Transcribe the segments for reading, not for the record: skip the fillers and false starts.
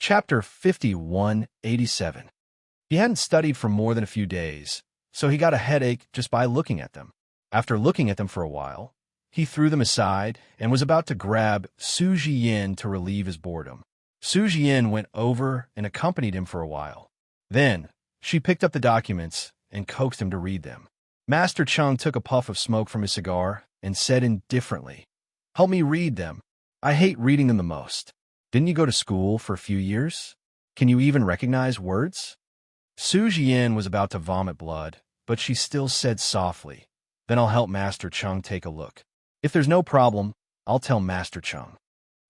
Chapter 5187. He hadn't studied for more than a few days, so he got a headache just by looking at them. After looking at them for a while, he threw them aside and was about to grab Su Jian to relieve his boredom. Su Jian went over and accompanied him for a while. Then, she picked up the documents and coaxed him to read them. Master Chung took a puff of smoke from his cigar and said indifferently, "Help me read them. I hate reading them the most. Didn't you go to school for a few years? Can you even recognize words?" Su Jian was about to vomit blood, but she still said softly, "Then I'll help Master Chung take a look. If there's no problem, I'll tell Master Chung."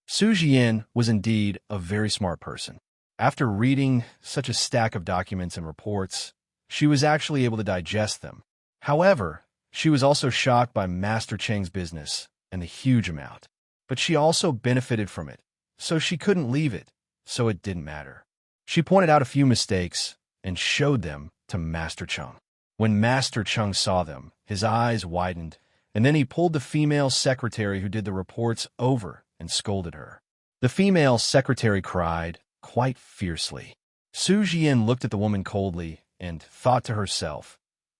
Su Jian was indeed a very smart person. After reading such a stack of documents and reports, she was actually able to digest them. However, she was also shocked by Master Cheng's business and the huge amount. But she also benefited from it, so she couldn't leave it, so it didn't matter. She pointed out a few mistakes and showed them to Master Chung. When Master Chung saw them, his eyes widened, and then he pulled the female secretary who did the reports over and scolded her. The female secretary cried quite fiercely. Su Jian looked at the woman coldly and thought to herself,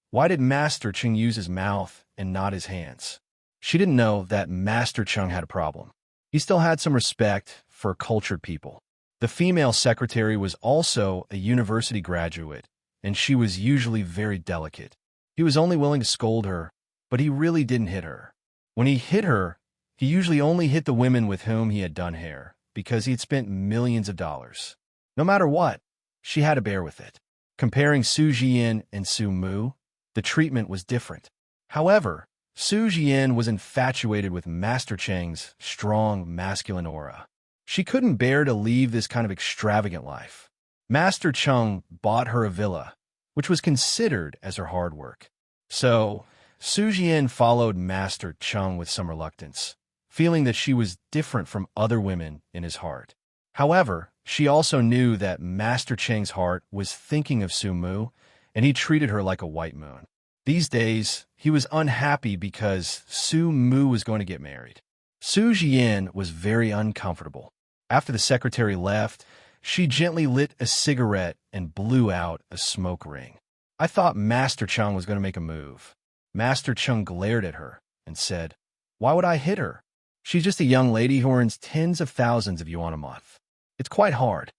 why did Master Chung use his mouth and not his hands? She didn't know that Master Chung had a problem. He still had some respect for cultured people. The female secretary was also a university graduate, and she was usually very delicate. He was only willing to scold her, but he really didn't hit her. When he hit her, he usually only hit the women with whom he had done hair, because he had spent millions of dollars. No matter what, she had to bear with it. Comparing Su Jian and Su Mu, the treatment was different. However, Su Jian was infatuated with Master Cheng's strong masculine aura. She couldn't bear to leave this kind of extravagant life. Master Chung bought her a villa, which was considered as her hard work. So, Su Jian followed Master Chung with some reluctance, feeling that she was different from other women in his heart. However, she also knew that Master Cheng's heart was thinking of Su Mu, and he treated her like a white moon. These days, he was unhappy because Su Mu was going to get married. Su Jian was very uncomfortable. After the secretary left, she gently lit a cigarette and blew out a smoke ring. I thought Master Chung was going to make a move. Master Chung glared at her and said, "Why would I hit her? She's just a young lady who earns tens of thousands of yuan a month. It's quite hard."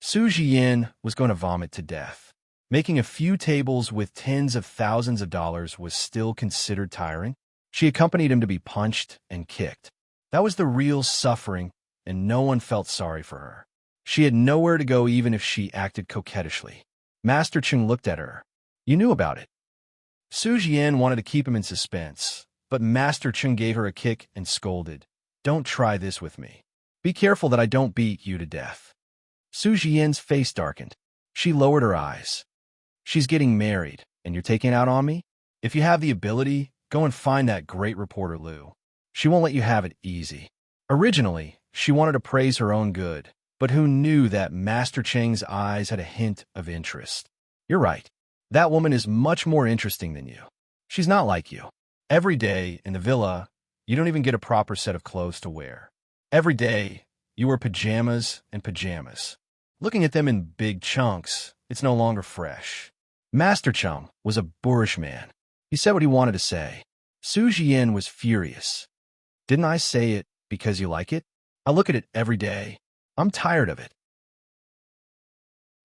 Su Jian was going to vomit to death. Making a few tables with tens of thousands of dollars was still considered tiring. She accompanied him to be punched and kicked. That was the real suffering, and no one felt sorry for her. She had nowhere to go even if she acted coquettishly. Master Chung looked at her. "You knew about it." Su Jian wanted to keep him in suspense, but Master Chung gave her a kick and scolded, "Don't try this with me. Be careful that I don't beat you to death." Su Jian's face darkened. She lowered her eyes. "She's getting married, and you're taking out on me? If you have the ability, go and find that great reporter Lu. She won't let you have it easy." Originally, she wanted to praise her own good, but who knew that Master Cheng's eyes had a hint of interest? "You're right. That woman is much more interesting than you. She's not like you. Every day, in the villa, you don't even get a proper set of clothes to wear. Every day, you wear pajamas and pajamas. Looking at them in big chunks, it's no longer fresh." Master Chung was a boorish man. He said what he wanted to say. Su Jian was furious. "Didn't I say it because you like it? I look at it every day. I'm tired of it."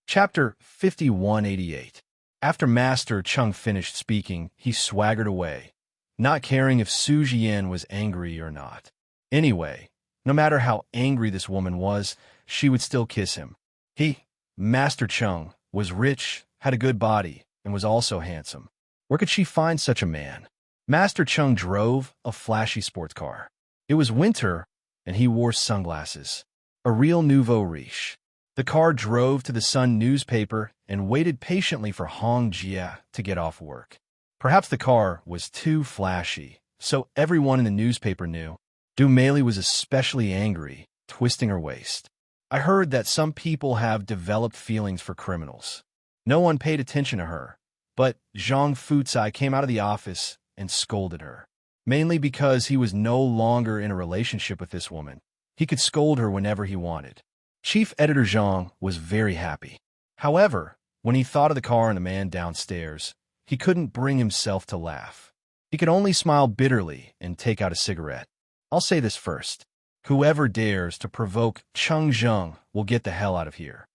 Chapter 5188. After Master Chung finished speaking, he swaggered away, not caring if Su Jian was angry or not. Anyway, no matter how angry this woman was, she would still kiss him. He, Master Chung, was rich, had a good body, and was also handsome. Where could she find such a man? Master Chung drove a flashy sports car. It was winter, and he wore sunglasses. A real nouveau riche. The car drove to the Sun newspaper and waited patiently for Hong Jia to get off work. Perhaps the car was too flashy, so everyone in the newspaper knew. Du Meili was especially angry, twisting her waist. "I heard that some people have developed feelings for criminals." No one paid attention to her, but Zhang Fuzai came out of the office and scolded her. Mainly because he was no longer in a relationship with this woman. He could scold her whenever he wanted. Chief Editor Zhang was very happy. However, when he thought of the car and the man downstairs, he couldn't bring himself to laugh. He could only smile bitterly and take out a cigarette. I'll say this first. Whoever dares to provoke Cheng Zheng will get the hell out of here.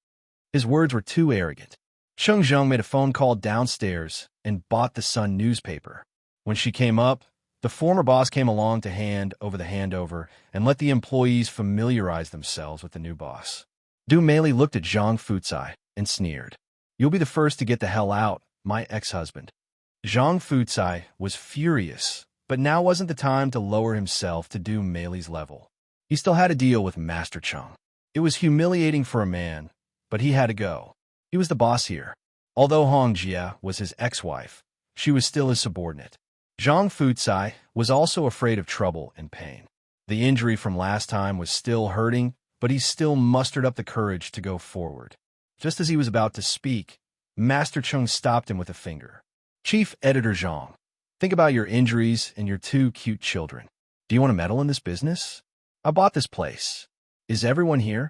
His words were too arrogant. Cheng Zheng made a phone call downstairs and bought the Sun newspaper. When she came up, the former boss came along to hand over the handover and let the employees familiarize themselves with the new boss. Du Meili looked at Zhang Fucai and sneered. You'll be the first to get the hell out, my ex-husband. Zhang Fucai was furious, but now wasn't the time to lower himself to Du Meili's level. He still had to deal with Master Cheng. It was humiliating for a man, but he had to go. He was the boss here. Although Hong Jia was his ex-wife, she was still his subordinate. Zhang Fucai was also afraid of trouble and pain. The injury from last time was still hurting, but he still mustered up the courage to go forward. Just as he was about to speak, Master Cheng stopped him with a finger. Chief Editor Zhang, think about your injuries and your two cute children. Do you want to meddle in this business? I bought this place. Is everyone here?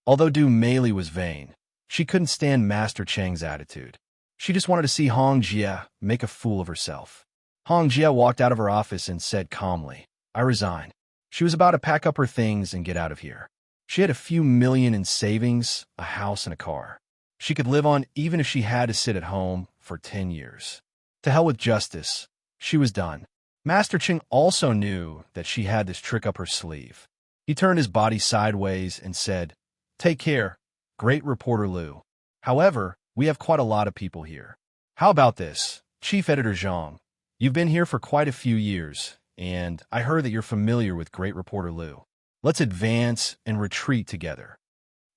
Although Du Meili was vain, she couldn't stand Master Cheng's attitude. She just wanted to see Hong Jia make a fool of herself. Hong Jia walked out of her office and said calmly, I resign. She was about to pack up her things and get out of here. She had a few million in savings, a house and a car. She could live on even if she had to sit at home for 10 years. To hell with justice. She was done. Master Cheng also knew that she had this trick up her sleeve. He turned his body sideways and said, Take care, great reporter Liu. However, we have quite a lot of people here. How about this, Chief Editor Zhang? You've been here for quite a few years, and I heard that you're familiar with great reporter Liu. Let's advance and retreat together.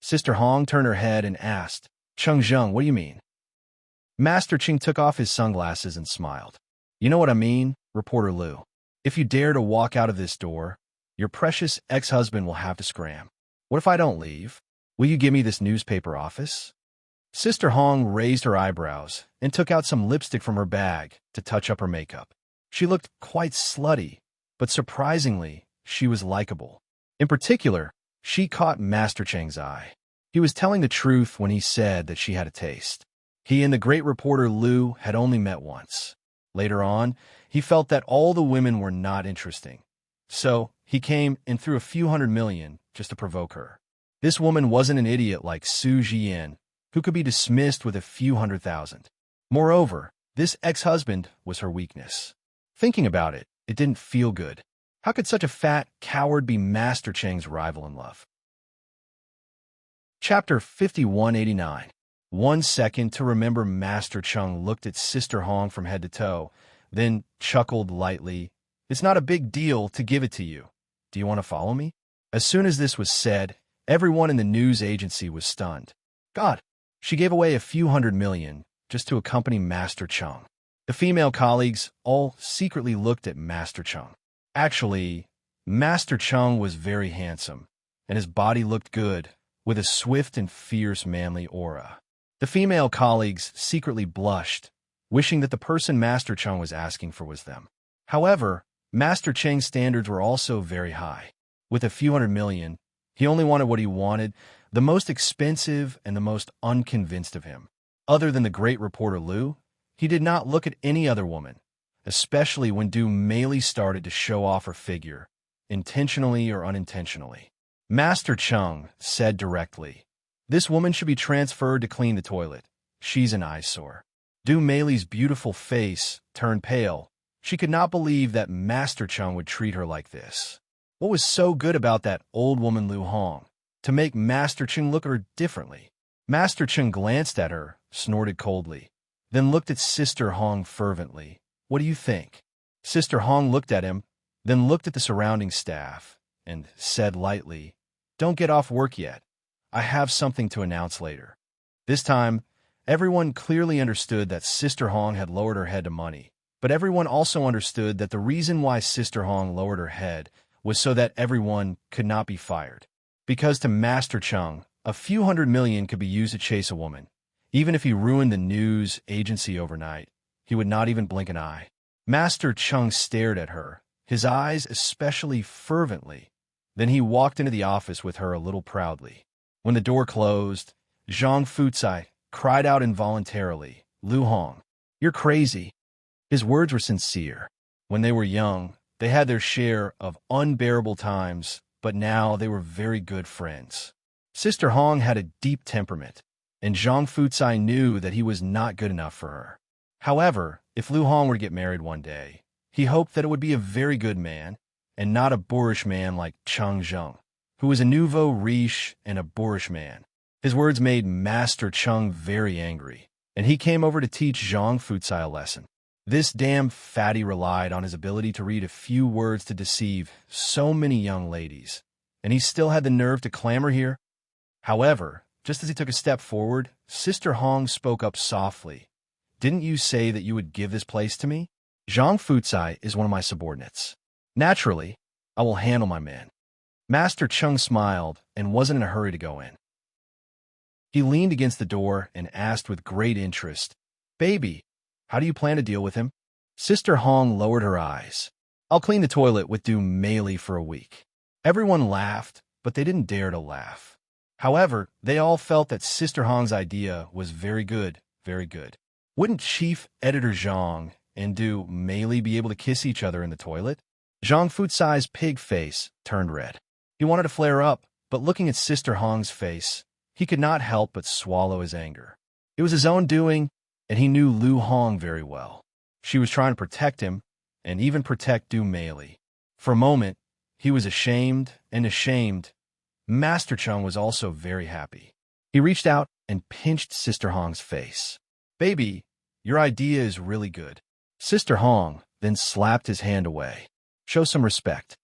Sister Hong turned her head and asked, Cheng Zheng, what do you mean? Master Cheng took off his sunglasses and smiled. You know what I mean, reporter Liu. If you dare to walk out of this door, your precious ex-husband will have to scram. What if I don't leave? Will you give me this newspaper office? Sister Hong raised her eyebrows and took out some lipstick from her bag to touch up her makeup. She looked quite slutty, but surprisingly, she was likable. In particular, she caught Master Cheng's eye. He was telling the truth when he said that she had a taste. He and the great reporter Liu had only met once. Later on, he felt that all the women were not interesting. So, he came and threw a few $100 million just to provoke her. This woman wasn't an idiot like Su Jian, who could be dismissed with a few $100,000. Moreover, this ex-husband was her weakness. Thinking about it, it didn't feel good. How could such a fat coward be Master Cheng's rival in love? Chapter 5189. 1 second to remember. Master Cheng looked at Sister Hong from head to toe, then chuckled lightly. It's not a big deal to give it to you. Do you want to follow me? As soon as this was said, everyone in the news agency was stunned. God, she gave away a few $100 million just to accompany Master Cheng. The female colleagues all secretly looked at Master Cheng. Actually, Master Cheng was very handsome, and his body looked good, with a swift and fierce manly aura. The female colleagues secretly blushed, wishing that the person Master Cheng was asking for was them. However, Master Cheng's standards were also very high. With a few $100 million, he only wanted what he wanted, the most expensive and the most unconvinced of him. Other than the great reporter Liu, he did not look at any other woman, especially when Du Meili started to show off her figure, intentionally or unintentionally. Master Cheng said directly, This woman should be transferred to clean the toilet. She's an eyesore. Du Meili's beautiful face turned pale. She could not believe that Master Cheng would treat her like this. What was so good about that old woman Liu Hong to make Master Cheng look at her differently? Master Cheng glanced at her, snorted coldly, then looked at Sister Hong fervently. What do you think? Sister Hong looked at him, then looked at the surrounding staff, and said lightly, Don't get off work yet. I have something to announce later. This time, everyone clearly understood that Sister Hong had lowered her head to money, but everyone also understood that the reason why Sister Hong lowered her head was so that everyone could not be fired. Because to Master Cheng, a few $100 million could be used to chase a woman. Even if he ruined the news agency overnight, he would not even blink an eye. Master Cheng stared at her, his eyes especially fervently. Then he walked into the office with her a little proudly. When the door closed, Zhang Fucai cried out involuntarily, "Lu Hong, you're crazy." His words were sincere. When they were young, they had their share of unbearable times, but now they were very good friends. Sister Hong had a deep temperament, and Zhang Fucai knew that he was not good enough for her. However, if Lu Hong were to get married one day, he hoped that it would be a very good man, and not a boorish man like Cheng Zheng, who was a nouveau riche and a boorish man. His words made Master Cheng very angry, and he came over to teach Zhang Fucai a lesson. This damn fatty relied on his ability to read a few words to deceive so many young ladies, and he still had the nerve to clamor here. However, just as he took a step forward, Sister Hong spoke up softly. "Didn't you say that you would give this place to me? Zhang Fucai is one of my subordinates. Naturally, I will handle my man." Master Cheng smiled and wasn't in a hurry to go in. He leaned against the door and asked with great interest, "Baby, how do you plan to deal with him?" Sister Hong lowered her eyes. "I'll clean the toilet with Du Mei for a week." Everyone laughed, but they didn't dare to laugh. However, they all felt that Sister Hong's idea was very good, very good. Wouldn't Chief Editor Zhang and Du Mei be able to kiss each other in the toilet? Zhang Fucai's pig face turned red. He wanted to flare up, but looking at Sister Hong's face, he could not help but swallow his anger. It was his own doing, and he knew Lu Hong very well. She was trying to protect him, and even protect Du Mei. For a moment, he was ashamed and ashamed. Master Cheng was also very happy. He reached out and pinched Sister Hong's face. "Baby, your idea is really good." Sister Hong then slapped his hand away. "Show some respect."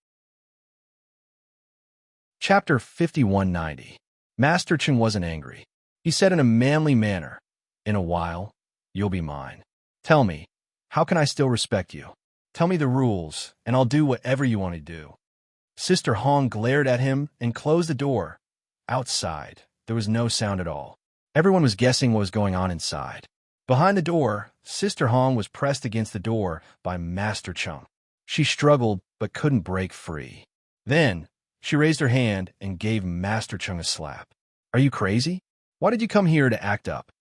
Chapter 5190. Master Cheng wasn't angry. He said in a manly manner, "In a while, you'll be mine. Tell me, how can I still respect you? Tell me the rules, and I'll do whatever you want to do." Sister Hong glared at him and closed the door. Outside, there was no sound at all. Everyone was guessing what was going on inside. Behind the door, Sister Hong was pressed against the door by Master Cheng. She struggled but couldn't break free. Then, she raised her hand and gave Master Cheng a slap. "Are you crazy? Why did you come here to act up?"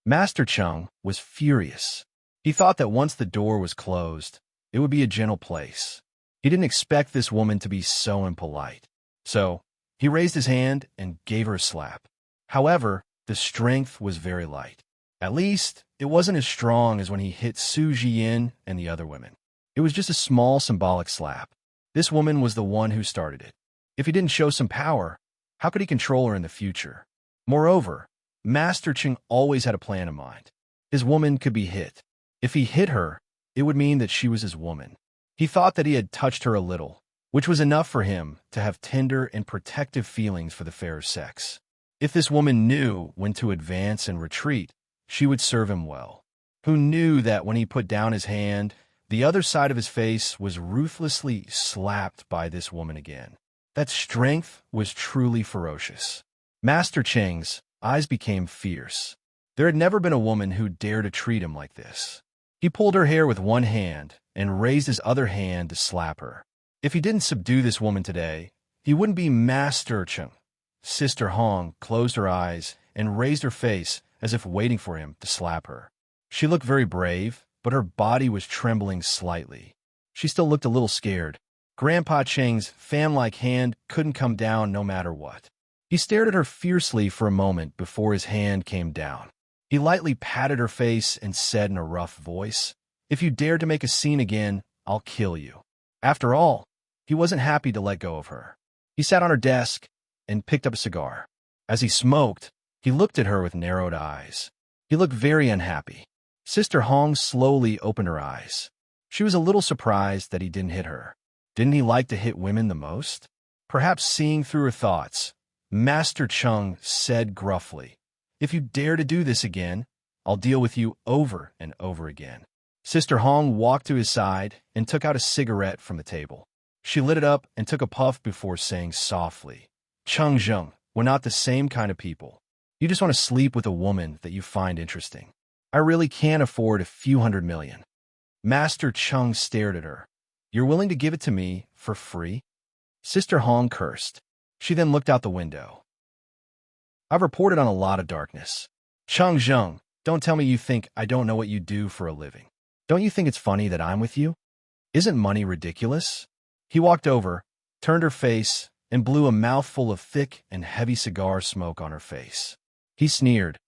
Master Cheng was furious. He thought that once the door was closed, it would be a gentle place. He didn't expect this woman to be so impolite. So, he raised his hand and gave her a slap. However, the strength was very light. At least, it wasn't as strong as when he hit Su Jian and the other women. It was just a small symbolic slap. This woman was the one who started it. If he didn't show some power, how could he control her in the future? Moreover, Master Cheng always had a plan in mind. His woman could be hit. If he hit her, it would mean that she was his woman. He thought that he had touched her a little, which was enough for him to have tender and protective feelings for the fairer sex. If this woman knew when to advance and retreat, she would serve him well. Who knew that when he put down his hand, the other side of his face was ruthlessly slapped by this woman again. That strength was truly ferocious. Master Cheng's eyes became fierce. There had never been a woman who dared to treat him like this. He pulled her hair with one hand and raised his other hand to slap her. If he didn't subdue this woman today, he wouldn't be Master Cheng. Sister Hong closed her eyes and raised her face as if waiting for him to slap her. She looked very brave, but her body was trembling slightly. She still looked a little scared. Grandpa Cheng's fan-like hand couldn't come down no matter what. He stared at her fiercely for a moment before his hand came down. He lightly patted her face and said in a rough voice, "If you dare to make a scene again, I'll kill you." After all, he wasn't happy to let go of her. He sat on her desk and picked up a cigar. As he smoked, he looked at her with narrowed eyes. He looked very unhappy. Sister Hong slowly opened her eyes. She was a little surprised that he didn't hit her. Didn't he like to hit women the most? Perhaps seeing through her thoughts, Master Cheng said gruffly, "If you dare to do this again, I'll deal with you over and over again." Sister Hong walked to his side and took out a cigarette from the table. She lit it up and took a puff before saying softly, "Cheng Zheng, we're not the same kind of people. You just want to sleep with a woman that you find interesting. I really can't afford a few $100 million." Master Cheng stared at her. "You're willing to give it to me for free?" Sister Hong cursed. She then looked out the window. I've reported on a lot of darkness. Cheng Zheng, don't tell me you think I don't know what you do for a living. Don't you think it's funny that I'm with you? Isn't money ridiculous? He walked over, turned her face, and blew a mouthful of thick and heavy cigar smoke on her face. He sneered.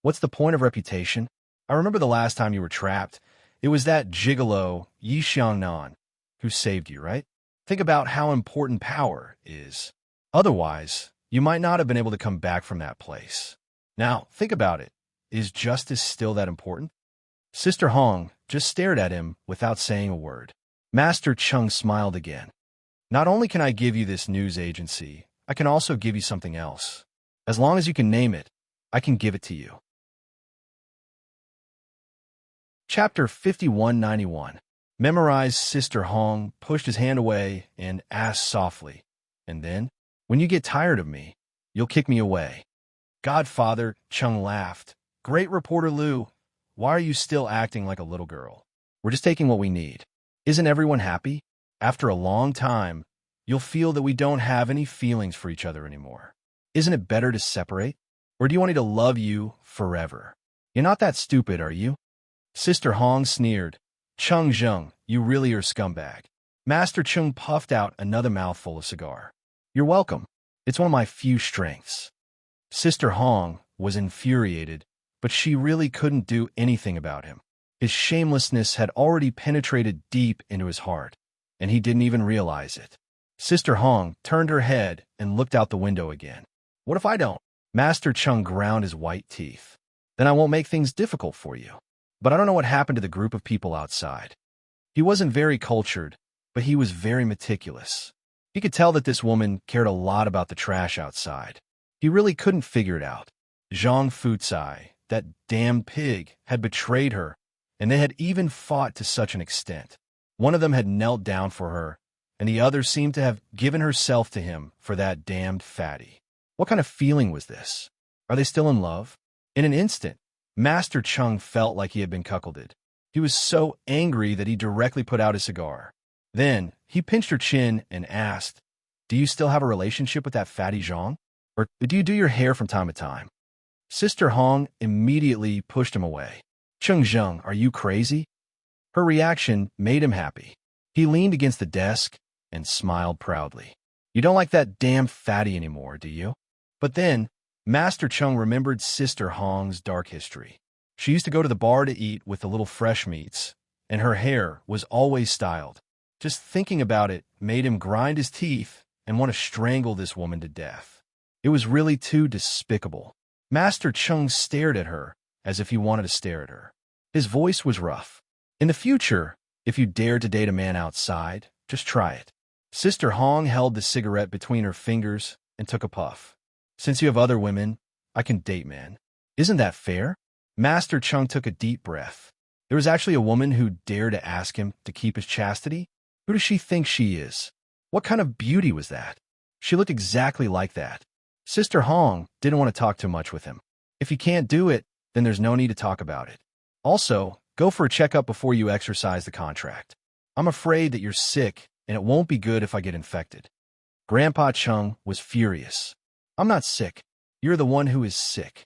What's the point of reputation? I remember the last time you were trapped. It was that gigolo, Yi Xiangnan, who saved you, right? Think about how important power is. Otherwise, you might not have been able to come back from that place. Now, think about it. Is justice still that important? Sister Hong just stared at him without saying a word. Master Chung smiled again. Not only can I give you this news agency, I can also give you something else. As long as you can name it, I can give it to you. Chapter 5191. Memorized. Sister Hong pushed his hand away and asked softly, and then, when you get tired of me, you'll kick me away. Godfather, Chung laughed. Great reporter Liu, why are you still acting like a little girl? We're just taking what we need. Isn't everyone happy? After a long time, you'll feel that we don't have any feelings for each other anymore. Isn't it better to separate? Or do you want me to love you forever? You're not that stupid, are you? Sister Hong sneered. Cheng Zheng, you really are a scumbag. Master Chung puffed out another mouthful of cigar. You're welcome. It's one of my few strengths. Sister Hong was infuriated, but she really couldn't do anything about him. His shamelessness had already penetrated deep into his heart, and he didn't even realize it. Sister Hong turned her head and looked out the window again. What if I don't? Master Chung ground his white teeth. Then I won't make things difficult for you. But I don't know what happened to the group of people outside. He wasn't very cultured, but he was very meticulous. He could tell that this woman cared a lot about the trash outside. He really couldn't figure it out. Zhang Fucai, that damned pig, had betrayed her, and they had even fought to such an extent. One of them had knelt down for her, and the other seemed to have given herself to him for that damned fatty. What kind of feeling was this? Are they still in love? In an instant, Master Chung felt like he had been cuckolded. He was so angry that he directly put out his cigar. Then, he pinched her chin and asked, Do you still have a relationship with that fatty Zhang? Or do you do your hair from time to time? Sister Hong immediately pushed him away. Cheng Zheng, are you crazy? Her reaction made him happy. He leaned against the desk and smiled proudly. You don't like that damn fatty anymore, do you? But then, Master Chung remembered Sister Hong's dark history. She used to go to the bar to eat with the little fresh meats, and her hair was always styled. Just thinking about it made him grind his teeth and want to strangle this woman to death. It was really too despicable. Master Chung stared at her as if he wanted to stare at her. His voice was rough. In the future, if you dared to date a man outside, just try it. Sister Hong held the cigarette between her fingers and took a puff. Since you have other women, I can date men. Isn't that fair? Master Chung took a deep breath. There was actually a woman who dared to ask him to keep his chastity? Who does she think she is? What kind of beauty was that? She looked exactly like that. Sister Hong didn't want to talk too much with him. If you can't do it, then there's no need to talk about it. Also, go for a checkup before you exercise the contract. I'm afraid that you're sick, and it won't be good if I get infected. Grandpa Chung was furious. I'm not sick. You're the one who is sick.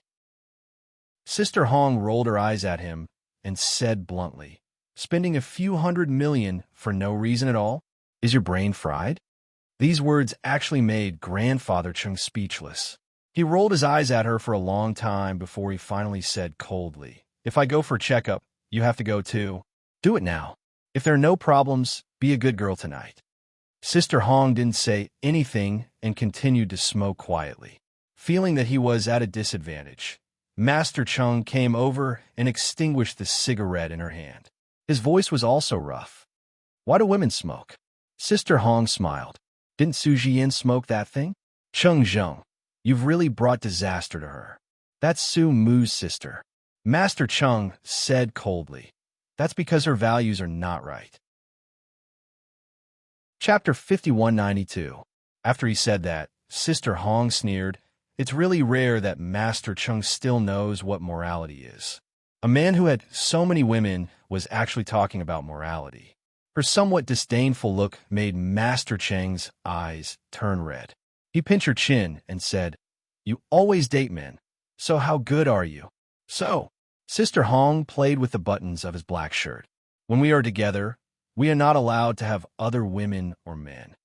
Sister Hong rolled her eyes at him and said bluntly, Spending a few $100 million for no reason at all? Is your brain fried? These words actually made Grandfather Chung speechless. He rolled his eyes at her for a long time before he finally said coldly, If I go for a checkup, you have to go too. Do it now. If there are no problems, be a good girl tonight. Sister Hong didn't say anything and continued to smoke quietly. Feeling that he was at a disadvantage, Master Chung came over and extinguished the cigarette in her hand. His voice was also rough. Why do women smoke? Sister Hong smiled. Didn't Su Jian smoke that thing? Cheng Zheng, you've really brought disaster to her. That's Su Mu's sister. Master Chung said coldly. That's because her values are not right. Chapter 5192. After he said that, Sister Hong sneered. It's really rare that Master Chung still knows what morality is. A man who had so many women was actually talking about morality. Her somewhat disdainful look made Master Cheng's eyes turn red. He pinched her chin and said, You always date men. So how good are you? So, Sister Hong played with the buttons of his black shirt. When we are together, we are not allowed to have other women or men.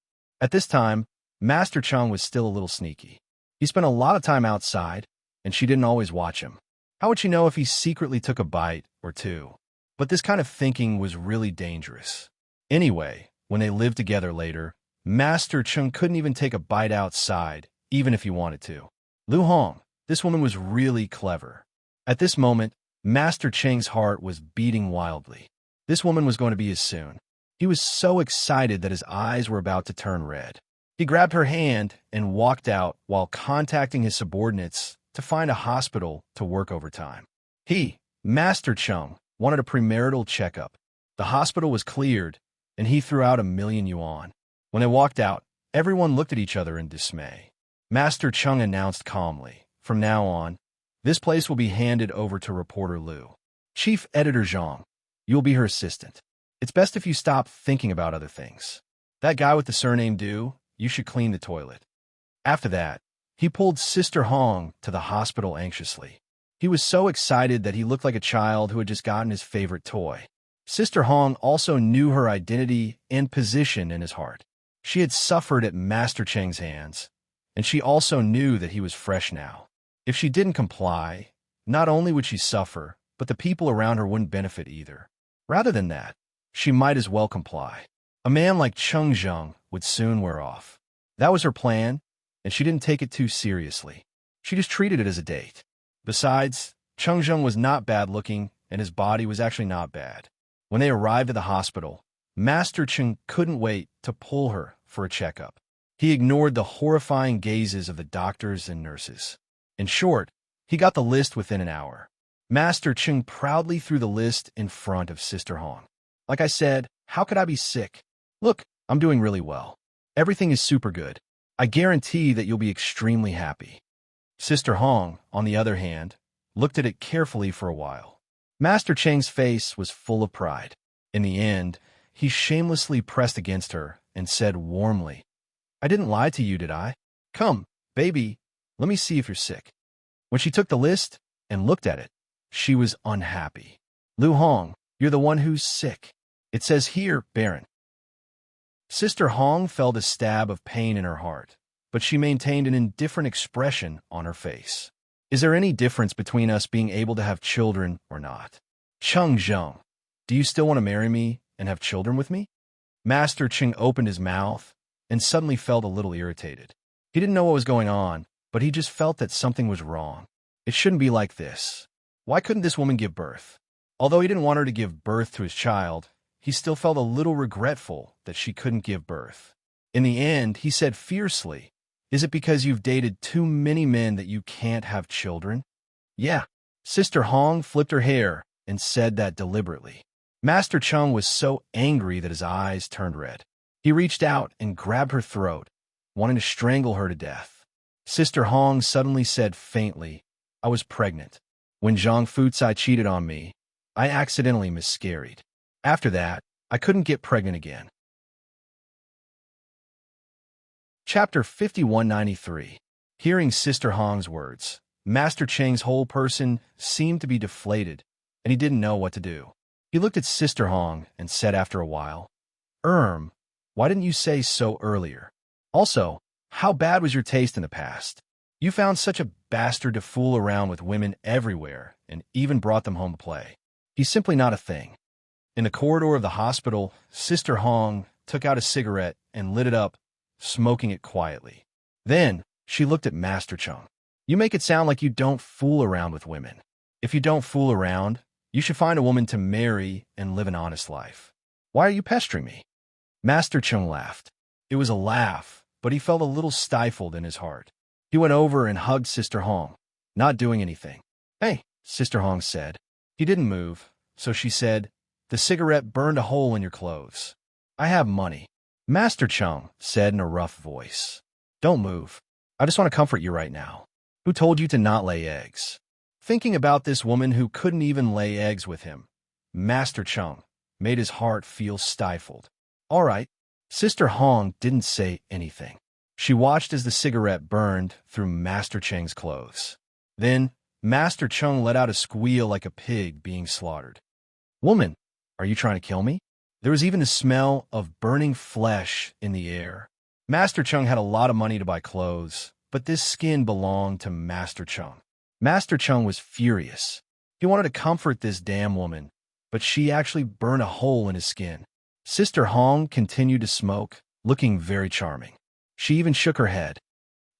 At this time, Master Chung was still a little sneaky. He spent a lot of time outside, and she didn't always watch him. How would she know if he secretly took a bite or two? But this kind of thinking was really dangerous. Anyway, when they lived together later, Master Chung couldn't even take a bite outside, even if he wanted to. Lu Hong, this woman was really clever. At this moment, Master Cheng's heart was beating wildly. This woman was going to be his soon. He was so excited that his eyes were about to turn red. He grabbed her hand and walked out while contacting his subordinates to find a hospital to work overtime. He, Master Chung, wanted a premarital checkup. The hospital was cleared, and he threw out 1,000,000 yuan. When they walked out, everyone looked at each other in dismay. Master Chung announced calmly, "From now on, this place will be handed over to reporter Lu. Chief Editor Zhang, you'll be her assistant. It's best if you stop thinking about other things. That guy with the surname Du, you should clean the toilet." After that, he pulled Sister Hong to the hospital anxiously. He was so excited that he looked like a child who had just gotten his favorite toy. Sister Hong also knew her identity and position in his heart. She had suffered at Master Cheng's hands, and she also knew that he was fresh now. If she didn't comply, not only would she suffer, but the people around her wouldn't benefit either. Rather than that, she might as well comply. A man like Cheng Zheng would soon wear off. That was her plan, and she didn't take it too seriously. She just treated it as a date. Besides, Cheng Zheng was not bad-looking, and his body was actually not bad. When they arrived at the hospital, Master Cheng couldn't wait to pull her for a checkup. He ignored the horrifying gazes of the doctors and nurses. In short, he got the list within an hour. Master Cheng proudly threw the list in front of Sister Hong. "Like I said, how could I be sick? Look, I'm doing really well. Everything is super good. I guarantee that you'll be extremely happy." Sister Hong, on the other hand, looked at it carefully for a while. Master Cheng's face was full of pride. In the end, he shamelessly pressed against her and said warmly, "I didn't lie to you, did I? Come, baby, let me see if you're sick." When she took the list and looked at it, she was unhappy. "Lu Hong, you're the one who's sick. It says here, Baron." Sister Hong felt a stab of pain in her heart, but she maintained an indifferent expression on her face. "Is there any difference between us being able to have children or not? Cheng Zheng, do you still want to marry me and have children with me?" Master Cheng opened his mouth and suddenly felt a little irritated. He didn't know what was going on, but he just felt that something was wrong. It shouldn't be like this. Why couldn't this woman give birth? Although he didn't want her to give birth to his child, he still felt a little regretful that she couldn't give birth. In the end, he said fiercely, "Is it because you've dated too many men that you can't have children?" "Yeah." Sister Hong flipped her hair and said that deliberately. Master Chung was so angry that his eyes turned red. He reached out and grabbed her throat, wanting to strangle her to death. Sister Hong suddenly said faintly, "I was pregnant. When Zhang Fucai cheated on me, I accidentally miscarried. After that, I couldn't get pregnant again." Chapter 5193. Hearing Sister Hong's words, Master Cheng's whole person seemed to be deflated, and he didn't know what to do. He looked at Sister Hong and said after a while, Why didn't you say so earlier? Also, how bad was your taste in the past? You found such a bastard to fool around with women everywhere and even brought them home to play. He's simply not a thing." In the corridor of the hospital, Sister Hong took out a cigarette and lit it up, smoking it quietly. Then, she looked at Master Chung. "You make it sound like you don't fool around with women. If you don't fool around, you should find a woman to marry and live an honest life. Why are you pestering me?" Master Chung laughed. It was a laugh, but he felt a little stifled in his heart. He went over and hugged Sister Hong, not doing anything. "Hey," Sister Hong said. He didn't move, so she said, "The cigarette burned a hole in your clothes. I have money." Master Chung said in a rough voice, "Don't move. I just want to comfort you right now. Who told you to not lay eggs?" Thinking about this woman who couldn't even lay eggs with him, Master Chung made his heart feel stifled. "All right." Sister Hong didn't say anything. She watched as the cigarette burned through Master Cheng's clothes. Then, Master Cheng let out a squeal like a pig being slaughtered. "Woman, are you trying to kill me?" There was even the smell of burning flesh in the air. Master Cheng had a lot of money to buy clothes, but this skin belonged to Master Cheng. Master Cheng was furious. He wanted to comfort this damn woman, but she actually burned a hole in his skin. Sister Hong continued to smoke, looking very charming. She even shook her head.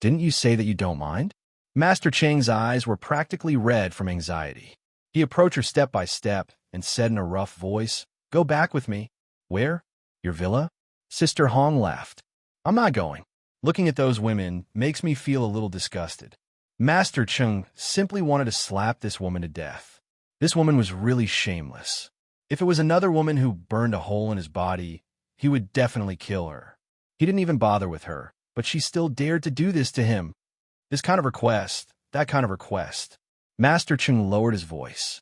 "Didn't you say that you don't mind?" Master Cheng's eyes were practically red from anxiety. He approached her step by step and said in a rough voice, "Go back with me." "Where? Your villa?" Sister Hong laughed. "I'm not going. Looking at those women makes me feel a little disgusted." Master Cheng simply wanted to slap this woman to death. This woman was really shameless. If it was another woman who burned a hole in his body, he would definitely kill her. He didn't even bother with her, but she still dared to do this to him. This kind of request, that kind of request. Master Cheng lowered his voice.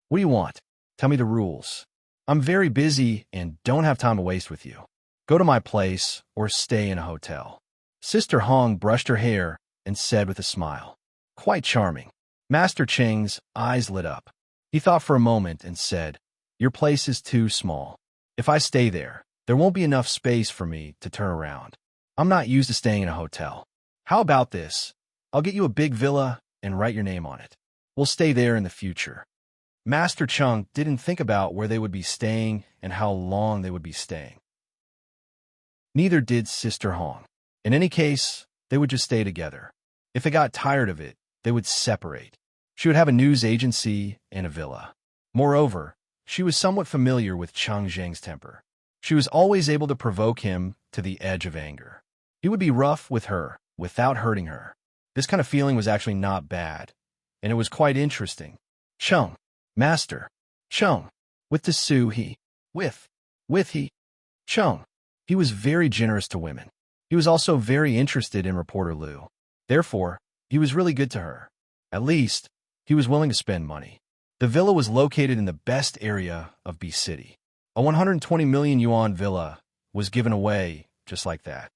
"What do you want? Tell me the rules. I'm very busy and don't have time to waste with you. Go to my place or stay in a hotel." Sister Hong brushed her hair and said with a smile, "Quite charming." Master Cheng's eyes lit up. He thought for a moment and said, "Your place is too small. If I stay there won't be enough space for me to turn around. I'm not used to staying in a hotel. How about this? I'll get you a big villa and write your name on it. We'll stay there in the future." Master Cheng didn't think about where they would be staying and how long they would be staying. Neither did Sister Hong. In any case, they would just stay together. If they got tired of it, they would separate. She would have a news agency and a villa. Moreover, she was somewhat familiar with Chang Zheng's temper. She was always able to provoke him to the edge of anger. He would be rough with her without hurting her. This kind of feeling was actually not bad, and it was quite interesting. Cheng, Master, Cheng, with the Su he, with he, Cheng. He was very generous to women. He was also very interested in reporter Liu. Therefore, he was really good to her. At least, he was willing to spend money. The villa was located in the best area of B City. A 120 million yuan villa was given away just like that.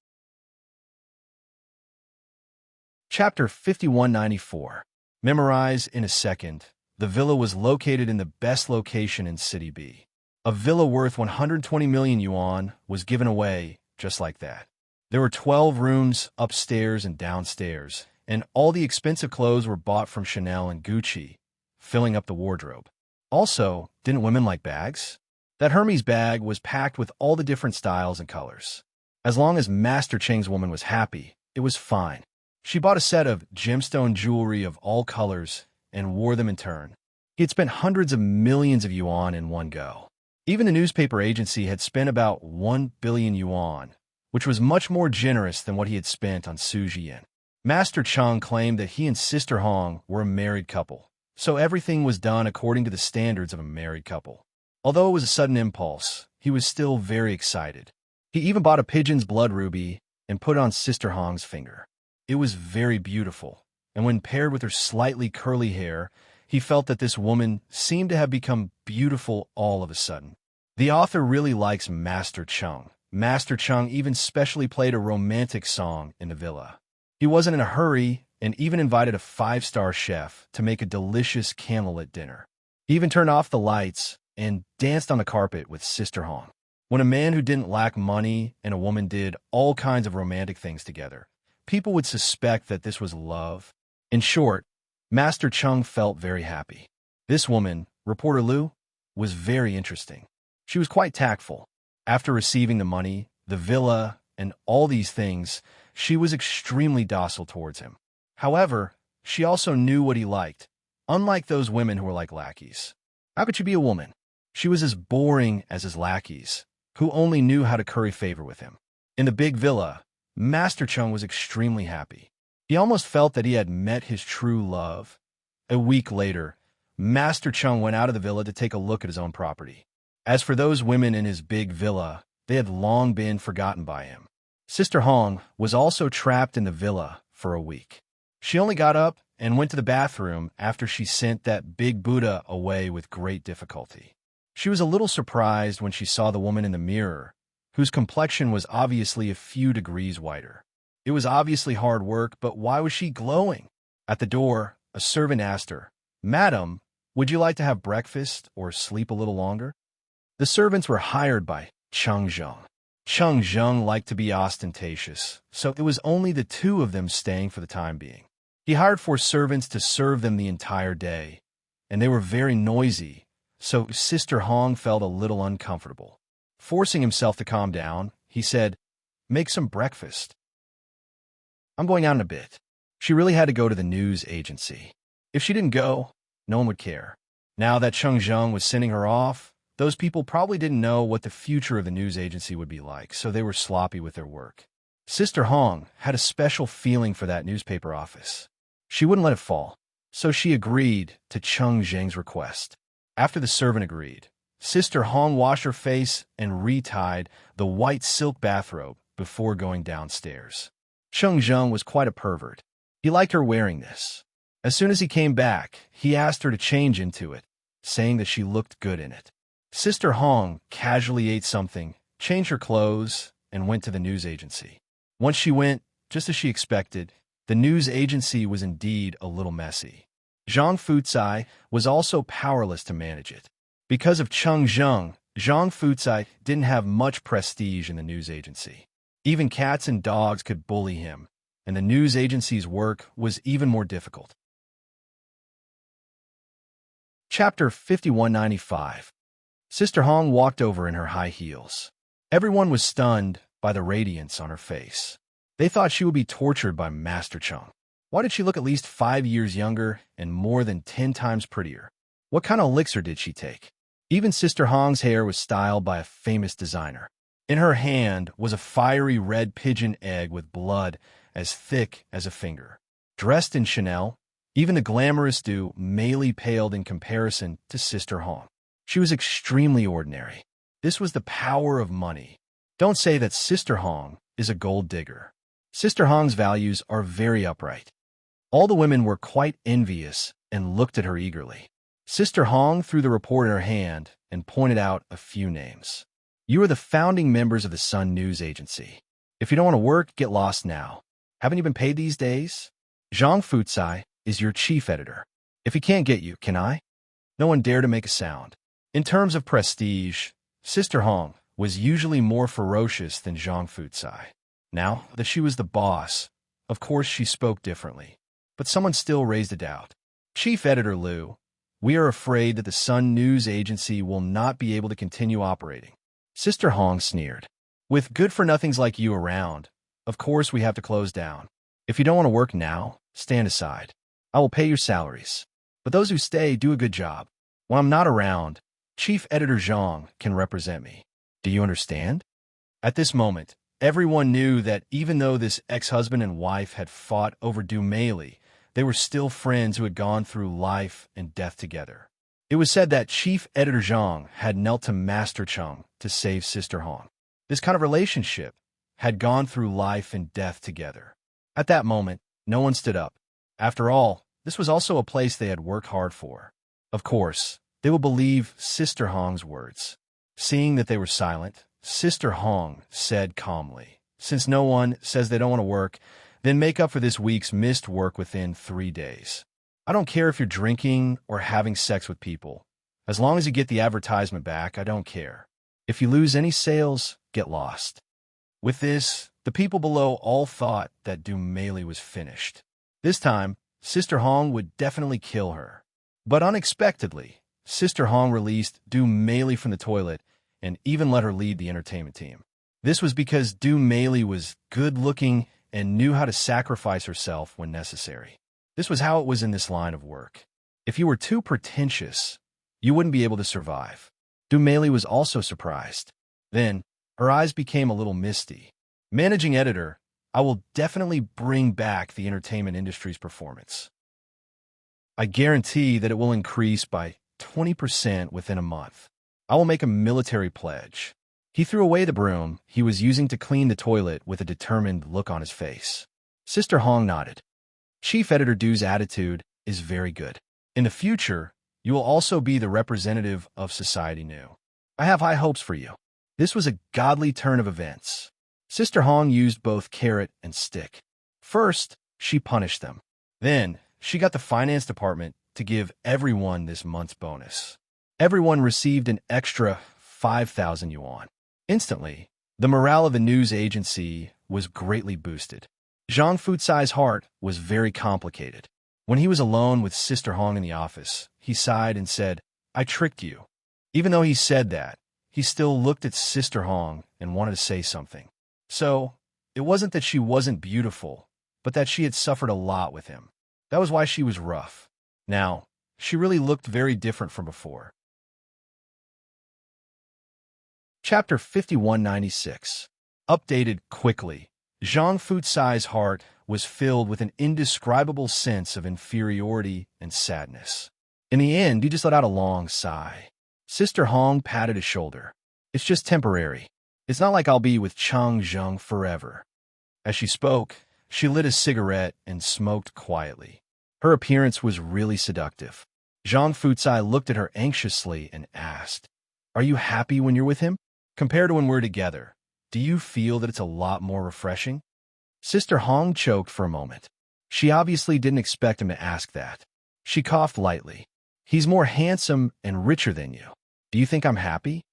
Chapter 5194. Memorize in a second. The villa was located in the best location in City B. A villa worth 120 million yuan was given away just like that. There were 12 rooms upstairs and downstairs, and all the expensive clothes were bought from Chanel and Gucci, filling up the wardrobe. Also, didn't women like bags? That Hermes bag was packed with all the different styles and colors. As long as Master Cheng's woman was happy, it was fine. She bought a set of gemstone jewelry of all colors and wore them in turn. He had spent hundreds of millions of yuan in one go. Even the newspaper agency had spent about 1 billion yuan, which was much more generous than what he had spent on Su Jian. Master Cheng claimed that he and Sister Hong were a married couple, so everything was done according to the standards of a married couple. Although it was a sudden impulse, he was still very excited. He even bought a pigeon's blood ruby and put it on Sister Hong's finger. It was very beautiful, and when paired with her slightly curly hair, he felt that this woman seemed to have become beautiful all of a sudden. The author really likes Master Cheng. Master Cheng even specially played a romantic song in the villa. He wasn't in a hurry and even invited a 5-star chef to make a delicious candlelit dinner. He even turned off the lights and danced on the carpet with Sister Hong. When a man who didn't lack money and a woman did all kinds of romantic things together, people would suspect that this was love. In short, Master Cheng felt very happy. This woman, reporter Liu, was very interesting. She was quite tactful. After receiving the money, the villa, and all these things, she was extremely docile towards him. However, she also knew what he liked, unlike those women who were like lackeys. How could she be a woman? She was as boring as his lackeys, who only knew how to curry favor with him. In the big villa, Master Cheng was extremely happy. He almost felt that he had met his true love. A week later, Master Cheng went out of the villa to take a look at his own property. As for those women in his big villa, they had long been forgotten by him. Sister Hong was also trapped in the villa for a week. She only got up and went to the bathroom after she sent that big Buddha away with great difficulty. She was a little surprised when she saw the woman in the mirror, whose complexion was obviously a few degrees whiter. It was obviously hard work, but why was she glowing? At the door, a servant asked her, "Madam, would you like to have breakfast or sleep a little longer?" The servants were hired by Cheng Zheng. Cheng Zheng liked to be ostentatious, so it was only the two of them staying for the time being. He hired 4 servants to serve them the entire day, and they were very noisy, so Sister Hong felt a little uncomfortable. Forcing himself to calm down, he said, "Make some breakfast. I'm going out in a bit." She really had to go to the news agency. If she didn't go, no one would care. Now that Cheng Zheng was sending her off, those people probably didn't know what the future of the news agency would be like, so they were sloppy with their work. Sister Hong had a special feeling for that newspaper office. She wouldn't let it fall, so she agreed to Cheng Zheng's request. After the servant agreed, Sister Hong washed her face and retied the white silk bathrobe before going downstairs. Cheng Zheng was quite a pervert. He liked her wearing this. As soon as he came back, he asked her to change into it, saying that she looked good in it. Sister Hong casually ate something, changed her clothes, and went to the news agency. Once she went, just as she expected, the news agency was indeed a little messy. Zhang Fucai was also powerless to manage it. Because of Cheng Zheng, Zhang Fucai didn't have much prestige in the news agency. Even cats and dogs could bully him, and the news agency's work was even more difficult. Chapter 5195. Sister Hong walked over in her high heels. Everyone was stunned by the radiance on her face. They thought she would be tortured by Master Cheng. Why did she look at least 5 years younger and more than 10 times prettier? What kind of elixir did she take? Even Sister Hong's hair was styled by a famous designer. In her hand was a fiery red pigeon egg with blood as thick as a finger. Dressed in Chanel, even the glamorous Du Mei paled in comparison to Sister Hong. She was extremely ordinary. This was the power of money. Don't say that Sister Hong is a gold digger. Sister Hong's values are very upright. All the women were quite envious and looked at her eagerly. Sister Hong threw the report in her hand and pointed out a few names. "You are the founding members of the Sun News Agency. If you don't want to work, get lost now. Haven't you been paid these days? Zhang Fucai is your chief editor. If he can't get you, can I?" No one dared to make a sound. In terms of prestige, Sister Hong was usually more ferocious than Zhang Fucai. Now that she was the boss, of course she spoke differently. But someone still raised a doubt. "Chief Editor Liu, we are afraid that the Sun News Agency will not be able to continue operating." Sister Hong sneered. "With good-for-nothings like you around, of course we have to close down. If you don't want to work now, stand aside. I will pay your salaries. But those who stay do a good job. When I'm not around, Chief Editor Zhang can represent me. Do you understand?" At this moment, everyone knew that even though this ex-husband and wife had fought over Du Mei, they were still friends who had gone through life and death together. It was said that Chief Editor Zhang had knelt to Master Cheng to save Sister Hong. This kind of relationship had gone through life and death together. At that moment, no one stood up. After all, this was also a place they had worked hard for. Of course, they would believe Sister Hong's words. Seeing that they were silent, Sister Hong said calmly, "Since no one says they don't want to work, then make up for this week's missed work within 3 days. I don't care if you're drinking or having sex with people. As long as you get the advertisement back, I don't care. If you lose any sales, get lost." With this, the people below all thought that Du Mei was finished. This time, Sister Hong would definitely kill her. But unexpectedly, Sister Hong released Du Mei from the toilet and even let her lead the entertainment team. This was because Du Mei was good-looking and knew how to sacrifice herself when necessary. This was how it was in this line of work. If you were too pretentious, you wouldn't be able to survive. Du Mei was also surprised. Then, her eyes became a little misty. "Managing editor, I will definitely bring back the entertainment industry's performance. I guarantee that it will increase by 20% within a month. I will make a military pledge." He threw away the broom he was using to clean the toilet with a determined look on his face. Sister Hong nodded. "Chief Editor Du's attitude is very good. In the future, you will also be the representative of Society New. I have high hopes for you." This was a godly turn of events. Sister Hong used both carrot and stick. First, she punished them. Then, she got the finance department to give everyone this month's bonus. Everyone received an extra 5,000 yuan. Instantly, the morale of the news agency was greatly boosted. Zhang Fucai's heart was very complicated. When he was alone with Sister Hong in the office, he sighed and said, "I tricked you." Even though he said that, he still looked at Sister Hong and wanted to say something. So, it wasn't that she wasn't beautiful, but that she had suffered a lot with him. That was why she was rough. Now, she really looked very different from before. Chapter 5196. Updated quickly. Zhang Fucai's heart was filled with an indescribable sense of inferiority and sadness. In the end, he just let out a long sigh. Sister Hong patted his shoulder. "It's just temporary. It's not like I'll be with Chang Zheng forever." As she spoke, she lit a cigarette and smoked quietly. Her appearance was really seductive. Zhang Fucai looked at her anxiously and asked, "Are you happy when you're with him? Compared to when we're together, do you feel that it's a lot more refreshing?" Sister Hong choked for a moment. She obviously didn't expect him to ask that. She coughed lightly. "He's more handsome and richer than you. Do you think I'm happy?"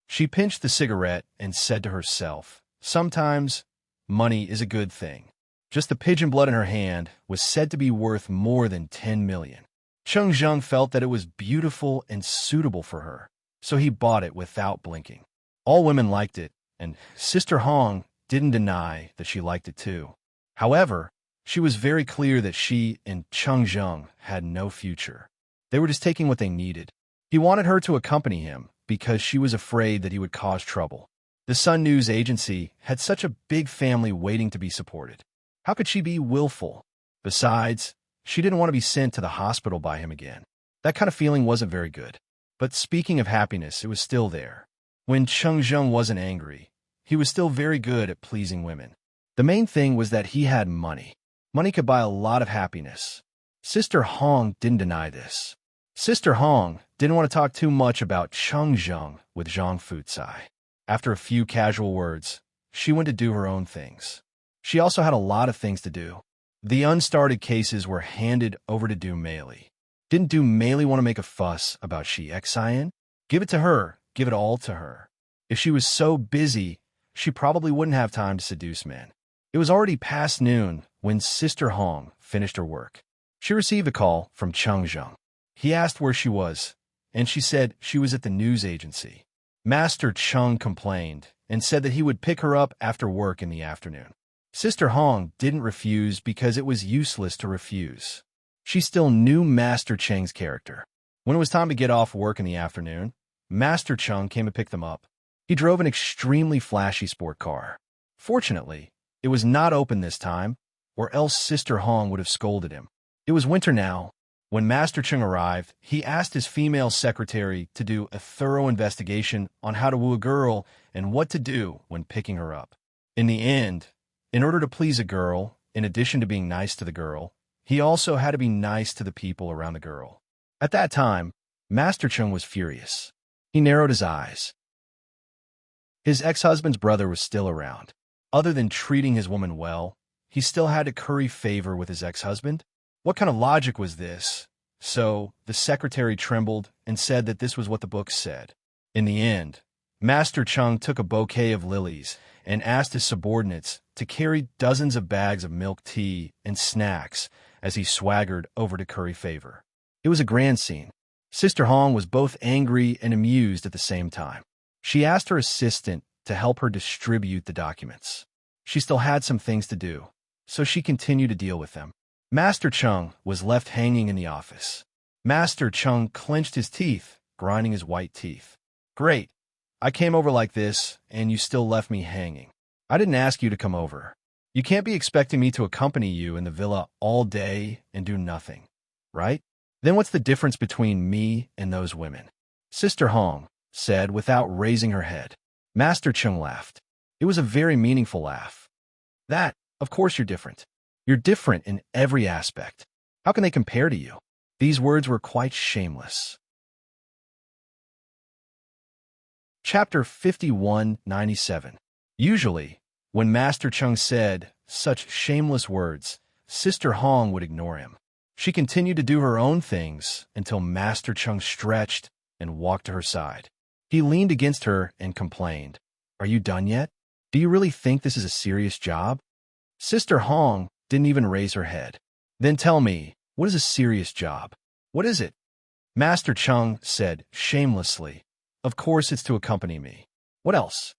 She pinched the cigarette and said to herself, "Sometimes money is a good thing." Just the pigeon blood in her hand was said to be worth more than 10 million. Cheng Zheng felt that it was beautiful and suitable for her, so he bought it without blinking. All women liked it, and Sister Hong didn't deny that she liked it too. However, she was very clear that she and Cheng Zheng had no future. They were just taking what they needed. He wanted her to accompany him because she was afraid that he would cause trouble. The Sun News Agency had such a big family waiting to be supported. How could she be willful? Besides, she didn't want to be sent to the hospital by him again. That kind of feeling wasn't very good. But speaking of happiness, it was still there. When Cheng Zheng wasn't angry, he was still very good at pleasing women. The main thing was that he had money. Money could buy a lot of happiness. Sister Hong didn't deny this. Sister Hong didn't want to talk too much about Cheng Zheng with Zhang Fucai. After a few casual words, she went to do her own things. She also had a lot of things to do. The unstarted cases were handed over to Du Meili. Didn't Du Meili want to make a fuss about Shi Xian? Give it to her. Give it all to her. If she was so busy, she probably wouldn't have time to seduce men. It was already past noon when Sister Hong finished her work. She received a call from Cheng Zheng. He asked where she was, and she said she was at the news agency. Master Cheng complained and said that he would pick her up after work in the afternoon. Sister Hong didn't refuse because it was useless to refuse. She still knew Master Cheng's character. When it was time to get off work in the afternoon, Master Cheng came to pick them up. He drove an extremely flashy sport car. Fortunately, it was not open this time, or else Sister Hong would have scolded him. It was winter now. When Master Cheng arrived, he asked his female secretary to do a thorough investigation on how to woo a girl and what to do when picking her up. In the end, in order to please a girl, in addition to being nice to the girl, he also had to be nice to the people around the girl. At that time, Master Cheng was furious. He narrowed his eyes. His ex-husband's brother was still around. Other than treating his woman well, he still had to curry favor with his ex-husband? What kind of logic was this? So, the secretary trembled and said that this was what the book said. In the end, Master Cheng took a bouquet of lilies and asked his subordinates to carry dozens of bags of milk tea and snacks as he swaggered over to curry favor. It was a grand scene. Sister Hong was both angry and amused at the same time. She asked her assistant to help her distribute the documents. She still had some things to do, so she continued to deal with them. Master Cheng was left hanging in the office. Master Cheng clenched his teeth, grinding his white teeth. "Great. I came over like this, and you still left me hanging. I didn't ask you to come over. You can't be expecting me to accompany you in the villa all day and do nothing, right? Then what's the difference between me and those women?" Sister Hong said without raising her head. Master Cheng laughed. It was a very meaningful laugh. "That, of course you're different. You're different in every aspect. How can they compare to you?" These words were quite shameless. Chapter 5197. Usually, When Master Chung said such shameless words, Sister Hong would ignore him. She continued to do her own things until Master Chung stretched and walked to her side. He leaned against her and complained, "Are you done yet? Do you really think this is a serious job?" Sister Hong didn't even raise her head. "Then tell me, what is a serious job? What is it?" Master Chung said shamelessly, "Of course it's to accompany me. What else?"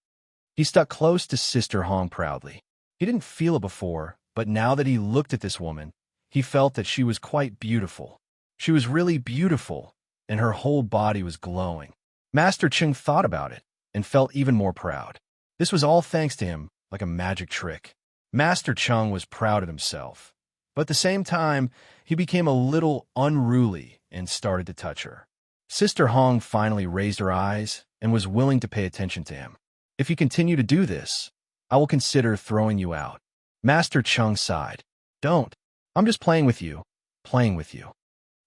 He stuck close to Sister Hong proudly. He didn't feel it before, but now that he looked at this woman, he felt that she was quite beautiful. She was really beautiful, and her whole body was glowing. Master Chung thought about it and felt even more proud. This was all thanks to him, like a magic trick. Master Chung was proud of himself, but at the same time, he became a little unruly and started to touch her. Sister Hong finally raised her eyes and was willing to pay attention to him. "If you continue to do this, I will consider throwing you out." Master Chung sighed. "Don't. I'm just playing with you, playing with you."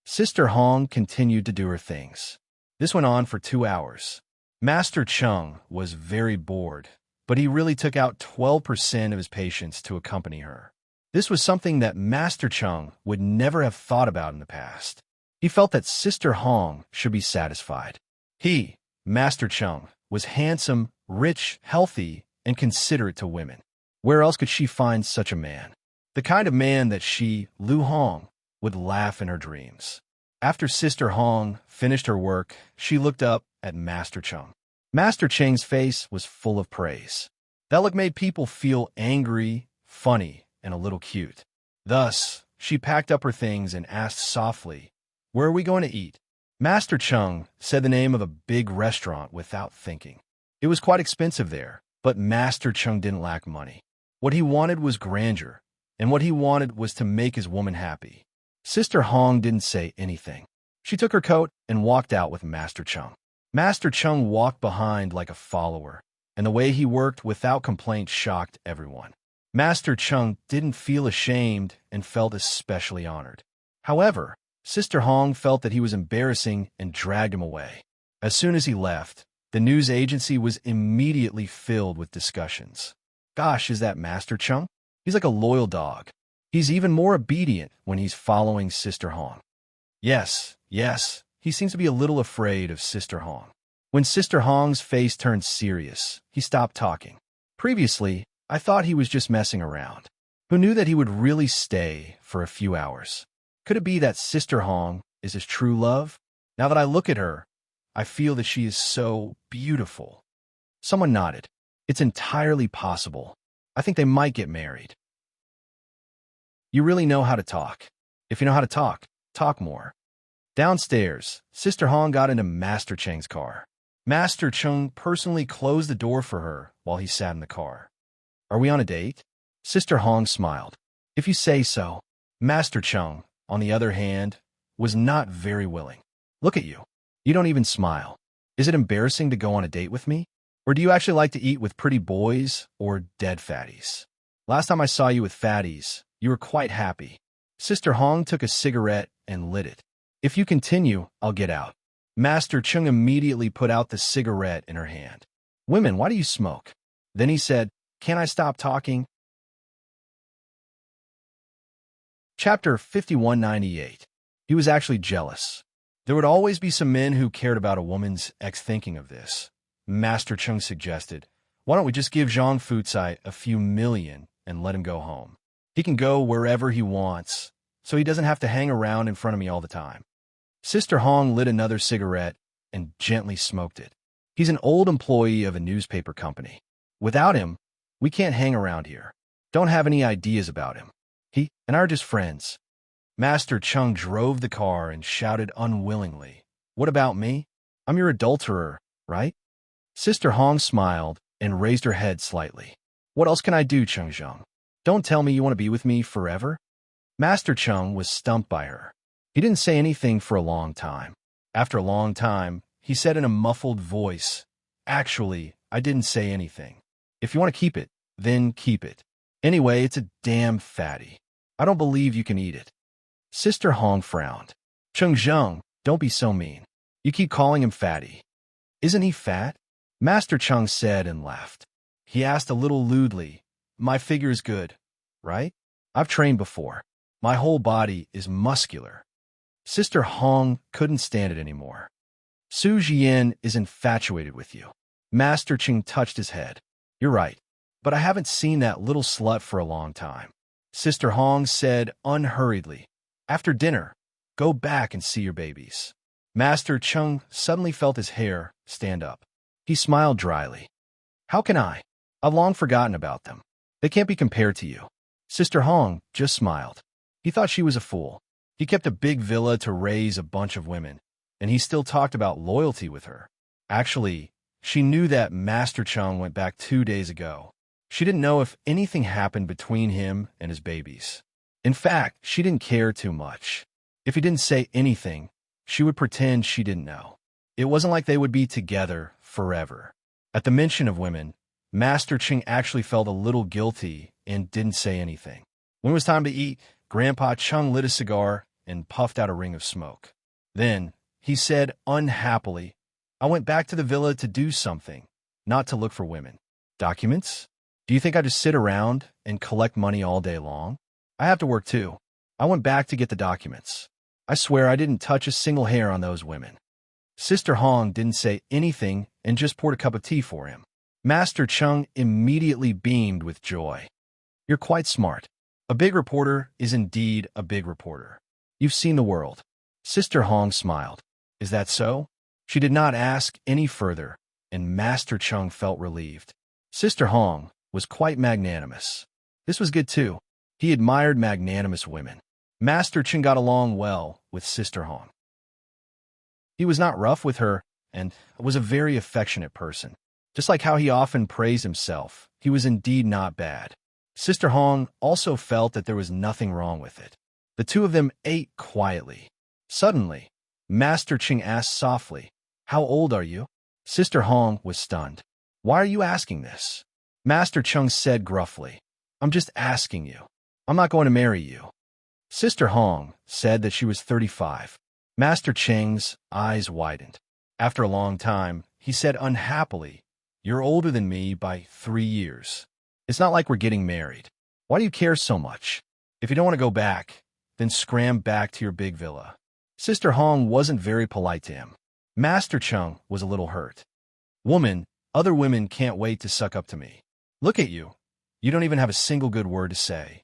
Sister Hong continued to do her things. This went on for 2 hours. Master Chung was very bored, but he really took out 12% of his patience to accompany her. This was something that Master Chung would never have thought about in the past. He felt that Sister Hong should be satisfied. He, Master Chung, was handsome, rich, healthy, and considerate to women. Where else could she find such a man? The kind of man that she, Lu Hong, would laugh in her dreams. After Sister Hong finished her work, she looked up at Master Chung. Master Cheng's face was full of praise. That look made people feel angry, funny, and a little cute. Thus, she packed up her things and asked softly, "Where are we going to eat?" Master Chung said the name of a big restaurant without thinking. It was quite expensive there, but Master Chung didn't lack money. What he wanted was grandeur, and what he wanted was to make his woman happy. Sister Hong didn't say anything. She took her coat and walked out with Master Chung. Master Chung walked behind like a follower, and the way he worked without complaint shocked everyone. Master Chung didn't feel ashamed and felt especially honored. However, Sister Hong felt that he was embarrassing and dragged him away. As soon as he left, the news agency was immediately filled with discussions. "Gosh, is that Master Chung? He's like a loyal dog. He's even more obedient when he's following Sister Hong. Yes, he seems to be a little afraid of Sister Hong." When Sister Hong's face turned serious, he stopped talking. "Previously, I thought he was just messing around. Who knew that he would really stay for a few hours? Could it be that Sister Hong is his true love? Now that I look at her, I feel that she is so beautiful." Someone nodded. "It's entirely possible. I think they might get married." You really know how to talk. If you know how to talk, talk more. Downstairs, Sister Hong got into Master Cheng's car. Master Chung personally closed the door for her while he sat in the car. "Are we on a date?" Sister Hong smiled. "If you say so." Master Chung, on the other hand, was not very willing. "Look at you. You don't even smile. Is it embarrassing to go on a date with me? Or do you actually like to eat with pretty boys or dead fatties? Last time I saw you with fatties, you were quite happy." Sister Hong took a cigarette and lit it. "If you continue, I'll get out." Master Chung immediately put out the cigarette in her hand. "Women, why do you smoke?" Then he said, "Can't I stop talking?" Chapter 5198. He was actually jealous. There would always be some men who cared about a woman's ex. Thinking of this, Master Chung suggested, "Why don't we just give Zhang Fucai a few million and let him go home? He can go wherever he wants, so he doesn't have to hang around in front of me all the time." Sister Hong lit another cigarette and gently smoked it. "He's an old employee of a newspaper company. Without him, we can't hang around here. Don't have any ideas about him. He and I are just friends." Master Chung drove the car and shouted unwillingly, "What about me? I'm your adulterer, right?" Sister Hong smiled and raised her head slightly. "What else can I do, Chung Zheng? Don't tell me you want to be with me forever?" Master Chung was stumped by her. He didn't say anything for a long time. After a long time, he said in a muffled voice, "Actually, I didn't say anything. If you want to keep it, then keep it. Anyway, it's a damn fatty. I don't believe you can eat it." Sister Hong frowned. "Chung Zheng, don't be so mean. You keep calling him fatty. Isn't he fat?" Master Chung said and laughed. He asked a little lewdly, My figure is good, right? I've trained before. My whole body is muscular. Sister Hong couldn't stand it anymore. Su Jian is infatuated with you. Master Ching touched his head. You're right, but I haven't seen that little slut for a long time. Sister Hong said unhurriedly, after dinner, go back and see your babies. Master Chung suddenly felt his hair stand up. He smiled dryly. How can I? I've long forgotten about them. They can't be compared to you. Sister Hong just smiled. He thought she was a fool. He kept a big villa to raise a bunch of women, and he still talked about loyalty with her. Actually, she knew that Master Chung went back 2 days ago. She didn't know if anything happened between him and his babies. In fact, she didn't care too much. If he didn't say anything, she would pretend she didn't know. It wasn't like they would be together forever. At the mention of women, Master Ching actually felt a little guilty and didn't say anything. When it was time to eat, Grandpa Chung lit a cigar and puffed out a ring of smoke. Then, he said unhappily, I went back to the villa to do something, not to look for women. Documents? Do you think I just sit around and collect money all day long? I have to work too. I went back to get the documents. I swear I didn't touch a single hair on those women. Sister Hong didn't say anything and just poured a cup of tea for him. Master Chung immediately beamed with joy. You're quite smart. A big reporter is indeed a big reporter. You've seen the world. Sister Hong smiled. Is that so? She did not ask any further, and Master Chung felt relieved. Sister Hong was quite magnanimous. This was good too. He admired magnanimous women. Master Chung got along well with Sister Hong. He was not rough with her and was a very affectionate person. Just like how he often praised himself, he was indeed not bad. Sister Hong also felt that there was nothing wrong with it. The two of them ate quietly. Suddenly, Master Ching asked softly, How old are you? Sister Hong was stunned. Why are you asking this? Master Chung said gruffly, I'm just asking you. I'm not going to marry you. Sister Hong said that she was 35. Master Cheng's eyes widened. After a long time, he said unhappily, You're older than me by 3 years. It's not like we're getting married. Why do you care so much? If you don't want to go back, then scram back to your big villa. Sister Hong wasn't very polite to him. Master Chung was a little hurt. Woman, other women can't wait to suck up to me. Look at you. You don't even have a single good word to say.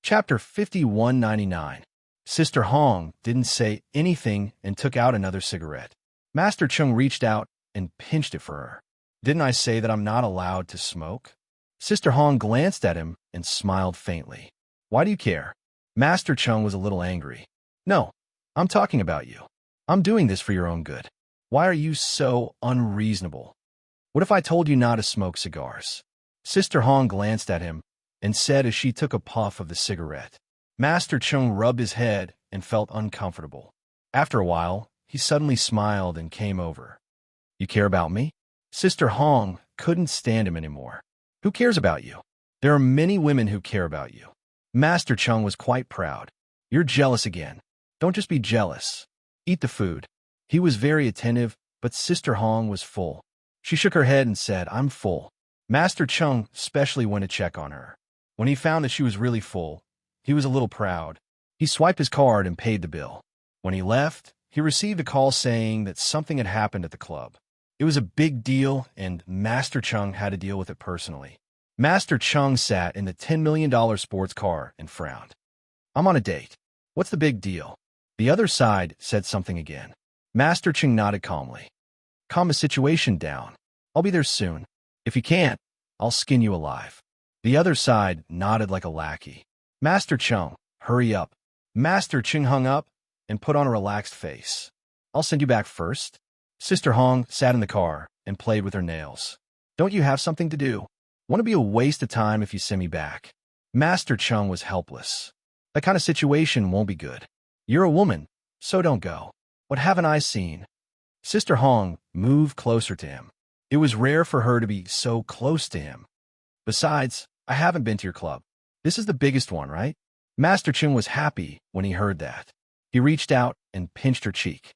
Chapter 5199. Sister Hong didn't say anything and took out another cigarette. Master Chung reached out and pinched it for her. Didn't I say that I'm not allowed to smoke? Sister Hong glanced at him and smiled faintly. Why do you care? Master Chung was a little angry. No, I'm talking about you. I'm doing this for your own good. Why are you so unreasonable? What if I told you not to smoke cigars? Sister Hong glanced at him and said as she took a puff of the cigarette. Master Chung rubbed his head and felt uncomfortable. After a while, he suddenly smiled and came over. You care about me? Sister Hong couldn't stand him anymore. Who cares about you? There are many women who care about you. Master Chung was quite proud. You're jealous again. Don't just be jealous. Eat the food. He was very attentive, but Sister Hong was full. She shook her head and said, I'm full. Master Chung specially went to check on her. When he found that she was really full, he was a little proud. He swiped his card and paid the bill. When he left, he received a call saying that something had happened at the club. It was a big deal, and Master Chung had to deal with it personally. Master Chung sat in the $10 million sports car and frowned. I'm on a date. What's the big deal? The other side said something again. Master Chung nodded calmly. Calm the situation down. I'll be there soon. If you can't, I'll skin you alive. The other side nodded like a lackey. Master Chung, hurry up. Master Chung hung up and put on a relaxed face. I'll send you back first. Sister Hong sat in the car and played with her nails. Don't you have something to do? Won't it be a waste of time if you send me back? Master Chung was helpless. That kind of situation won't be good. You're a woman, so don't go. What haven't I seen? Sister Hong moved closer to him. It was rare for her to be so close to him. Besides, I haven't been to your club. This is the biggest one, right? Master Chung was happy when he heard that. He reached out and pinched her cheek.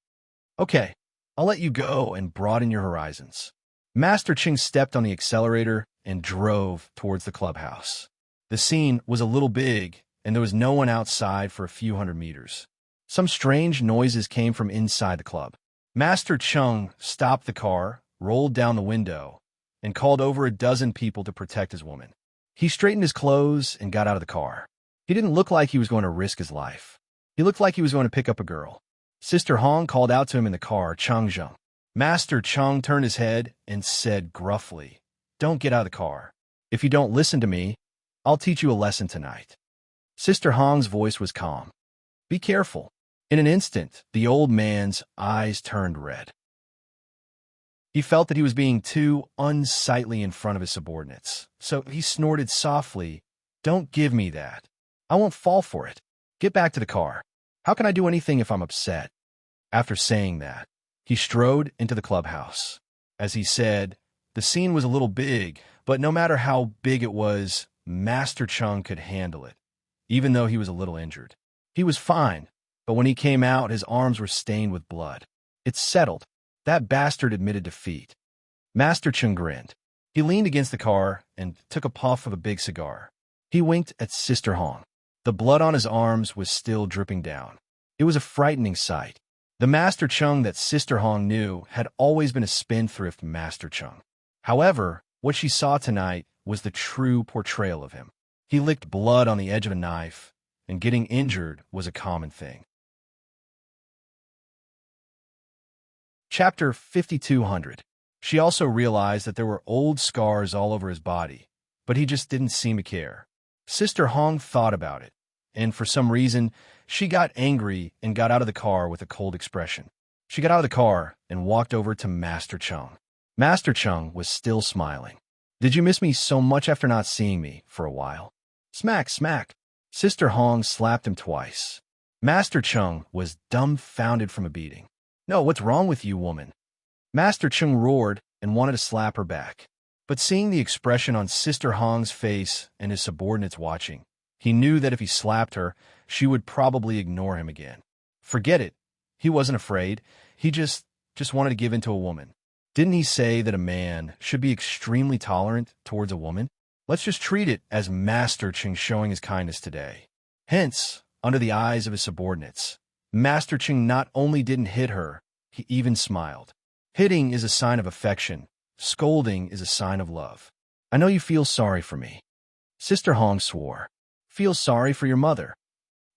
Okay, I'll let you go and broaden your horizons. Master Ching stepped on the accelerator and drove towards the clubhouse. The scene was a little big, and there was no one outside for a few hundred meters. Some strange noises came from inside the club. Master Chung stopped the car, rolled down the window, and called over a dozen people to protect his woman. He straightened his clothes and got out of the car. He didn't look like he was going to risk his life. He looked like he was going to pick up a girl. Sister Hong called out to him in the car, "Chang Zheng." Master Chung turned his head and said gruffly, "Don't get out of the car. If you don't listen to me, I'll teach you a lesson tonight." Sister Hong's voice was calm. "Be careful." In an instant, the old man's eyes turned red. He felt that he was being too unsightly in front of his subordinates, so he snorted softly, "Don't give me that. I won't fall for it. Get back to the car. How can I do anything if I'm upset?" After saying that, he strode into the clubhouse. As he said, the scene was a little big, but no matter how big it was, Master Chung could handle it, even though he was a little injured. He was fine, but when he came out, his arms were stained with blood. "It's settled." That bastard admitted defeat. Master Chung grinned. He leaned against the car and took a puff of a big cigar. He winked at Sister Hong. The blood on his arms was still dripping down. It was a frightening sight. The Master Chung that Sister Hong knew had always been a spendthrift Master Chung. However, what she saw tonight was the true portrayal of him. He licked blood on the edge of a knife, and getting injured was a common thing. Chapter 5200. She also realized that there were old scars all over his body, but he just didn't seem to care. Sister Hong thought about it, and for some reason, she got angry and got out of the car with a cold expression. She got out of the car and walked over to Master Chung. Master Chung was still smiling. "Did you miss me so much after not seeing me for a while?" Smack, smack. Sister Hong slapped him twice. Master Chung was dumbfounded from a beating. "No, what's wrong with you, woman?" Master Chung roared and wanted to slap her back. But seeing the expression on Sister Hong's face and his subordinates watching, he knew that if he slapped her, she would probably ignore him again. Forget it. He wasn't afraid. He just wanted to give in to a woman. Didn't he say that a man should be extremely tolerant towards a woman? Let's just treat it as Master Chung showing his kindness today. Hence, under the eyes of his subordinates, Master Chung not only didn't hit her, he even smiled. Hitting is a sign of affection. Scolding is a sign of love. "I know you feel sorry for me." Sister Hong swore. "Feel sorry for your mother."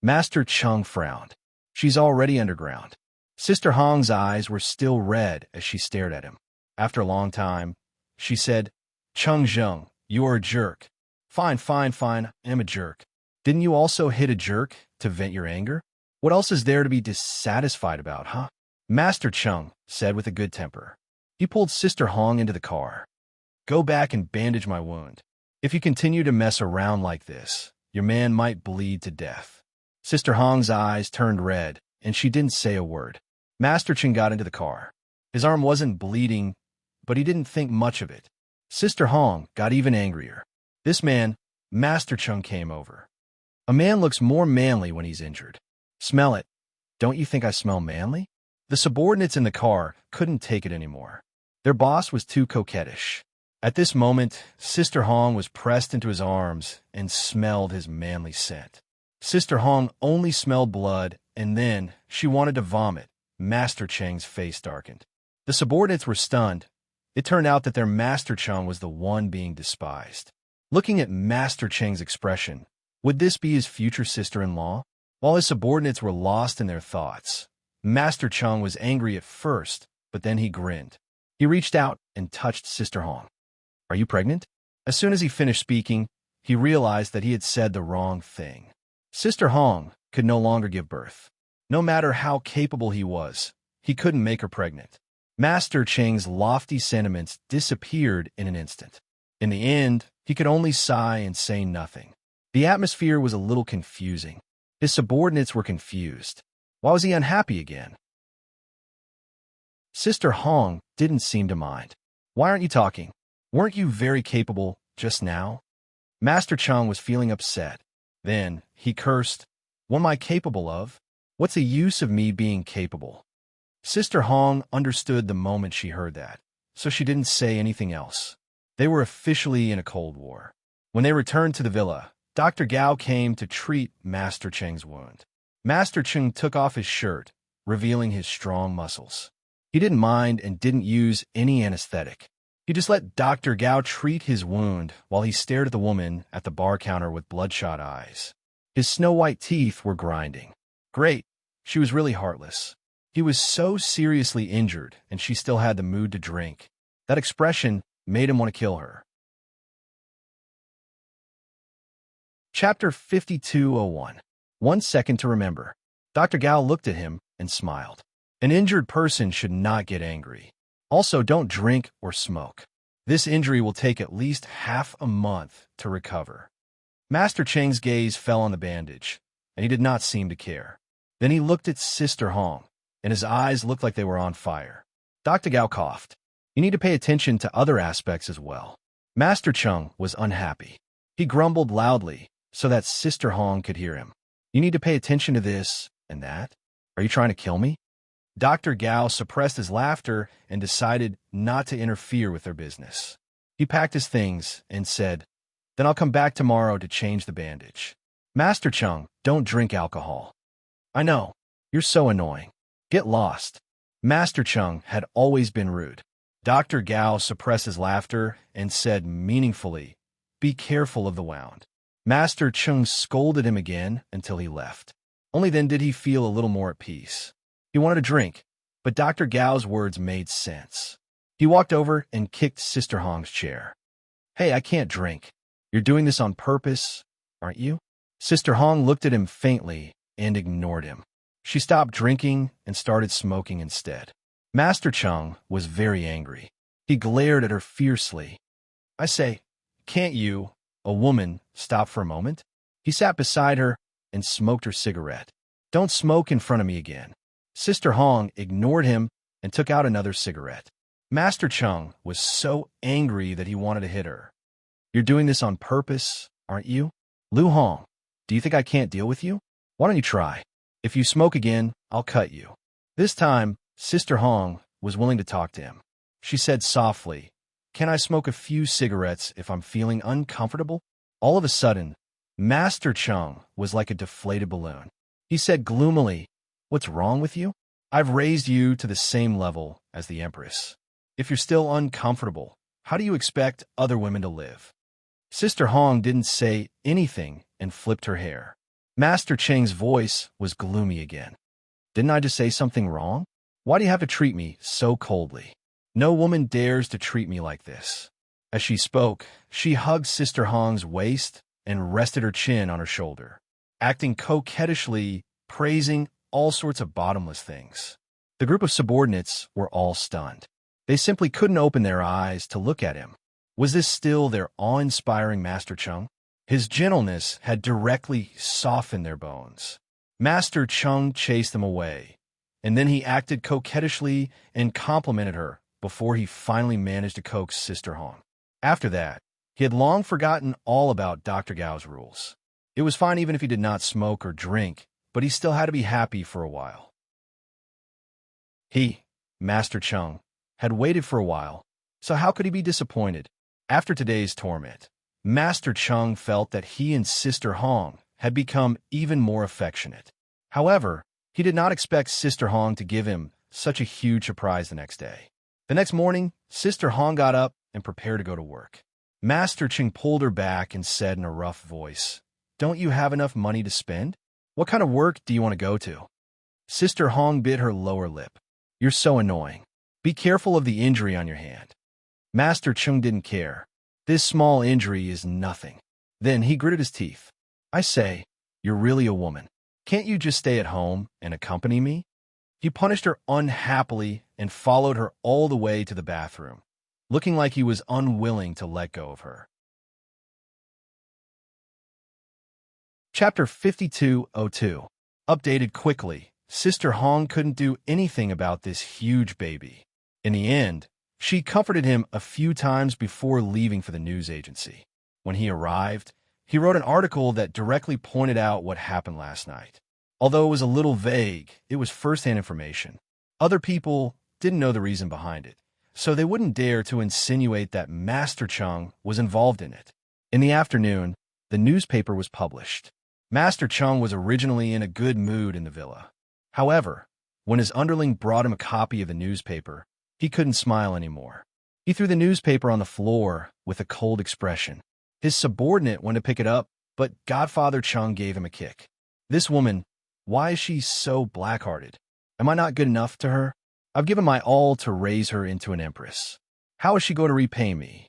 Master Chung frowned. "She's already underground." Sister Hong's eyes were still red as she stared at him. After a long time, she said, "Chung Zheng, you're a jerk." Fine, I'm a jerk." "Didn't you also hit a jerk to vent your anger? What else is there to be dissatisfied about, huh?" Master Chung said with a good temper. He pulled Sister Hong into the car. "Go back and bandage my wound. If you continue to mess around like this, your man might bleed to death." Sister Hong's eyes turned red, and she didn't say a word. Master Chung got into the car. His arm wasn't bleeding, but he didn't think much of it. Sister Hong got even angrier. This man, Master Chung, came over. "A man looks more manly when he's injured. Smell it. Don't you think I smell manly?" The subordinates in the car couldn't take it anymore. Their boss was too coquettish. At this moment, Sister Hong was pressed into his arms and smelled his manly scent. Sister Hong only smelled blood, and then she wanted to vomit. Master Cheng's face darkened. The subordinates were stunned. It turned out that their Master Cheng was the one being despised. Looking at Master Cheng's expression, would this be his future sister-in-law? While his subordinates were lost in their thoughts, Master Cheng was angry at first, but then he grinned. He reached out and touched Sister Hong. "Are you pregnant?" As soon as he finished speaking, he realized that he had said the wrong thing. Sister Hong could no longer give birth. No matter how capable he was, he couldn't make her pregnant. Master Cheng's lofty sentiments disappeared in an instant. In the end, he could only sigh and say nothing. The atmosphere was a little confusing. His subordinates were confused. Why was he unhappy again? Sister Hong didn't seem to mind. "Why aren't you talking? Weren't you very capable just now?" Master Cheng was feeling upset. Then he cursed. "What am I capable of? What's the use of me being capable?" Sister Hong understood the moment she heard that. so she didn't say anything else. They were officially in a Cold War. When they returned to the villa, Dr. Gao came to treat Master Cheng's wound. Master Cheng took off his shirt, revealing his strong muscles. He didn't mind and didn't use any anesthetic. He just let Dr. Gao treat his wound while he stared at the woman at the bar counter with bloodshot eyes. His snow-white teeth were grinding. Great, she was really heartless. He was so seriously injured, and she still had the mood to drink. That expression made him want to kill her. Chapter 5201. 1 second to remember. Dr. Gao looked at him and smiled. An injured person should not get angry. Also, don't drink or smoke. This injury will take at least half a month to recover. Master Cheng's gaze fell on the bandage, and he did not seem to care. Then he looked at Sister Hong, and his eyes looked like they were on fire. Dr. Gao coughed. You need to pay attention to other aspects as well. Master Cheng was unhappy. He grumbled loudly so that Sister Hong could hear him. You need to pay attention to this and that. Are you trying to kill me? Dr. Gao suppressed his laughter and decided not to interfere with their business. He packed his things and said, Then I'll come back tomorrow to change the bandage. Master Cheng, don't drink alcohol. I know. You're so annoying. Get lost. Master Cheng had always been rude. Dr. Gao suppressed his laughter and said meaningfully, Be careful of the wound. Master Cheng scolded him again until he left. Only then did he feel a little more at peace. He wanted a drink, but Dr. Gao's words made sense. He walked over and kicked Sister Hong's chair. Hey, I can't drink. You're doing this on purpose, aren't you? Sister Hong looked at him faintly and ignored him. She stopped drinking and started smoking instead. Master Cheng was very angry. He glared at her fiercely. I say, can't you, a woman, stop for a moment? He sat beside her and smoked her cigarette. Don't smoke in front of me again. Sister Hong ignored him and took out another cigarette. Master Cheng was so angry that he wanted to hit her. You're doing this on purpose, aren't you? Lu Hong, do you think I can't deal with you? Why don't you try? If you smoke again, I'll cut you. This time, Sister Hong was willing to talk to him. She said softly, Can I smoke a few cigarettes if I'm feeling uncomfortable? All of a sudden, Master Cheng was like a deflated balloon. He said gloomily, What's wrong with you? I've raised you to the same level as the Empress. If you're still uncomfortable, how do you expect other women to live? Sister Hong didn't say anything and flipped her hair. Master Cheng's voice was gloomy again. Didn't I just say something wrong? Why do you have to treat me so coldly? No woman dares to treat me like this. As she spoke, she hugged Sister Hong's waist and rested her chin on her shoulder, acting coquettishly, praising all sorts of bottomless things. The group of subordinates were all stunned. They simply couldn't open their eyes to look at him. Was this still their awe-inspiring Master Cheng? His gentleness had directly softened their bones. Master Cheng chased them away, and then he acted coquettishly and complimented her before he finally managed to coax Sister Hong. After that, he had long forgotten all about Dr. Gao's rules. It was fine even if he did not smoke or drink, but he still had to be happy for a while. He, Master Cheng, had waited for a while, so how could he be disappointed? After today's torment, Master Cheng felt that he and Sister Hong had become even more affectionate. However, he did not expect Sister Hong to give him such a huge surprise the next day. The next morning, Sister Hong got up and prepared to go to work. Master Cheng pulled her back and said in a rough voice, Don't you have enough money to spend? What kind of work do you want to go to? Sister Hong bit her lower lip. You're so annoying. Be careful of the injury on your hand. Master Cheng didn't care. This small injury is nothing. Then he gritted his teeth. I say, you're really a woman. Can't you just stay at home and accompany me? He punished her unhappily and followed her all the way to the bathroom, looking like he was unwilling to let go of her. Chapter 5202. Updated quickly. Sister Hong couldn't do anything about this huge baby. In the end, she comforted him a few times before leaving for the news agency. When he arrived, he wrote an article that directly pointed out what happened last night. Although it was a little vague, it was first-hand information. Other people didn't know the reason behind it, so they wouldn't dare to insinuate that Master Chung was involved in it. In the afternoon, the newspaper was published. Master Chung was originally in a good mood in the villa. However, when his underling brought him a copy of the newspaper, he couldn't smile anymore. He threw the newspaper on the floor with a cold expression. His subordinate went to pick it up, but Godfather Chung gave him a kick. This woman, why is she so black-hearted? Am I not good enough to her? I've given my all to raise her into an empress. How is she going to repay me?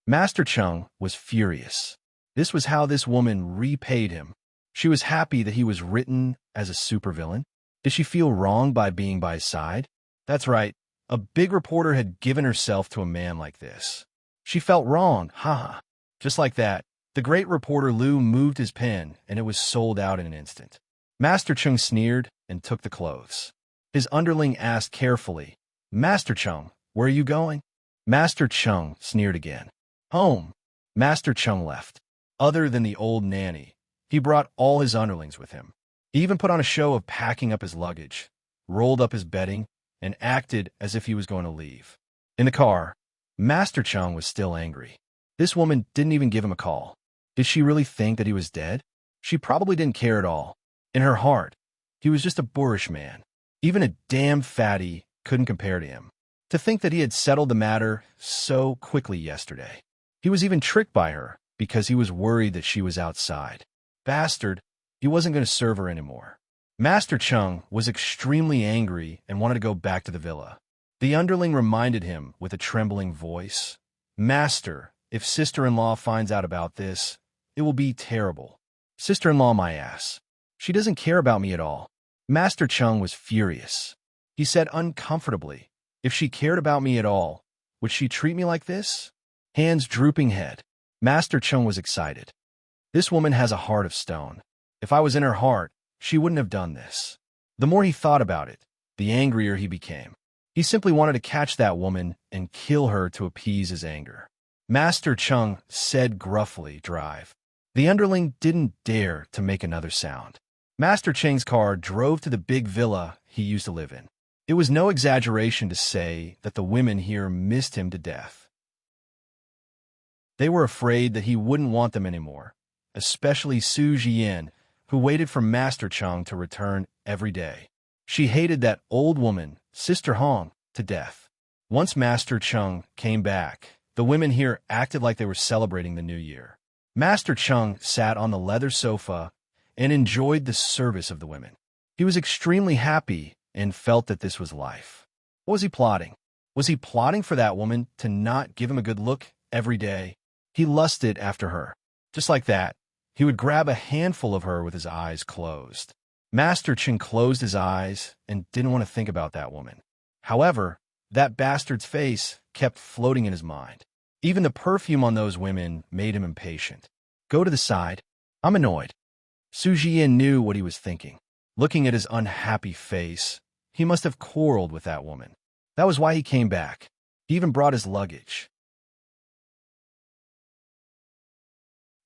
Master Chung was furious. This was how this woman repaid him. She was happy that he was written as a supervillain. Did she feel wrong by being by his side? That's right. A big reporter had given herself to a man like this. She felt wrong, haha. Just like that, the great reporter Liu moved his pen, and it was sold out in an instant. Master Chung sneered and took the clothes. His underling asked carefully, "Master Chung, where are you going?" Master Chung sneered again. "Home." Master Chung left. Other than the old nanny, he brought all his underlings with him. He even put on a show of packing up his luggage, rolled up his bedding, and acted as if he was going to leave. In the car, Master Chung was still angry. This woman didn't even give him a call. Did she really think that he was dead? She probably didn't care at all. In her heart, he was just a boorish man. Even a damn fatty couldn't compare to him. To think that he had settled the matter so quickly yesterday. He was even tricked by her because he was worried that she was outside. Bastard, he wasn't going to serve her anymore. Master Chung was extremely angry and wanted to go back to the villa. The underling reminded him with a trembling voice, "Master, if sister-in-law finds out about this, it will be terrible. Sister-in-law my ass. She doesn't care about me at all." Master Chung was furious. He said uncomfortably, "If she cared about me at all, would she treat me like this?" Hands drooping head. Master Chung was excited. This woman has a heart of stone. If I was in her heart, she wouldn't have done this. The more he thought about it, the angrier he became. He simply wanted to catch that woman and kill her to appease his anger. Master Chung said gruffly, "Drive." The underling didn't dare to make another sound. Master Cheng's car drove to the big villa he used to live in. It was no exaggeration to say that the women here missed him to death. They were afraid that he wouldn't want them anymore, especially Su Jian, who waited for Master Chung to return every day. She hated that old woman, Sister Hong, to death. Once Master Chung came back, the women here acted like they were celebrating the new year. Master Chung sat on the leather sofa and enjoyed the service of the women. He was extremely happy and felt that this was life. What was he plotting? Was he plotting for that woman to not give him a good look every day? He lusted after her. Just like that, he would grab a handful of her with his eyes closed. Master Chung closed his eyes and didn't want to think about that woman. However, that bastard's face kept floating in his mind. Even the perfume on those women made him impatient. "Go to the side. I'm annoyed." Su Jian knew what he was thinking. Looking at his unhappy face, he must have quarreled with that woman. That was why he came back. He even brought his luggage.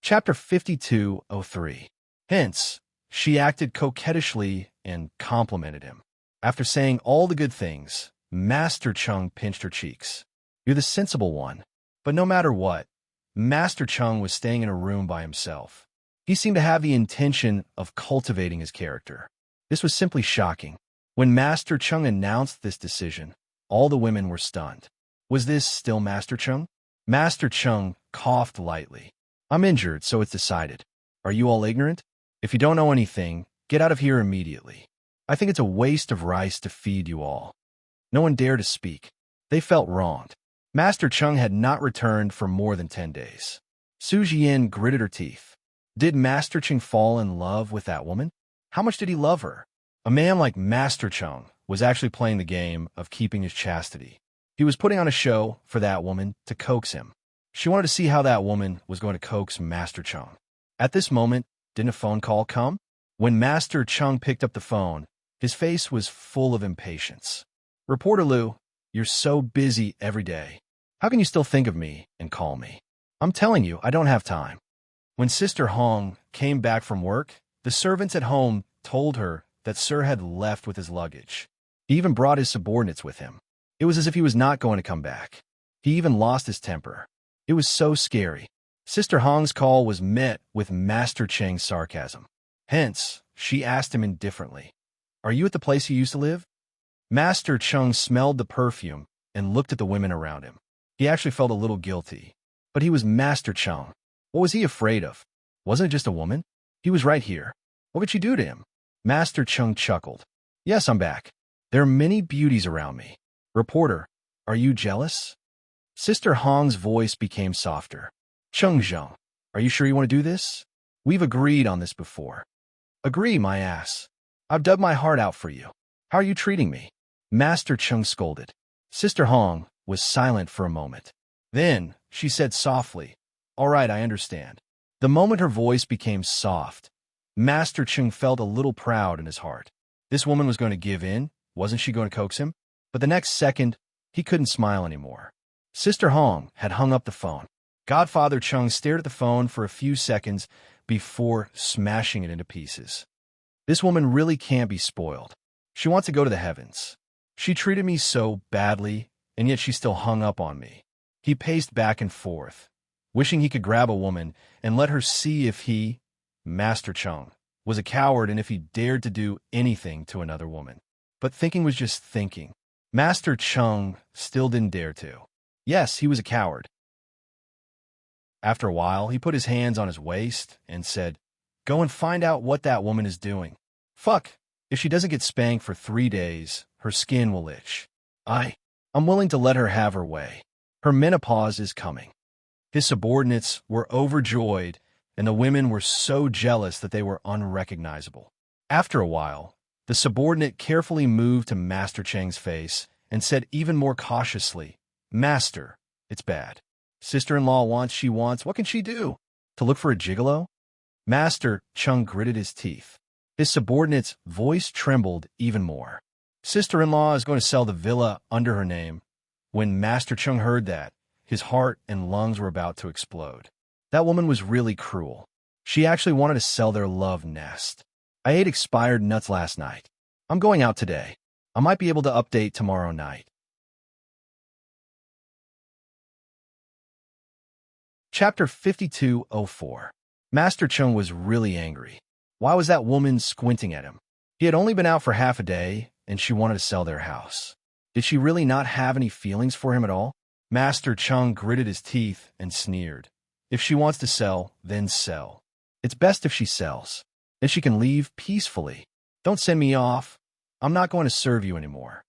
Chapter 5203. Hence, she acted coquettishly and complimented him. After saying all the good things, Master Chung pinched her cheeks. "You're the sensible one." But no matter what, Master Chung was staying in a room by himself. He seemed to have the intention of cultivating his character. This was simply shocking. When Master Chung announced this decision, all the women were stunned. Was this still Master Chung? Master Chung coughed lightly. "I'm injured, so it's decided. Are you all ignorant? If you don't know anything, get out of here immediately. I think it's a waste of rice to feed you all." No one dared to speak. They felt wronged. Master Chung had not returned for more than 10 days. Su Jian gritted her teeth. Did Master Chung fall in love with that woman? How much did he love her? A man like Master Chung was actually playing the game of keeping his chastity. He was putting on a show for that woman to coax him. She wanted to see how that woman was going to coax Master Chung. At this moment, didn't a phone call come? When Master Chung picked up the phone, his face was full of impatience. "Reporter Liu, you're so busy every day. How can you still think of me and call me? I'm telling you, I don't have time." When Sister Hong came back from work, the servants at home told her that Sir had left with his luggage. He even brought his subordinates with him. It was as if he was not going to come back. He even lost his temper. It was so scary. Sister Hong's call was met with Master Cheng's sarcasm. Hence, she asked him indifferently, "Are you at the place you used to live?" Master Cheng smelled the perfume and looked at the women around him. He actually felt a little guilty. But he was Master Cheng. What was he afraid of? Wasn't it just a woman? He was right here. What could she do to him? Master Cheng chuckled. "Yes, I'm back. There are many beauties around me. Reporter, are you jealous?" Sister Hong's voice became softer. "Cheng Zheng, are you sure you want to do this? We've agreed on this before." "Agree, my ass. I've dug my heart out for you. How are you treating me?" Master Cheng scolded. Sister Hong was silent for a moment. Then she said softly, "All right, I understand." The moment her voice became soft, Master Cheng felt a little proud in his heart. This woman was going to give in. Wasn't she going to coax him? But the next second, he couldn't smile anymore. Sister Hong had hung up the phone. Godfather Cheng stared at the phone for a few seconds before smashing it into pieces. This woman really can't be spoiled. She wants to go to the heavens. She treated me so badly, and yet she still hung up on me. He paced back and forth, wishing he could grab a woman and let her see if he, Master Cheng, was a coward and if he dared to do anything to another woman. But thinking was just thinking. Master Cheng still didn't dare to. Yes, he was a coward. After a while, he put his hands on his waist and said, "Go and find out what that woman is doing. Fuck, if she doesn't get spanked for 3 days, her skin will itch. I'm willing to let her have her way. Her menopause is coming." His subordinates were overjoyed, and the women were so jealous that they were unrecognizable. After a while, the subordinate carefully moved to Master Cheng's face and said even more cautiously, "Master, it's bad. Sister-in-law wants, what can she do? To look for a gigolo?" Master Cheng gritted his teeth. His subordinate's voice trembled even more. "Sister-in-law is going to sell the villa under her name." When Master Cheng heard that, his heart and lungs were about to explode. That woman was really cruel. She actually wanted to sell their love nest. "I ate expired nuts last night. I'm going out today. I might be able to update tomorrow night." Chapter 5204. Master Cheng was really angry. Why was that woman squinting at him? He had only been out for half a day, and she wanted to sell their house. Did she really not have any feelings for him at all? Master Cheng gritted his teeth and sneered. "If she wants to sell, then sell. It's best if she sells. Then she can leave peacefully. Don't send me off. I'm not going to serve you anymore."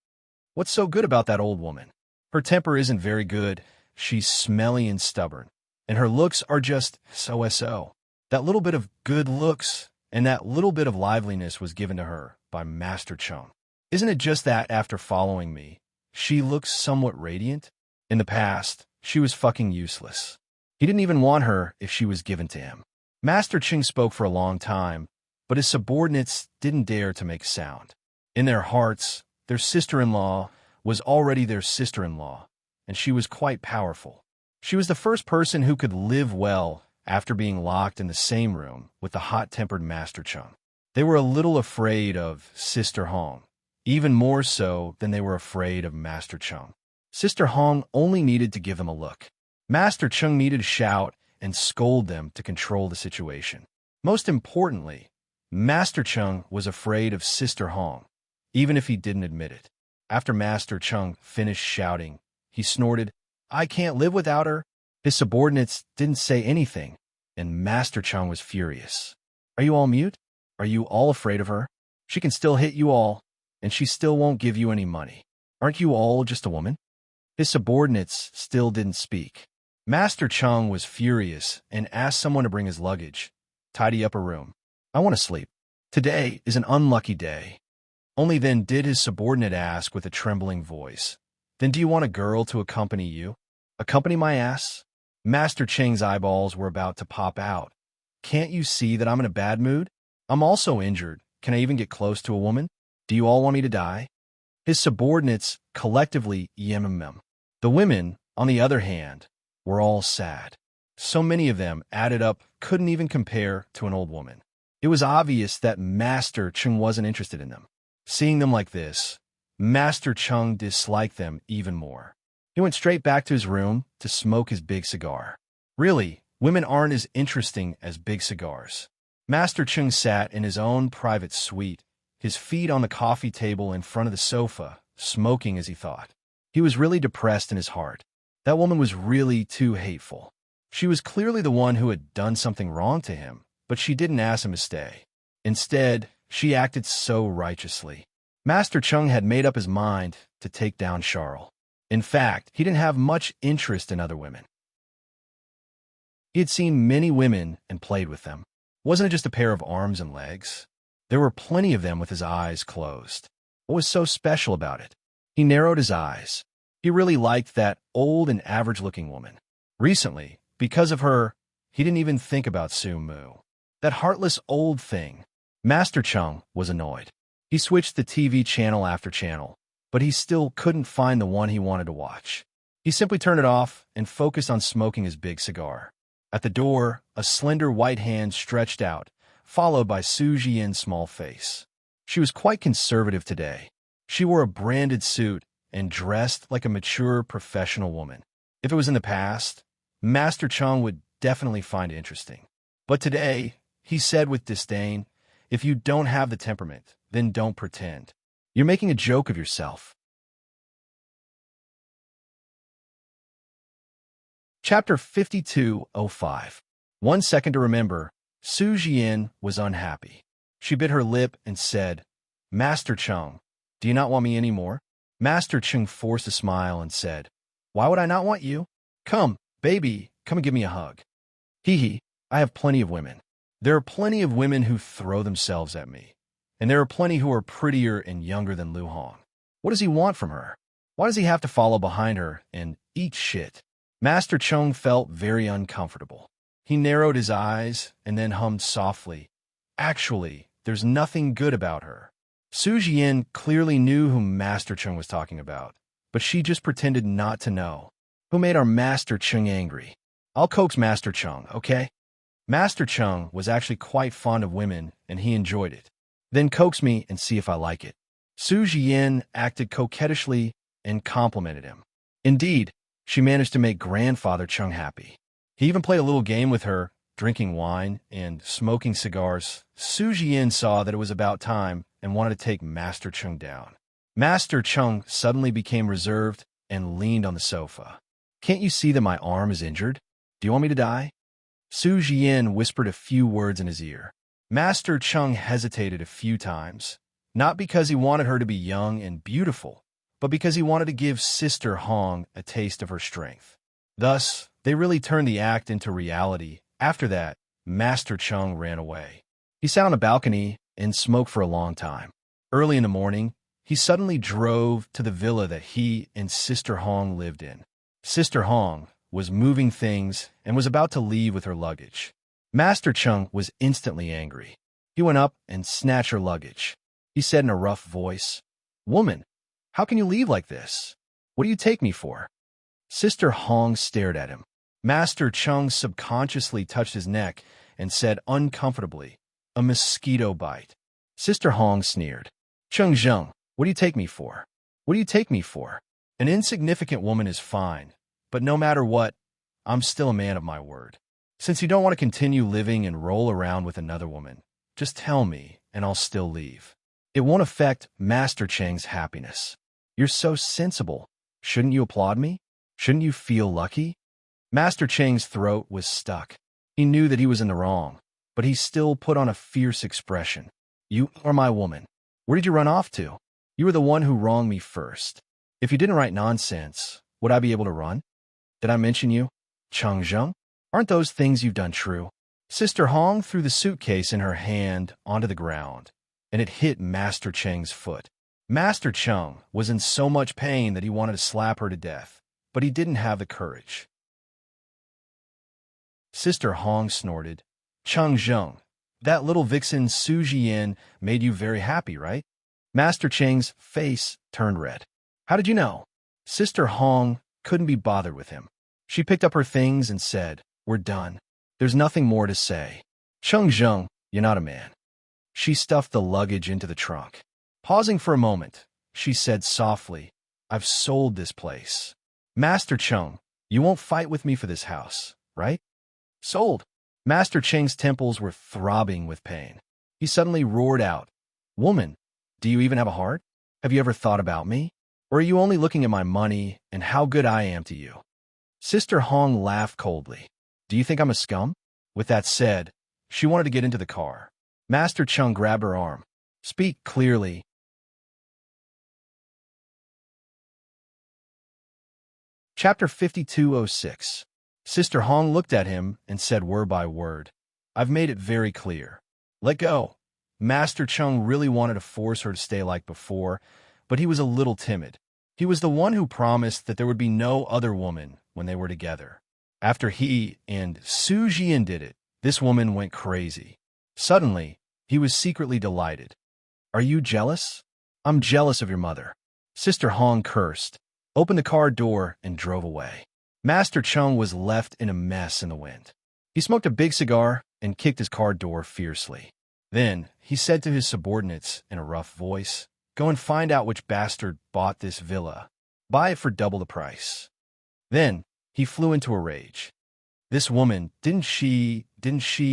What's so good about that old woman? Her temper isn't very good. She's smelly and stubborn. And her looks are just so. That little bit of good looks and that little bit of liveliness was given to her by Master Cheng. Isn't it just that after following me, she looks somewhat radiant? In the past, she was fucking useless. He didn't even want her if she was given to him. Master Cheng spoke for a long time, but his subordinates didn't dare to make sound. In their hearts, their sister-in-law was already their sister-in-law, and she was quite powerful. She was the first person who could live well after being locked in the same room with the hot-tempered Master Cheng. They were a little afraid of Sister Hong, even more so than they were afraid of Master Cheng. Sister Hong only needed to give them a look. Master Cheng needed to shout and scold them to control the situation. Most importantly, Master Cheng was afraid of Sister Hong, even if he didn't admit it. After Master Cheng finished shouting, he snorted, "I can't live without her." His subordinates didn't say anything, and Master Cheng was furious. "Are you all mute? Are you all afraid of her? She can still hit you all, and she still won't give you any money. Aren't you all just a woman?" His subordinates still didn't speak. Master Cheng was furious and asked someone to bring his luggage. "Tidy up a room. I want to sleep. Today is an unlucky day." Only then did his subordinate ask with a trembling voice, "Then do you want a girl to accompany you?" "Accompany my ass?" Master Cheng's eyeballs were about to pop out. "Can't you see that I'm in a bad mood? I'm also injured. Can I even get close to a woman? Do you all want me to die?" His subordinates collectively yemmed. The women, on the other hand, were all sad. So many of them added up couldn't even compare to an old woman. It was obvious that Master Cheng wasn't interested in them. Seeing them like this, Master Chung disliked them even more. He went straight back to his room to smoke his big cigar. Really, women aren't as interesting as big cigars. Master Chung sat in his own private suite, his feet on the coffee table in front of the sofa, smoking as he thought. He was really depressed in his heart. That woman was really too hateful. She was clearly the one who had done something wrong to him, but she didn't ask him to stay. Instead, she acted so righteously. Master Chung had made up his mind to take down Charles. In fact, he didn't have much interest in other women. He had seen many women and played with them. Wasn't it just a pair of arms and legs? There were plenty of them with his eyes closed. What was so special about it? He narrowed his eyes. He really liked that old and average-looking woman. Recently, because of her, he didn't even think about Su Mu. That heartless old thing. Master Chung was annoyed. He switched the TV channel after channel, but he still couldn't find the one he wanted to watch. He simply turned it off and focused on smoking his big cigar. At the door, a slender white hand stretched out, followed by Su Jian's small face. She was quite conservative today. She wore a branded suit and dressed like a mature professional woman. If it was in the past, Master Chung would definitely find it interesting. But today, he said with disdain, "If you don't have the temperament, then don't pretend. You're making a joke of yourself." Chapter 52:05. 1 second to remember. Su Jian was unhappy. She bit her lip and said, "Master Chung, do you not want me anymore?" Master Chung forced a smile and said, "Why would I not want you? Come, baby, come and give me a hug." Hee, I have plenty of women. There are plenty of women who throw themselves at me. And there are plenty who are prettier and younger than Lu Hong. What does he want from her? Why does he have to follow behind her and eat shit? Master Chung felt very uncomfortable. He narrowed his eyes and then hummed softly, "Actually, there's nothing good about her." Su Jian clearly knew who Master Chung was talking about, but she just pretended not to know. Who made our Master Chung angry? I'll coax Master Chung, okay? Master Chung was actually quite fond of women, and he enjoyed it. Then coax me and see if I like it. Su Jian acted coquettishly and complimented him. Indeed, she managed to make Grandfather Chung happy. He even played a little game with her, drinking wine and smoking cigars. Su Jian saw that it was about time and wanted to take Master Chung down. Master Chung suddenly became reserved and leaned on the sofa. "Can't you see that my arm is injured? Do you want me to die?" Su Jian whispered a few words in his ear. Master Chung hesitated a few times, not because he wanted her to be young and beautiful, but because he wanted to give Sister Hong a taste of her strength. Thus, they really turned the act into reality. After that, Master Chung ran away. He sat on a balcony and smoked for a long time. Early in the morning, he suddenly drove to the villa that he and Sister Hong lived in. Sister Hong was moving things and was about to leave with her luggage. Master Chung was instantly angry. He went up and snatched her luggage. He said in a rough voice, "Woman, how can you leave like this? What do you take me for?" Sister Hong stared at him. Master Chung subconsciously touched his neck and said uncomfortably, "A mosquito bite." Sister Hong sneered. "Chung Zheng, what do you take me for? What do you take me for? An insignificant woman is fine, but no matter what, I'm still a man of my word. Since you don't want to continue living and roll around with another woman, just tell me and I'll still leave. It won't affect Master Cheng's happiness. You're so sensible. Shouldn't you applaud me? Shouldn't you feel lucky?" Master Cheng's throat was stuck. He knew that he was in the wrong, but he still put on a fierce expression. "You are my woman. Where did you run off to? You were the one who wronged me first. If you didn't write nonsense, would I be able to run? Did I mention you? Chung Zheng? Aren't those things you've done true?" Sister Hong threw the suitcase in her hand onto the ground, and it hit Master Cheng's foot. Master Chung was in so much pain that he wanted to slap her to death, but he didn't have the courage. Sister Hong snorted, "Chung Zheng, that little vixen Su Jian made you very happy, right?" Master Cheng's face turned red. "How did you know?" Sister Hong couldn't be bothered with him. She picked up her things and said, "We're done. There's nothing more to say. Chung Zheng, you're not a man." She stuffed the luggage into the trunk. Pausing for a moment, she said softly. I've sold this place. Master Chung, you won't fight with me for this house, right? Sold. Master Cheng's temples were throbbing with pain. He suddenly roared out, Woman, do you even have a heart? Have you ever thought about me? Or are you only looking at my money and how good I am to you? Sister Hong laughed coldly. Do you think I'm a scum? With that said, she wanted to get into the car. Master Chung grabbed her arm. Speak clearly. Chapter 5206. Sister Hong looked at him and said word by word, I've made it very clear. Let go. Master Chung really wanted to force her to stay like before, but he was a little timid. He was the one who promised that there would be no other woman when they were together. After he and Su Jian did it, this woman went crazy. Suddenly, he was secretly delighted. Are you jealous? I'm jealous of your mother. Sister Hong cursed, opened the car door, and drove away. Master Chung was left in a mess in the wind. He smoked a big cigar and kicked his car door fiercely. Then, he said to his subordinates in a rough voice, Go and find out which bastard bought this villa. Buy it for double the price. Then, he flew into a rage. This woman, didn't she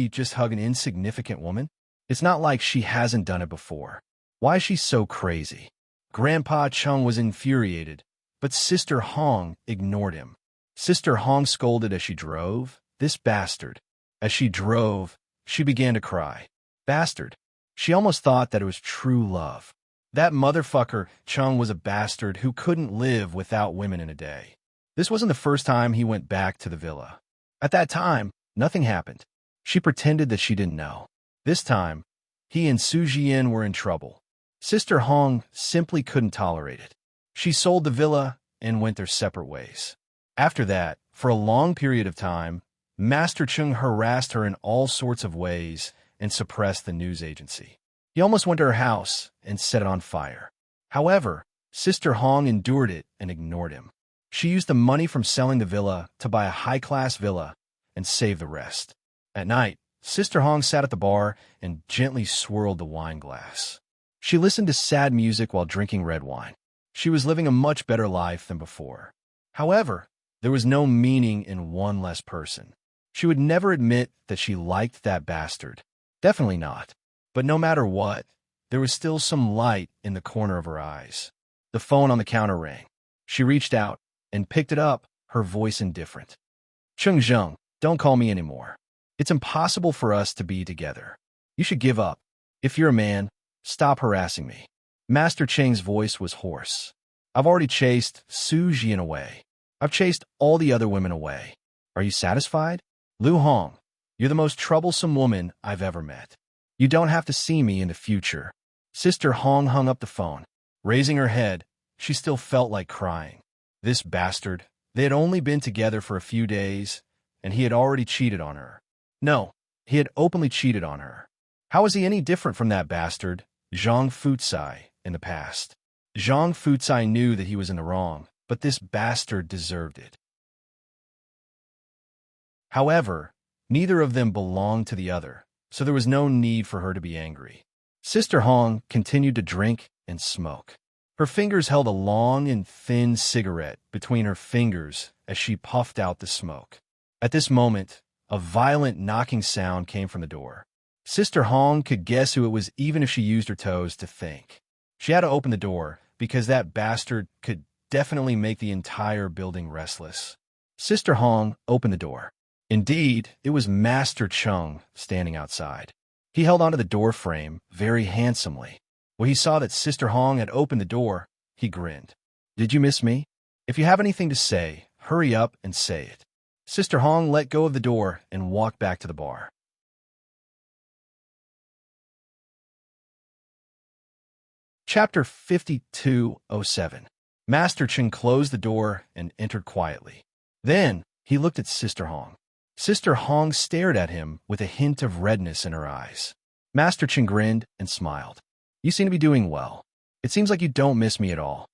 just hug an insignificant woman? It's not like she hasn't done it before. Why is she so crazy? Grandpa Chung was infuriated, but Sister Hong ignored him. Sister Hong scolded as she drove, This bastard. As she drove, she began to cry. Bastard. She almost thought that it was true love. That motherfucker Chung was a bastard who couldn't live without women in a day. This wasn't the first time he went back to the villa. At that time, nothing happened. She pretended that she didn't know. This time, he and Su Jian were in trouble. Sister Hong simply couldn't tolerate it. She sold the villa and went their separate ways. After that, for a long period of time, Master Chung harassed her in all sorts of ways and suppressed the news agency. He almost went to her house and set it on fire. However, Sister Hong endured it and ignored him. She used the money from selling the villa to buy a high-class villa and save the rest. At night, Sister Hong sat at the bar and gently swirled the wine glass. She listened to sad music while drinking red wine. She was living a much better life than before. However, there was no meaning in one less person. She would never admit that she liked that bastard. Definitely not. But no matter what, there was still some light in the corner of her eyes. The phone on the counter rang. She reached out and picked it up, her voice indifferent. Chung Zheng, don't call me anymore. It's impossible for us to be together. You should give up. If you're a man, stop harassing me. Master Cheng's voice was hoarse. I've already chased Su Jian away. I've chased all the other women away. Are you satisfied? Lu Hong, you're the most troublesome woman I've ever met. You don't have to see me in the future. Sister Hong hung up the phone. Raising her head, she still felt like crying. This bastard, they had only been together for a few days, and he had already cheated on her. No, he had openly cheated on her. How was he any different from that bastard, Zhang Fucai, in the past? Zhang Fucai knew that he was in the wrong, but this bastard deserved it. However, neither of them belonged to the other, so there was no need for her to be angry. Sister Hong continued to drink and smoke. Her fingers held a long and thin cigarette between her fingers as she puffed out the smoke. At this moment, a violent knocking sound came from the door. Sister Hong could guess who it was even if she used her toes to think. She had to open the door because that bastard could definitely make the entire building restless. Sister Hong opened the door. Indeed, it was Master Chung standing outside. He held onto the door frame very handsomely. When he saw that Sister Hong had opened the door, he grinned. Did you miss me? If you have anything to say, hurry up and say it. Sister Hong let go of the door and walked back to the bar. Chapter 5207. Master Chung closed the door and entered quietly. Then, he looked at Sister Hong. Sister Hong stared at him with a hint of redness in her eyes. Master Chung grinned and smiled. You seem to be doing well. It seems like you don't miss me at all.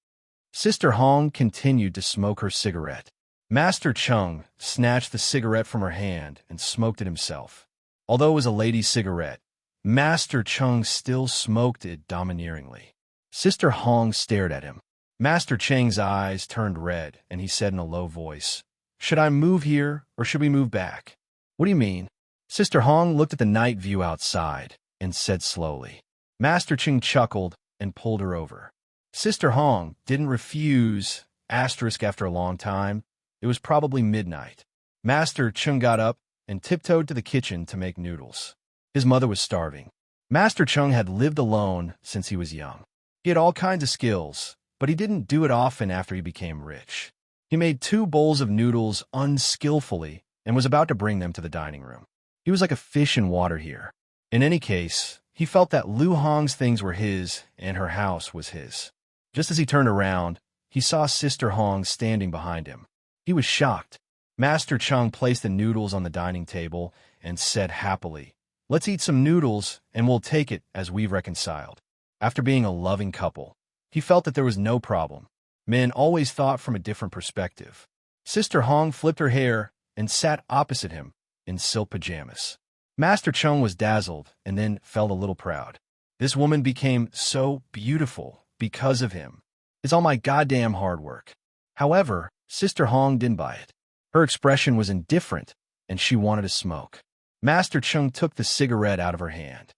Sister Hong continued to smoke her cigarette. Master Chung snatched the cigarette from her hand and smoked it himself. Although it was a lady's cigarette, Master Chung still smoked it domineeringly. Sister Hong stared at him. Master Cheng's eyes turned red, and he said in a low voice, "Should I move here, or should we move back?" "What do you mean?" Sister Hong looked at the night view outside and said slowly. Master Cheng chuckled and pulled her over. Sister Hong didn't refuse, after a long time. It was probably midnight. Master Cheng got up and tiptoed to the kitchen to make noodles. His mother was starving. Master Cheng had lived alone since he was young. He had all kinds of skills, but he didn't do it often after he became rich. He made 2 bowls of noodles unskillfully and was about to bring them to the dining room. He was like a fish in water here. In any case, he felt that Lu Hong's things were his and her house was his. Just as he turned around, he saw Sister Hong standing behind him. He was shocked. Master Cheng placed the noodles on the dining table and said happily, "Let's eat some noodles and we'll take it as we've reconciled." After being a loving couple, he felt that there was no problem. Men always thought from a different perspective. Sister Hong flipped her hair and sat opposite him in silk pajamas. Master Cheng was dazzled and then felt a little proud. This woman became so beautiful because of him. It's all my goddamn hard work. However, Sister Hong didn't buy it. Her expression was indifferent, and she wanted to smoke. Master Cheng took the cigarette out of her hand.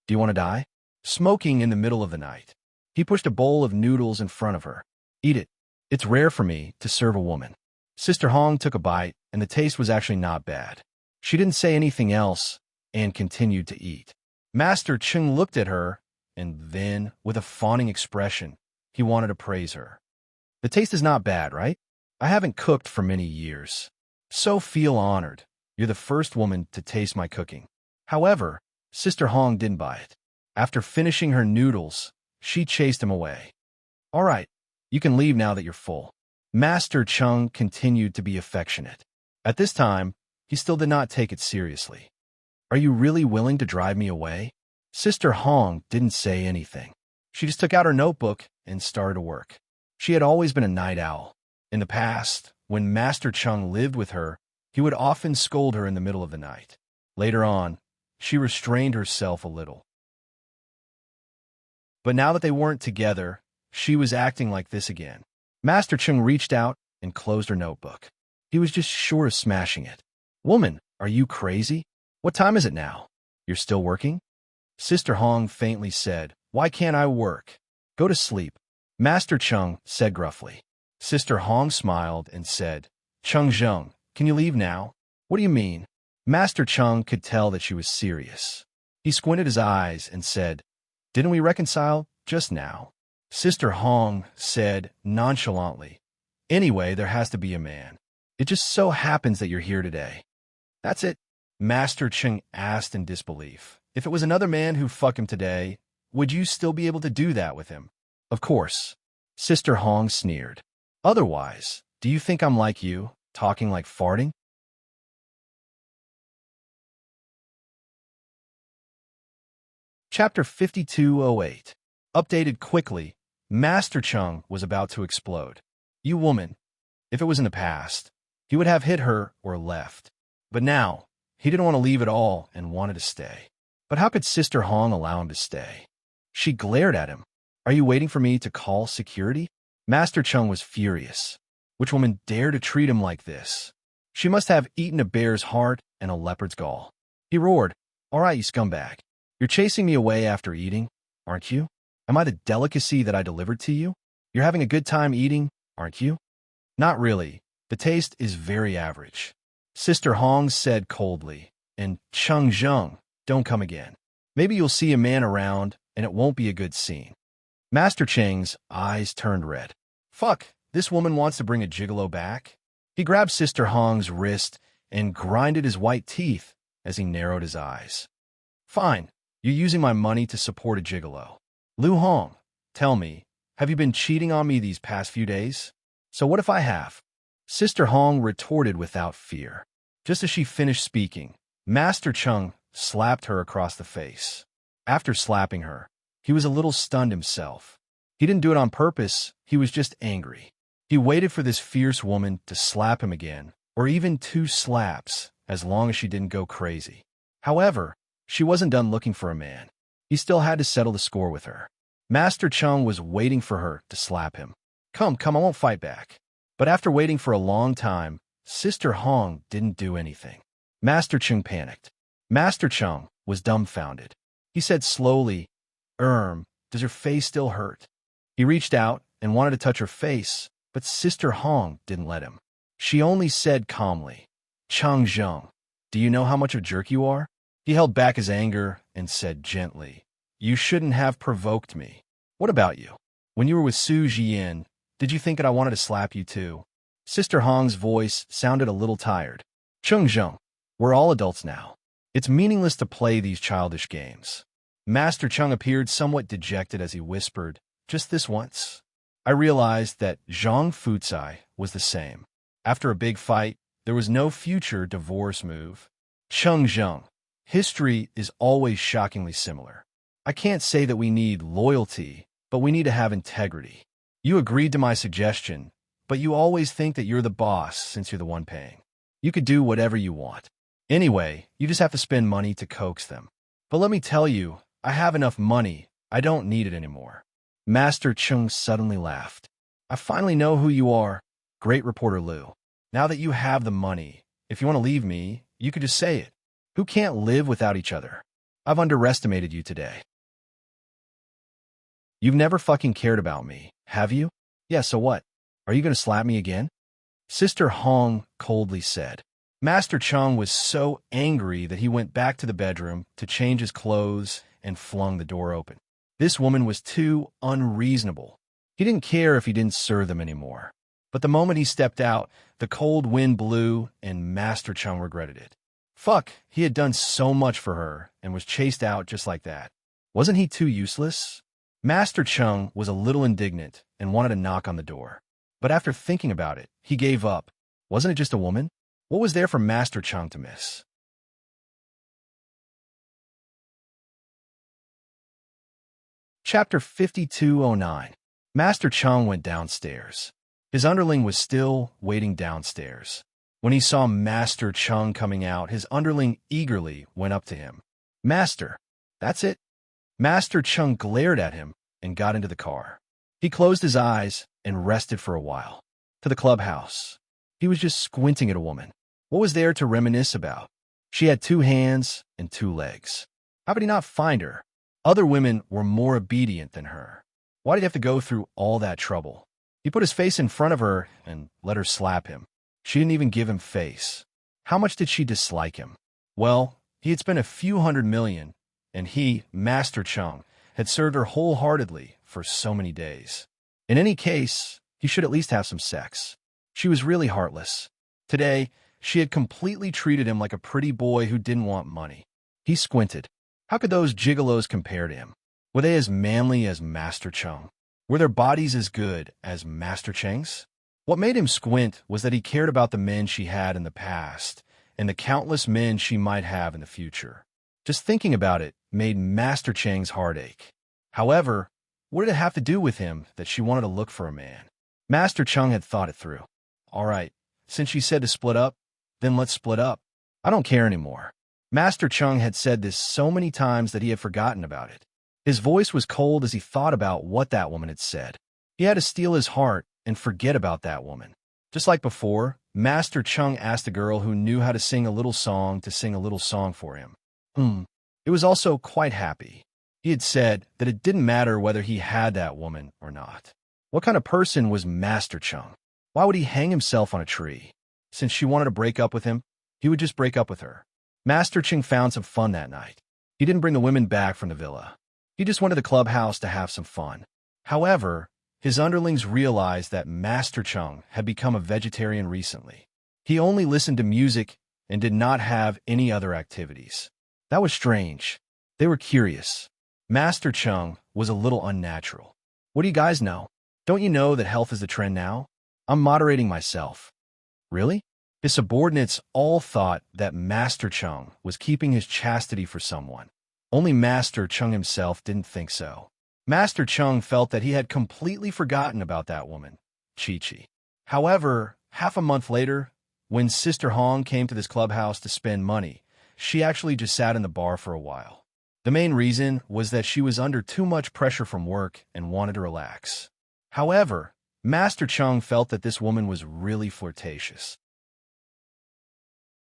"Do you want to die?" Smoking in the middle of the night. He pushed a bowl of noodles in front of her. "Eat it. It's rare for me to serve a woman." Sister Hong took a bite, and the taste was actually not bad. She didn't say anything else and continued to eat. Master Cheng looked at her, and then, with a fawning expression, he wanted to praise her. "The taste is not bad, right? I haven't cooked for many years. So feel honored. You're the first woman to taste my cooking." However, Sister Hong didn't buy it. After finishing her noodles, she chased him away. "All right, you can leave now that you're full." Master Cheng continued to be affectionate. At this time, he still did not take it seriously. "Are you really willing to drive me away?" Sister Hong didn't say anything. She just took out her notebook and started to work. She had always been a night owl. In the past, when Master Cheng lived with her, he would often scold her in the middle of the night. Later on, she restrained herself a little. But now that they weren't together, she was acting like this again. Master Cheng reached out and closed her notebook. He was just short of smashing it. "Woman, are you crazy? What time is it now? You're still working?" Sister Hong faintly said, "Why can't I work?" "Go to sleep," Master Cheng said gruffly. Sister Hong smiled and said, "Cheng Zheng, can you leave now?" "What do you mean?" Master Cheng could tell that she was serious. He squinted his eyes and said, "Didn't we reconcile just now?" Sister Hong said nonchalantly, "Anyway, there has to be a man. It just so happens that you're here today." "That's it?" Master Cheng asked in disbelief. "If it was another man who fucked him today, would you still be able to do that with him?" "Of course." Sister Hong sneered. "Otherwise, do you think I'm like you, talking like farting?" Chapter 5208. Updated quickly, Master Cheng was about to explode. "You woman." If it was in the past, he would have hit her or left. But now, he didn't want to leave at all and wanted to stay. But how could Sister Hong allow him to stay? She glared at him. "Are you waiting for me to call security?" Master Cheng was furious. Which woman dared to treat him like this? She must have eaten a bear's heart and a leopard's gall. He roared, "All right, you scumbag. You're chasing me away after eating, aren't you? Am I the delicacy that I delivered to you? You're having a good time eating, aren't you?" "Not really. The taste is very average," Sister Hong said coldly, "and Cheng Zheng, don't come again. Maybe you'll see a man around, and it won't be a good scene." Master Cheng's eyes turned red. Fuck, this woman wants to bring a gigolo back? He grabbed Sister Hong's wrist and grinded his white teeth as he narrowed his eyes. "Fine, you're using my money to support a gigolo. Lu Hong, tell me, have you been cheating on me these past few days?" "So what if I have?" Sister Hong retorted without fear. Just as she finished speaking, Master Cheng slapped her across the face. After slapping her, he was a little stunned himself. He didn't do it on purpose, he was just angry. He waited for this fierce woman to slap him again, or even 2 slaps, as long as she didn't go crazy. However, she wasn't done looking for a man. He still had to settle the score with her. Master Chung was waiting for her to slap him. Come, I won't fight back. But after waiting for a long time, Sister Hong didn't do anything. Master Chung panicked. Master Chung was dumbfounded. He said slowly, does your face still hurt? He reached out and wanted to touch her face, but Sister Hong didn't let him. She only said calmly, Chung Zheng, do you know how much of a jerk you are? He held back his anger and said gently, you shouldn't have provoked me. What about you? When you were with Su Jian, did you think that I wanted to slap you too? Sister Hong's voice sounded a little tired. Chung Zheng, we're all adults now. It's meaningless to play these childish games. Master Chung appeared somewhat dejected as he whispered, just this once. I realized that Zhang Fucai was the same. After a big fight, there was no future divorce move. Chung Zheng, history is always shockingly similar. I can't say that we need loyalty, but we need to have integrity. You agreed to my suggestion, but you always think that you're the boss since you're the one paying. You could do whatever you want. Anyway, you just have to spend money to coax them. But let me tell you, I have enough money. I don't need it anymore. Master Chung suddenly laughed. I finally know who you are, great reporter Liu. Now that you have the money, if you want to leave me, you could just say it. Who can't live without each other? I've underestimated you today. You've never fucking cared about me, have you? Yeah, so what? Are you going to slap me again? Sister Hong coldly said. Master Chung was so angry that he went back to the bedroom to change his clothes and flung the door open. This woman was too unreasonable. He didn't care if he didn't serve them anymore. But the moment he stepped out, the cold wind blew and Master Chung regretted it. Fuck, he had done so much for her and was chased out just like that. Wasn't he too useless? Master Chung was a little indignant and wanted to knock on the door. But after thinking about it, he gave up. Wasn't it just a woman? What was there for Master Chung to miss? Chapter 5209. Master Chung went downstairs. His underling was still waiting downstairs. When he saw Master Chung coming out, his underling eagerly went up to him. Master, that's it? Master Chung glared at him and got into the car. He closed his eyes and rested for a while. To the clubhouse. He was just squinting at a woman. What was there to reminisce about? She had 2 hands and 2 legs. How could he not find her? Other women were more obedient than her. Why did he have to go through all that trouble? He put his face in front of her and let her slap him. She didn't even give him face. How much did she dislike him? Well, he had spent a few $100 million, and he, Master Chung, had served her wholeheartedly for so many days. In any case, he should at least have some sex. She was really heartless. Today, she had completely treated him like a pretty boy who didn't want money. He squinted. How could those gigolos compare to him? Were they as manly as Master Chung? Were their bodies as good as Master Cheng's? What made him squint was that he cared about the men she had in the past and the countless men she might have in the future. Just thinking about it made Master Cheng's heart ache. However, what did it have to do with him that she wanted to look for a man? Master Chung had thought it through. All right, since she said to split up, then let's split up. I don't care anymore. Master Chung had said this so many times that he had forgotten about it. His voice was cold as he thought about what that woman had said. He had to steel his heart and forget about that woman. Just like before, Master Chung asked a girl who knew how to sing a little song to sing a little song for him. It was also quite happy. He had said that it didn't matter whether he had that woman or not. What kind of person was Master Chung? Why would he hang himself on a tree? Since she wanted to break up with him, he would just break up with her. Master Chung found some fun that night. He didn't bring the women back from the villa. He just went to the clubhouse to have some fun. However, his underlings realized that Master Chung had become a vegetarian recently. He only listened to music and did not have any other activities. That was strange. They were curious. Master Chung was a little unnatural. What do you guys know? Don't you know that health is the trend now? I'm moderating myself. Really? His subordinates all thought that Master Chung was keeping his chastity for someone. Only Master Chung himself didn't think so. Master Chung felt that he had completely forgotten about that woman, Chi-Chi. However, half a month later, when Sister Hong came to this clubhouse to spend money, she actually just sat in the bar for a while. The main reason was that she was under too much pressure from work and wanted to relax. However, Master Chung felt that this woman was really flirtatious.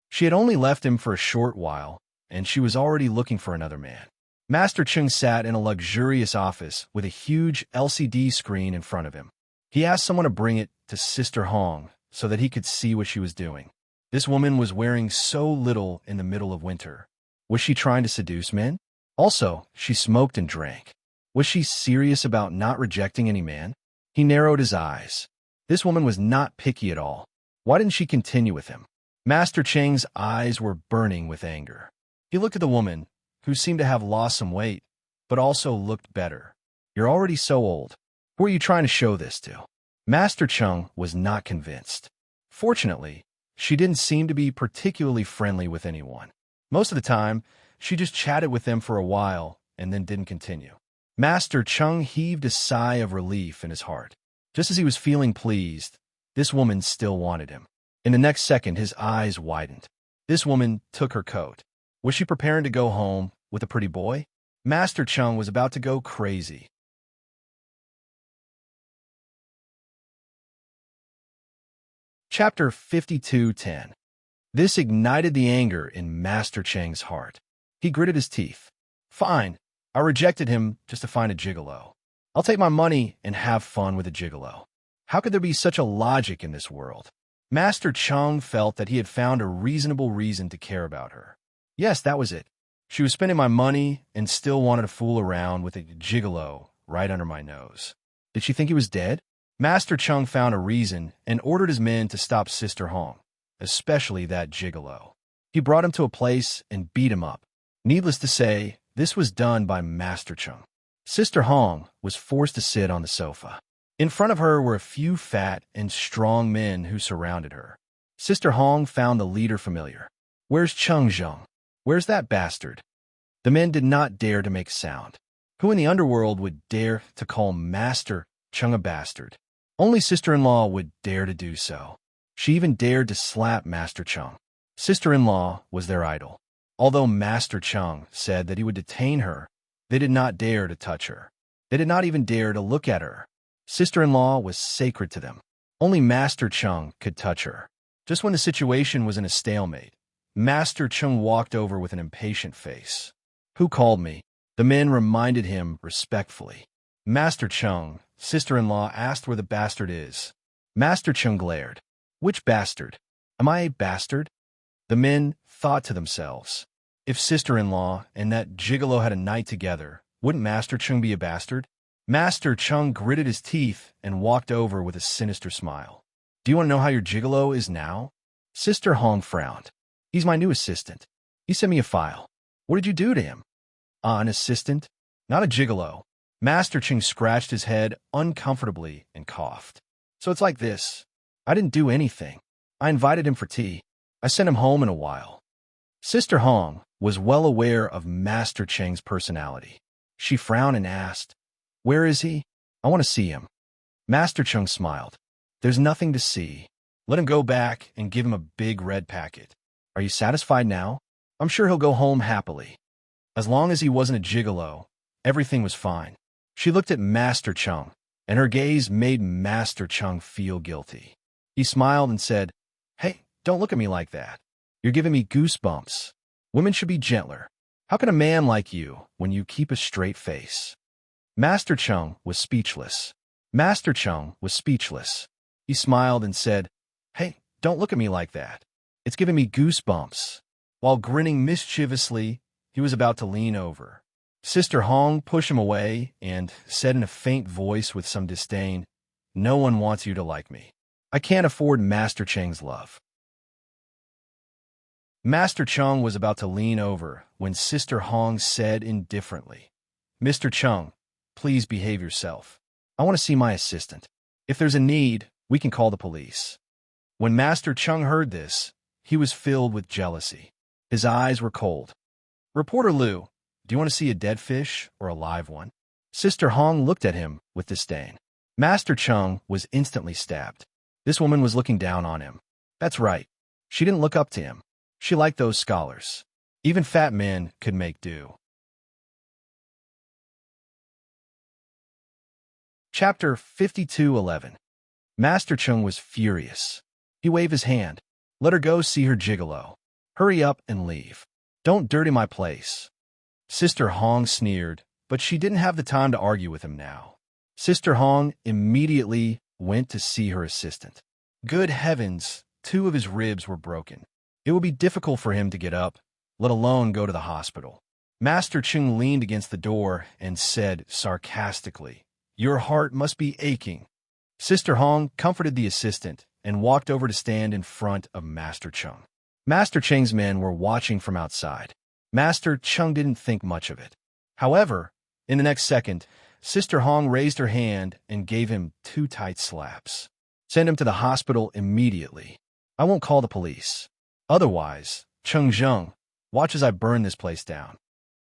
She had only left him for a short while, and she was already looking for another man. Master Chung sat in a luxurious office with a huge LCD screen in front of him. He asked someone to bring it to Sister Hong so that he could see what she was doing. This woman was wearing so little in the middle of winter. Was she trying to seduce men? Also, she smoked and drank. Was she serious about not rejecting any man? He narrowed his eyes. This woman was not picky at all. Why didn't she continue with him? Master Cheng's eyes were burning with anger. He looked at the woman, who seemed to have lost some weight, but also looked better. You're already so old. Who are you trying to show this to? Master Chung was not convinced. Fortunately, she didn't seem to be particularly friendly with anyone. Most of the time, she just chatted with them for a while and then didn't continue. Master Chung heaved a sigh of relief in his heart. Just as he was feeling pleased, this woman still wanted him. In the next second, his eyes widened. This woman took her coat. Was she preparing to go home with a pretty boy? Master Chung was about to go crazy. Chapter 52:10. This ignited the anger in Master Cheng's heart. He gritted his teeth. Fine, I rejected him just to find a gigolo. I'll take my money and have fun with a gigolo. How could there be such a logic in this world? Master Chung felt that he had found a reasonable reason to care about her. Yes, that was it. She was spending my money and still wanted to fool around with a gigolo right under my nose. Did she think he was dead? Master Chung found a reason and ordered his men to stop Sister Hong, especially that gigolo. He brought him to a place and beat him up. Needless to say, this was done by Master Chung. Sister Hong was forced to sit on the sofa. In front of her were a few fat and strong men who surrounded her. Sister Hong found the leader familiar. Where's Chung Zheng? Where's that bastard? The men did not dare to make sound. Who in the underworld would dare to call Master Chung a bastard? Only sister-in-law would dare to do so. She even dared to slap Master Chung. Sister-in-law was their idol. Although Master Chung said that he would detain her, they did not dare to touch her. They did not even dare to look at her. Sister-in-law was sacred to them. Only Master Chung could touch her. Just when the situation was in a stalemate, Master Chung walked over with an impatient face. Who called me? The men reminded him respectfully. Master Chung, sister-in-law asked where the bastard is. Master Chung glared. Which bastard? Am I a bastard? The men thought to themselves. If sister-in-law and that gigolo had a night together, wouldn't Master Chung be a bastard? Master Chung gritted his teeth and walked over with a sinister smile. Do you want to know how your gigolo is now? Sister Hong frowned. He's my new assistant. He sent me a file. What did you do to him? An assistant? Not a gigolo. Master Chung scratched his head uncomfortably and coughed. So it's like this. I didn't do anything. I invited him for tea. I sent him home in a while. Sister Hong was well aware of Master Cheng's personality. She frowned and asked, Where is he? I want to see him. Master Chung smiled. There's nothing to see. Let him go back and give him a big red packet. Are you satisfied now? I'm sure he'll go home happily. As long as he wasn't a gigolo, everything was fine. She looked at Master Chung, and her gaze made Master Chung feel guilty. He smiled and said, Hey, don't look at me like that. You're giving me goosebumps. Women should be gentler. How can a man like you when you keep a straight face? Master Chung was speechless. Master Chung was speechless. He smiled and said, Hey, don't look at me like that. It's giving me goosebumps. While grinning mischievously, he was about to lean over. Sister Hong pushed him away and said in a faint voice with some disdain, No one wants you to like me. I can't afford Master Cheng's love. Master Chung was about to lean over when Sister Hong said indifferently, Mr. Chung, please behave yourself. I want to see my assistant. If there's a need, we can call the police. When Master Chung heard this, he was filled with jealousy. His eyes were cold. Reporter Liu, do you want to see a dead fish or a live one? Sister Hong looked at him with disdain. Master Chung was instantly stabbed. This woman was looking down on him. That's right. She didn't look up to him. She liked those scholars. Even fat men could make do. Chapter 52:11. Master Chung was furious. He waved his hand. Let her go see her gigolo. Hurry up and leave. Don't dirty my place. Sister Hong sneered, but she didn't have the time to argue with him now. Sister Hong immediately went to see her assistant. Good heavens, 2 of his ribs were broken. It would be difficult for him to get up, let alone go to the hospital. Master Chung leaned against the door and said sarcastically, "Your heart must be aching." Sister Hong comforted the assistant and walked over to stand in front of Master Chung. Master Cheng's men were watching from outside. Master Chung didn't think much of it. However, in the next second, Sister Hong raised her hand and gave him 2 tight slaps. Send him to the hospital immediately. I won't call the police. Otherwise, Chung Zheng, watch as I burn this place down.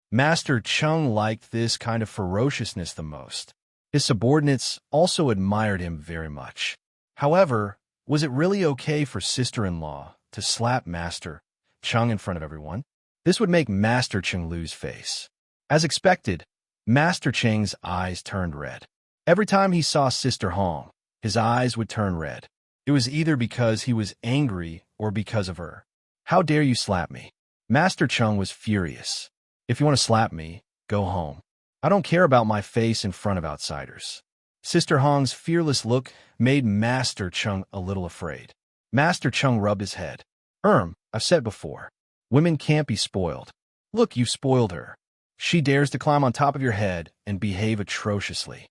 Master Chung liked this kind of ferociousness the most. His subordinates also admired him very much. However, was it really okay for sister-in-law to slap Master Chung in front of everyone? This would make Master Chung lose face. As expected, Master Cheng's eyes turned red. Every time he saw Sister Hong, his eyes would turn red. It was either because he was angry or because of her. How dare you slap me? Master Chung was furious. If you want to slap me, go home. I don't care about my face in front of outsiders. Sister Hong's fearless look made Master Chung a little afraid. Master Chung rubbed his head. I've said before, women can't be spoiled. Look, you spoiled her. She dares to climb on top of your head and behave atrociously.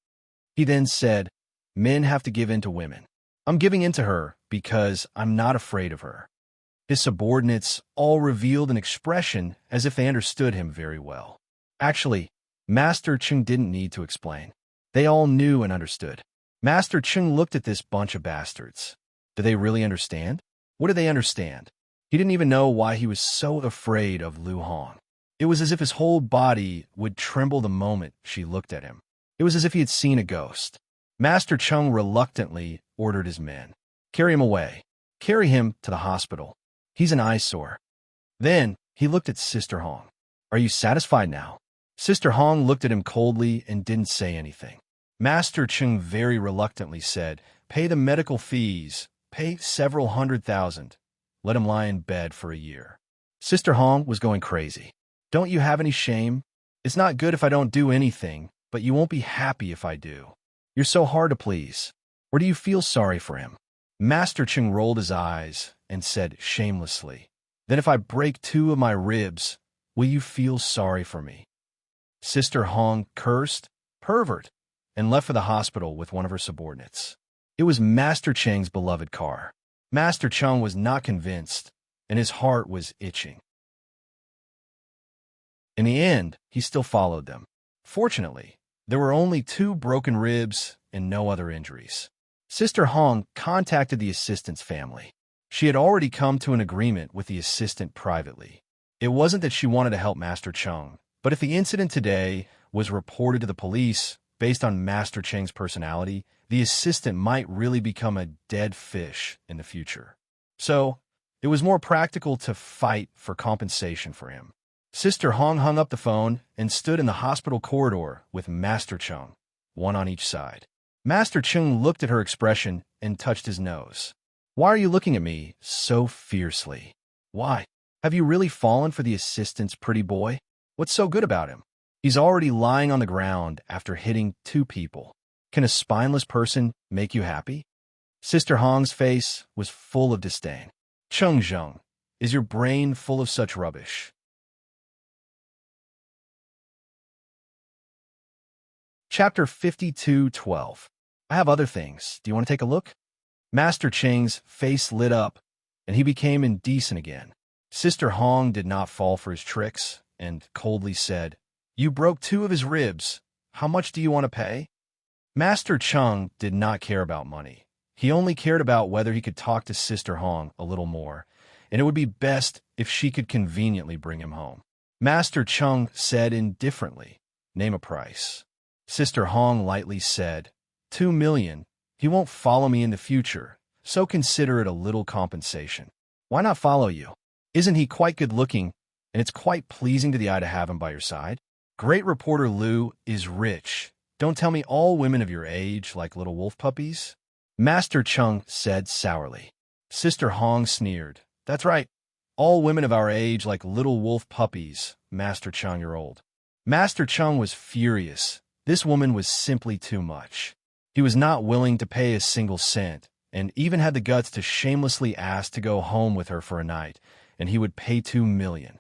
He then said, men have to give in to women. I'm giving in to her because I'm not afraid of her. His subordinates all revealed an expression as if they understood him very well. Actually, Master Chung didn't need to explain. They all knew and understood. Master Chung looked at this bunch of bastards. Do they really understand? What do they understand? He didn't even know why he was so afraid of Lu Hong. It was as if his whole body would tremble the moment she looked at him. It was as if he had seen a ghost. Master Chung reluctantly ordered his men. Carry him away. Carry him to the hospital. He's an eyesore. Then he looked at Sister Hong. Are you satisfied now? Sister Hong looked at him coldly and didn't say anything. Master Chung very reluctantly said, pay the medical fees. Pay several $100,000. Let him lie in bed for a year. Sister Hong was going crazy. Don't you have any shame? It's not good if I don't do anything, but you won't be happy if I do. You're so hard to please. Or do you feel sorry for him? Master Chung rolled his eyes and said shamelessly, then if I break 2 of my ribs, will you feel sorry for me? Sister Hong cursed, pervert, and left for the hospital with one of her subordinates. It was Master Cheng's beloved car. Master Chung was not convinced, and his heart was itching. In the end, he still followed them. Fortunately, there were only 2 broken ribs and no other injuries. Sister Hong contacted the assistant's family. She had already come to an agreement with the assistant privately. It wasn't that she wanted to help Master Chung, but if the incident today was reported to the police based on Master Cheng's personality, the assistant might really become a dead fish in the future. So, it was more practical to fight for compensation for him. Sister Hong hung up the phone and stood in the hospital corridor with Master Chung, one on each side. Master Chung looked at her expression and touched his nose. Why are you looking at me so fiercely? Why? Have you really fallen for the assistant's pretty boy? What's so good about him? He's already lying on the ground after hitting 2 people. Can a spineless person make you happy? Sister Hong's face was full of disdain. Chung Zheng, is your brain full of such rubbish? Chapter 52:12. I have other things. Do you want to take a look? Master Cheng's face lit up, and he became indecent again. Sister Hong did not fall for his tricks, and coldly said, you broke 2 of his ribs. How much do you want to pay? Master Chung did not care about money. He only cared about whether he could talk to Sister Hong a little more, and it would be best if she could conveniently bring him home. Master Chung said indifferently, name a price. Sister Hong lightly said, 2 million. He won't follow me in the future, so consider it a little compensation. Why not follow you? Isn't he quite good-looking, and it's quite pleasing to the eye to have him by your side? Great reporter Lu is rich. Don't tell me all women of your age like little wolf puppies, Master Chung said sourly. Sister Hong sneered. That's right. All women of our age like little wolf puppies, Master Chung, you're old. Master Chung was furious. This woman was simply too much. He was not willing to pay a single cent, and even had the guts to shamelessly ask to go home with her for a night, and he would pay 2 million.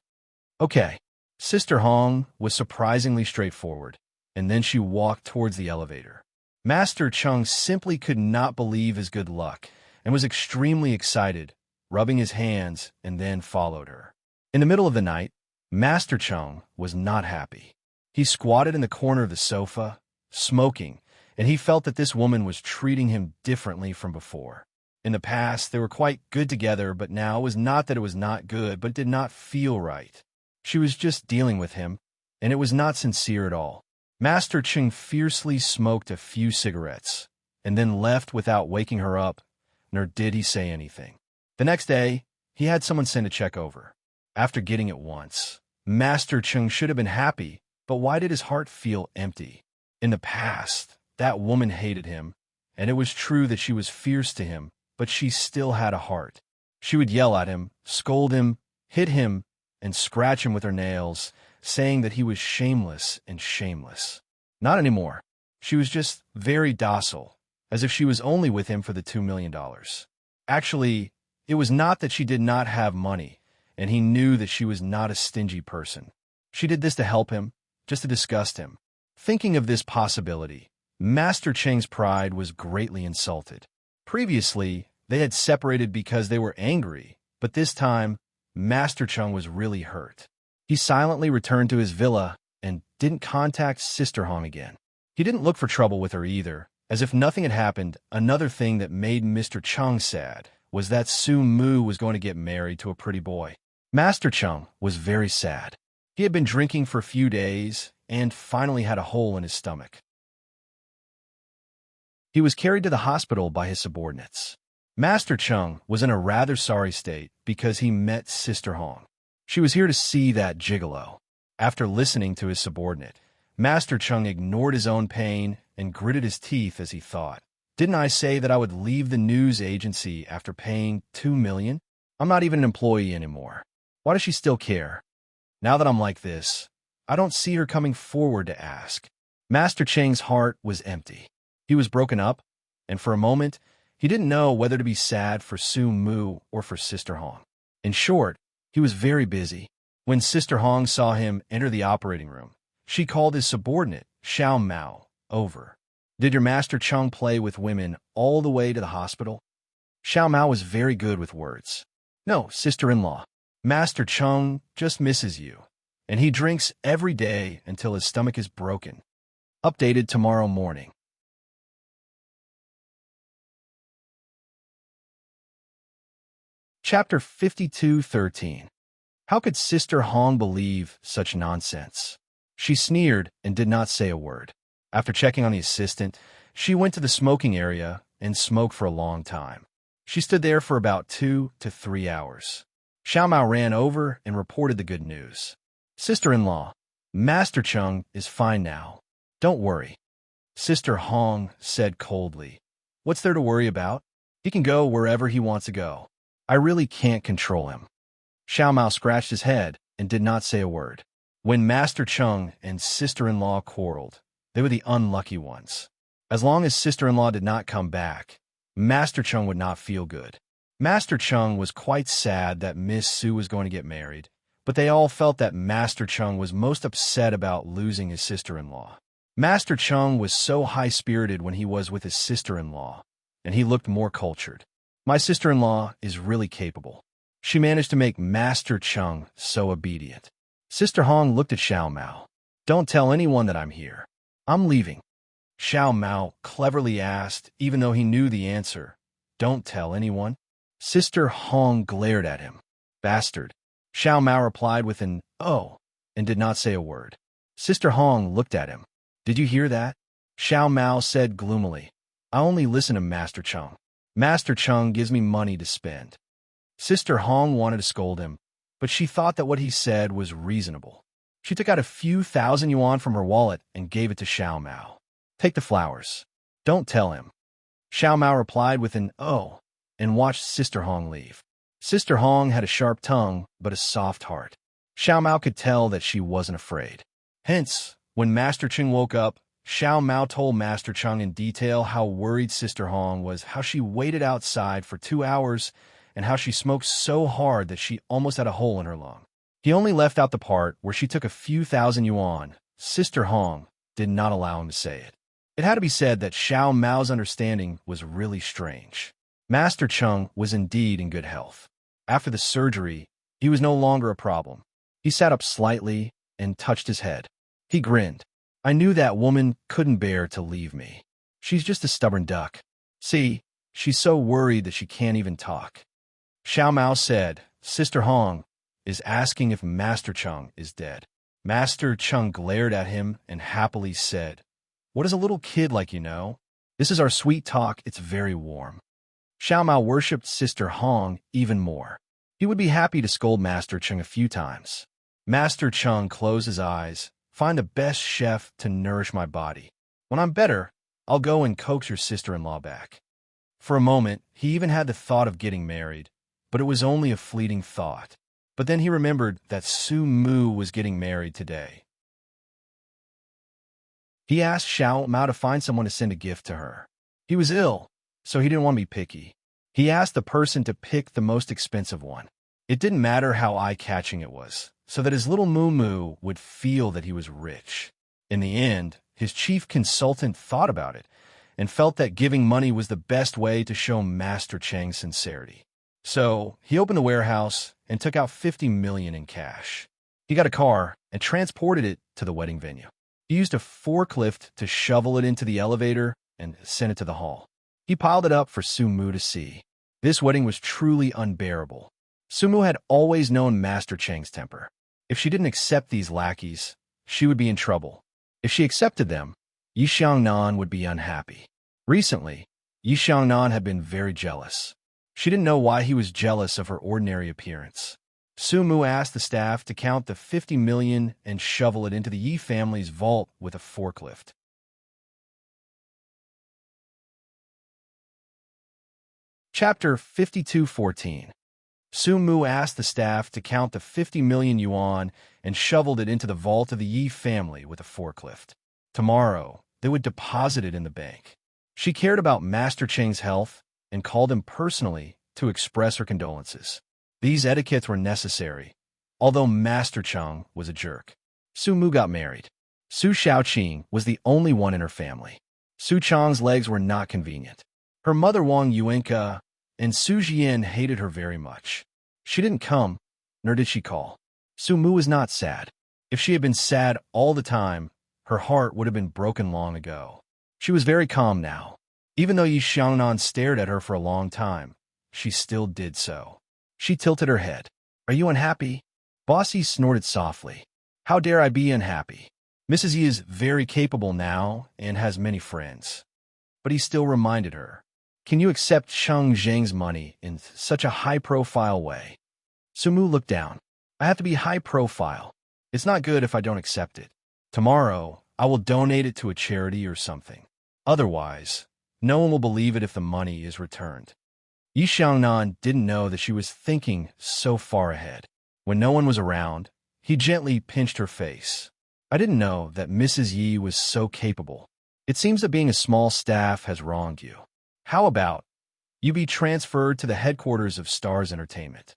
Okay. Sister Hong was surprisingly straightforward, and then she walked towards the elevator. Master Chung simply could not believe his good luck, and was extremely excited, rubbing his hands, and then followed her. In the middle of the night, Master Chung was not happy. He squatted in the corner of the sofa, smoking, and he felt that this woman was treating him differently from before. In the past, they were quite good together, but now it was not that it was not good, but it did not feel right. She was just dealing with him, and it was not sincere at all. Master Chung fiercely smoked a few cigarettes, and then left without waking her up, nor did he say anything. The next day, he had someone send a check over. After getting it once, Master Chung should have been happy, but why did his heart feel empty? In the past, that woman hated him, and it was true that she was fierce to him, but she still had a heart. She would yell at him, scold him, hit him, and scratch him with her nails, saying that he was shameless and shameless. Not anymore. She was just very docile, as if she was only with him for the $2 million. Actually, it was not that she did not have money, and he knew that she was not a stingy person. She did this to help him, just to disgust him. Thinking of this possibility, Master Cheng's pride was greatly insulted. Previously, they had separated because they were angry, but this time, Master Chung was really hurt. He silently returned to his villa and didn't contact Sister Hong again. He didn't look for trouble with her either. As if nothing had happened, another thing that made Mr. Chung sad was that Su Mu was going to get married to a pretty boy. Master Chung was very sad. He had been drinking for a few days and finally had a hole in his stomach. He was carried to the hospital by his subordinates. Master Chung was in a rather sorry state because he met Sister Hong. She was here to see that gigolo. After listening to his subordinate, Master Chung ignored his own pain and gritted his teeth as he thought, didn't I say that I would leave the news agency after paying 2 million? I'm not even an employee anymore. Why does she still care? Now that I'm like this, I don't see her coming forward to ask. Master Cheng's heart was empty. He was broken up, and for a moment, he didn't know whether to be sad for Su Mu or for Sister Hong. In short, he was very busy. When Sister Hong saw him enter the operating room, she called his subordinate, Xiao Mao, over. Did your Master Chung play with women all the way to the hospital? Xiao Mao was very good with words. No, sister-in-law. Master Chung just misses you, and he drinks every day until his stomach is broken. Updated tomorrow morning. Chapter 52:13. How could Sister Hong believe such nonsense? She sneered and did not say a word. After checking on the assistant, she went to the smoking area and smoked for a long time. She stood there for about 2 to 3 hours. Xiao Mao ran over and reported the good news. Sister-in-law, Master Chung is fine now. Don't worry. Sister Hong said coldly. What's there to worry about? He can go wherever he wants to go. I really can't control him. Xiao Mao scratched his head and did not say a word. When Master Chung and sister-in-law quarreled, they were the unlucky ones. As long as sister-in-law did not come back, Master Chung would not feel good. Master Chung was quite sad that Miss Su was going to get married, but they all felt that Master Chung was most upset about losing his sister-in-law. Master Chung was so high-spirited when he was with his sister-in-law, and he looked more cultured. My sister-in-law is really capable. She managed to make Master Chung so obedient. Sister Hong looked at Xiao Mao. Don't tell anyone that I'm here. I'm leaving. Xiao Mao cleverly asked, even though he knew the answer. Don't tell anyone. Sister Hong glared at him. Bastard. Xiao Mao replied with an "oh," and did not say a word. Sister Hong looked at him. Did you hear that? Xiao Mao said gloomily. I only listen to Master Chung. Master Chung gives me money to spend. Sister Hong wanted to scold him, but she thought that what he said was reasonable. She took out a few thousand yuan from her wallet and gave it to Xiao Mao. Take the flowers. Don't tell him. Xiao Mao replied with an "oh," and watched Sister Hong leave. Sister Hong had a sharp tongue, but a soft heart. Xiao Mao could tell that she wasn't afraid. Hence, when Master Cheng woke up, Xiao Mao told Master Cheng in detail how worried Sister Hong was, how she waited outside for 2 hours, and how she smoked so hard that she almost had a hole in her lung. He only left out the part where she took a few thousand yuan. Sister Hong did not allow him to say it. It had to be said that Xiao Mao's understanding was really strange. Master Cheng was indeed in good health. After the surgery, he was no longer a problem. He sat up slightly and touched his head. He grinned. I knew that woman couldn't bear to leave me. She's just a stubborn duck. See, she's so worried that she can't even talk. Xiao Mao said, Sister Hong is asking if Master Cheng is dead. Master Cheng glared at him and happily said, What does a little kid like you know? This is our sweet talk, it's very warm. Xiao Mao worshipped Sister Hong even more. He would be happy to scold Master Cheng a few times. Master Cheng closed his eyes. Find the best chef to nourish my body. When I'm better, I'll go and coax your sister-in-law back. For a moment, he even had the thought of getting married, but it was only a fleeting thought. But then he remembered that Su Mu was getting married today. He asked Xiao Mao to find someone to send a gift to her. He was ill, so he didn't want to be picky. He asked the person to pick the most expensive one. It didn't matter how eye-catching it was, so that his little Moo would feel that he was rich. In the end, his chief consultant thought about it and felt that giving money was the best way to show Master Cheng's sincerity. So he opened the warehouse and took out 50 million in cash. He got a car and transported it to the wedding venue. He used a forklift to shovel it into the elevator and sent it to the hall. He piled it up for Su Mu to see. This wedding was truly unbearable. Su Mu had always known Master Cheng's temper. If she didn't accept these lackeys, she would be in trouble. If she accepted them, Yi Xiangnan would be unhappy. Recently, Yi Xiangnan had been very jealous. She didn't know why he was jealous of her ordinary appearance. Su Mu asked the staff to count the 50 million and shovel it into the Yi family's vault with a forklift. Chapter 52:14. Su Mu asked the staff to count the 50 million yuan and shoveled it into the vault of the Yi family with a forklift. Tomorrow, they would deposit it in the bank. She cared about Master Cheng's health and called him personally to express her condolences. These etiquettes were necessary, although Master Cheng was a jerk. Su Mu got married. Su Xiaoqing was the only one in her family. Su Chang's legs were not convenient. Her mother Wang Yuanka and Su Jian hated her very much. She didn't come, nor did she call. Su Mu was not sad. If she had been sad all the time, her heart would have been broken long ago. She was very calm now. Even though Yi Xiangnan stared at her for a long time, she still did so. She tilted her head. Are you unhappy? Bossy snorted softly. How dare I be unhappy? Mrs. Yi is very capable now and has many friends. But he still reminded her. Can you accept Cheng Zheng's money in such a high-profile way? Su Mu looked down. I have to be high-profile. It's not good if I don't accept it. Tomorrow, I will donate it to a charity or something. Otherwise, no one will believe it if the money is returned. Yi Xiangnan didn't know that she was thinking so far ahead. When no one was around, he gently pinched her face. I didn't know that Mrs. Yi was so capable. It seems that being a small staff has wronged you. How about you be transferred to the headquarters of Stars Entertainment?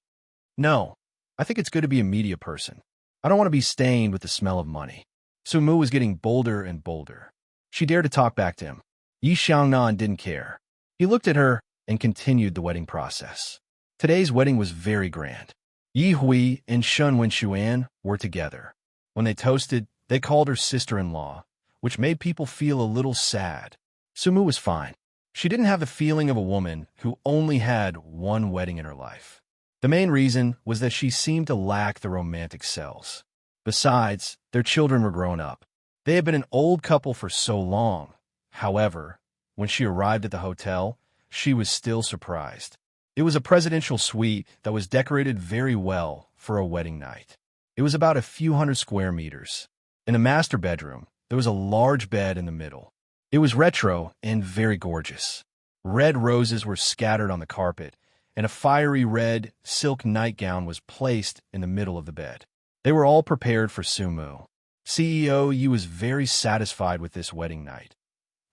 No, I think it's good to be a media person. I don't want to be stained with the smell of money. Su Mu was getting bolder and bolder. She dared to talk back to him. Yi Xiangnan didn't care. He looked at her and continued the wedding process. Today's wedding was very grand. Yi Hui and Shun Wenshuan were together. When they toasted, they called her sister-in-law, which made people feel a little sad. Su Mu was fine. She didn't have the feeling of a woman who only had one wedding in her life. The main reason was that she seemed to lack the romantic cells. Besides, their children were grown up. They had been an old couple for so long. However, when she arrived at the hotel, she was still surprised. It was a presidential suite that was decorated very well for a wedding night. It was about a few hundred square meters. In the master bedroom, there was a large bed in the middle. It was retro and very gorgeous. Red roses were scattered on the carpet, and a fiery red silk nightgown was placed in the middle of the bed. They were all prepared for Sumu. CEO Yi was very satisfied with this wedding night.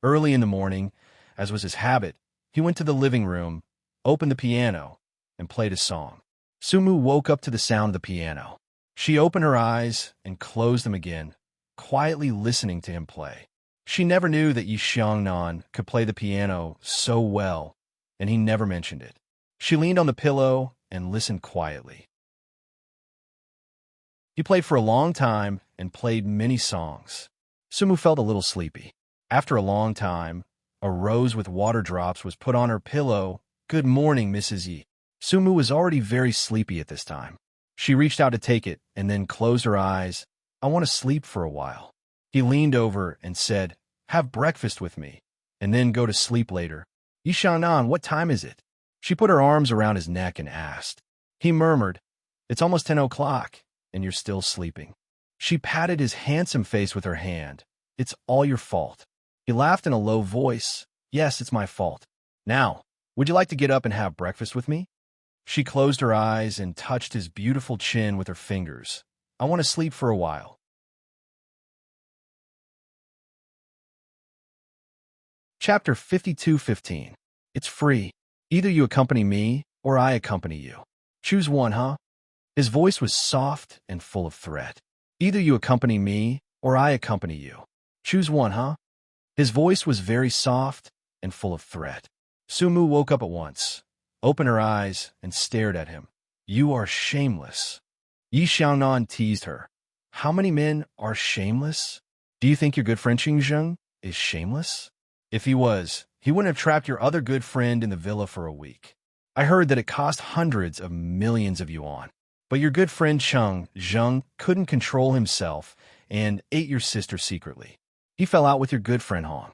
Early in the morning, as was his habit, he went to the living room, opened the piano, and played a song. Sumu woke up to the sound of the piano. She opened her eyes and closed them again, quietly listening to him play. She never knew that Yi Xiangnan could play the piano so well, and he never mentioned it. She leaned on the pillow and listened quietly. He played for a long time and played many songs. Sumu felt a little sleepy. After a long time, a rose with water drops was put on her pillow. "Good morning, Mrs. Yi." Sumu was already very sleepy at this time. She reached out to take it and then closed her eyes. "I want to sleep for a while." He leaned over and said, "Have breakfast with me, and then go to sleep later." "Yi Xiangnan, what time is it?" She put her arms around his neck and asked. He murmured, "It's almost 10 o'clock, and you're still sleeping." She patted his handsome face with her hand. "It's all your fault." He laughed in a low voice. "Yes, it's my fault. Now, would you like to get up and have breakfast with me?" She closed her eyes and touched his beautiful chin with her fingers. "I want to sleep for a while." Chapter 52:15. It's free. Either you accompany me, or I accompany you. Choose one, huh? His voice was soft and full of threat. Either you accompany me, or I accompany you. Choose one, huh? His voice was very soft and full of threat. Sumu woke up at once, opened her eyes, and stared at him. "You are shameless." Yi Xiangnan teased her. "How many men are shameless? Do you think your good friend Xingzheng is shameless? If he was, he wouldn't have trapped your other good friend in the villa for a week. I heard that it cost hundreds of millions of yuan. But your good friend Cheng Zheng couldn't control himself and ate your sister secretly. He fell out with your good friend Hong."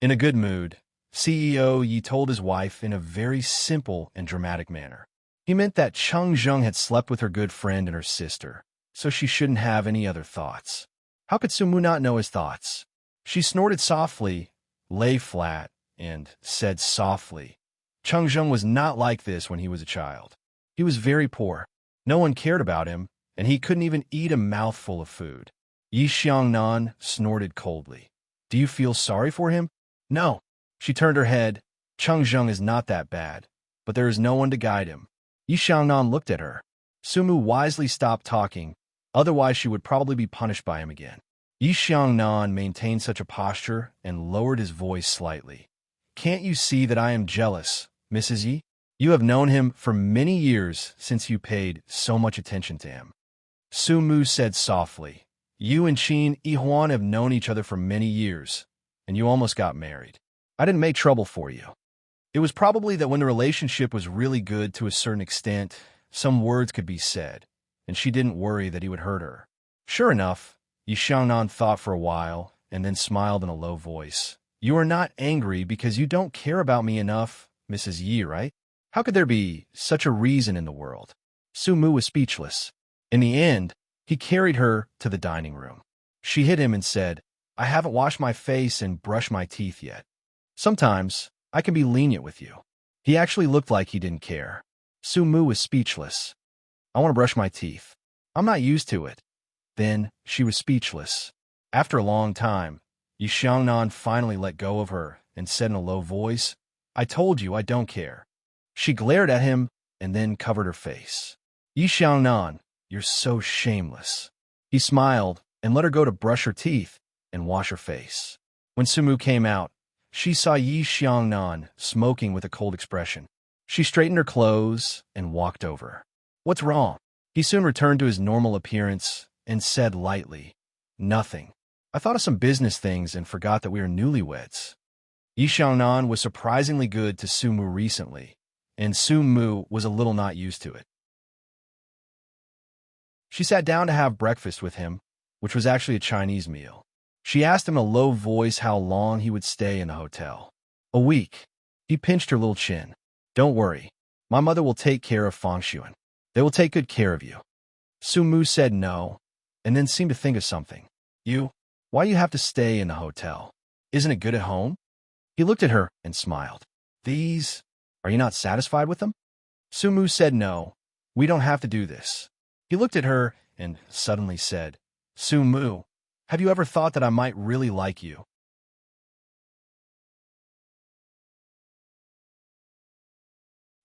In a good mood, CEO Yi told his wife in a very simple and dramatic manner. He meant that Cheng Zheng had slept with her good friend and her sister, so she shouldn't have any other thoughts. How could Sumu not know his thoughts? She snorted softly, lay flat, and said softly, "Cheng Zheng was not like this when he was a child. He was very poor. No one cared about him, and he couldn't even eat a mouthful of food." Yi Xiangnan snorted coldly. "Do you feel sorry for him?" "No." She turned her head. "Cheng Zheng is not that bad, but there is no one to guide him." Yi Xiangnan looked at her. Sumu wisely stopped talking, otherwise she would probably be punished by him again. Yi Xiangnan maintained such a posture and lowered his voice slightly. "Can't you see that I am jealous, Mrs. Yi? You have known him for many years since you paid so much attention to him." Sumu said softly, "You and Qin Yihuan have known each other for many years, and you almost got married. I didn't make trouble for you. It was probably that when the relationship was really good to a certain extent, some words could be said, and she didn't worry that he would hurt her." Sure enough, Yi Xiangnan thought for a while, and then smiled in a low voice. "You are not angry because you don't care about me enough, Mrs. Yi, right? How could there be such a reason in the world?" Sumu was speechless. In the end, he carried her to the dining room. She hit him and said, "I haven't washed my face and brushed my teeth yet. Sometimes I can be lenient with you." He actually looked like he didn't care. Sumu was speechless. "I want to brush my teeth. I'm not used to it." Then she was speechless. After a long time, Yi Xiangnan finally let go of her and said in a low voice, "I told you I don't care." She glared at him and then covered her face. "Yi Xiangnan, you're so shameless." He smiled and let her go to brush her teeth and wash her face. When Sumu came out, she saw Yi Xiangnan smoking with a cold expression. She straightened her clothes and walked over. "What's wrong?" He soon returned to his normal appearance and said lightly, "Nothing. I thought of some business things and forgot that we are newlyweds." Yi Xiangnan was surprisingly good to Sumu recently, and Sumu was a little not used to it. She sat down to have breakfast with him, which was actually a Chinese meal. She asked him in a low voice how long he would stay in the hotel. "A week." He pinched her little chin. "Don't worry. My mother will take care of Fengshuan. They will take good care of you." Sumu said no, and then seemed to think of something. Why you have to stay in the hotel?" Isn't it good at home? He looked at her and smiled. These, are you not satisfied with them? Sumu said no. We don't have to do this. He looked at her and suddenly said, Sumu, have you ever thought that I might really like you?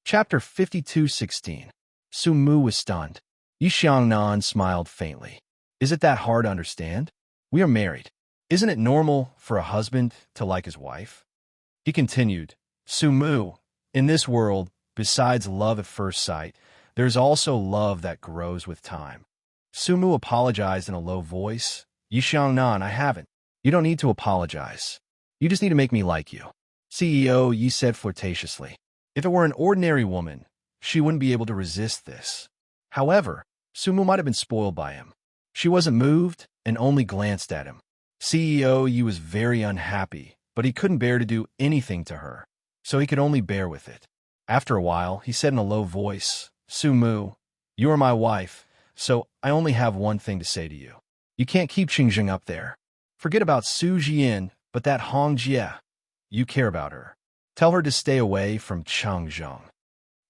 Chapter 52:16. Sumu was stunned. Yi Xiangnan smiled faintly. Is it that hard to understand? We are married. Isn't it normal for a husband to like his wife? He continued, Sumu, in this world, besides love at first sight, there's also love that grows with time. Sumu apologized in a low voice. Yi Xiangnan, I haven't. You don't need to apologize. You just need to make me like you. CEO Yi said flirtatiously. If it were an ordinary woman, she wouldn't be able to resist this. However, Sumu might have been spoiled by him. She wasn't moved and only glanced at him. CEO Yi was very unhappy, but he couldn't bear to do anything to her, so he could only bear with it. After a while, he said in a low voice, Sumu, you are my wife, so I only have one thing to say to you. You can't keep Qingzheng up there. Forget about Su Jian, but that Hong Jie. You care about her. Tell her to stay away from Changzheng.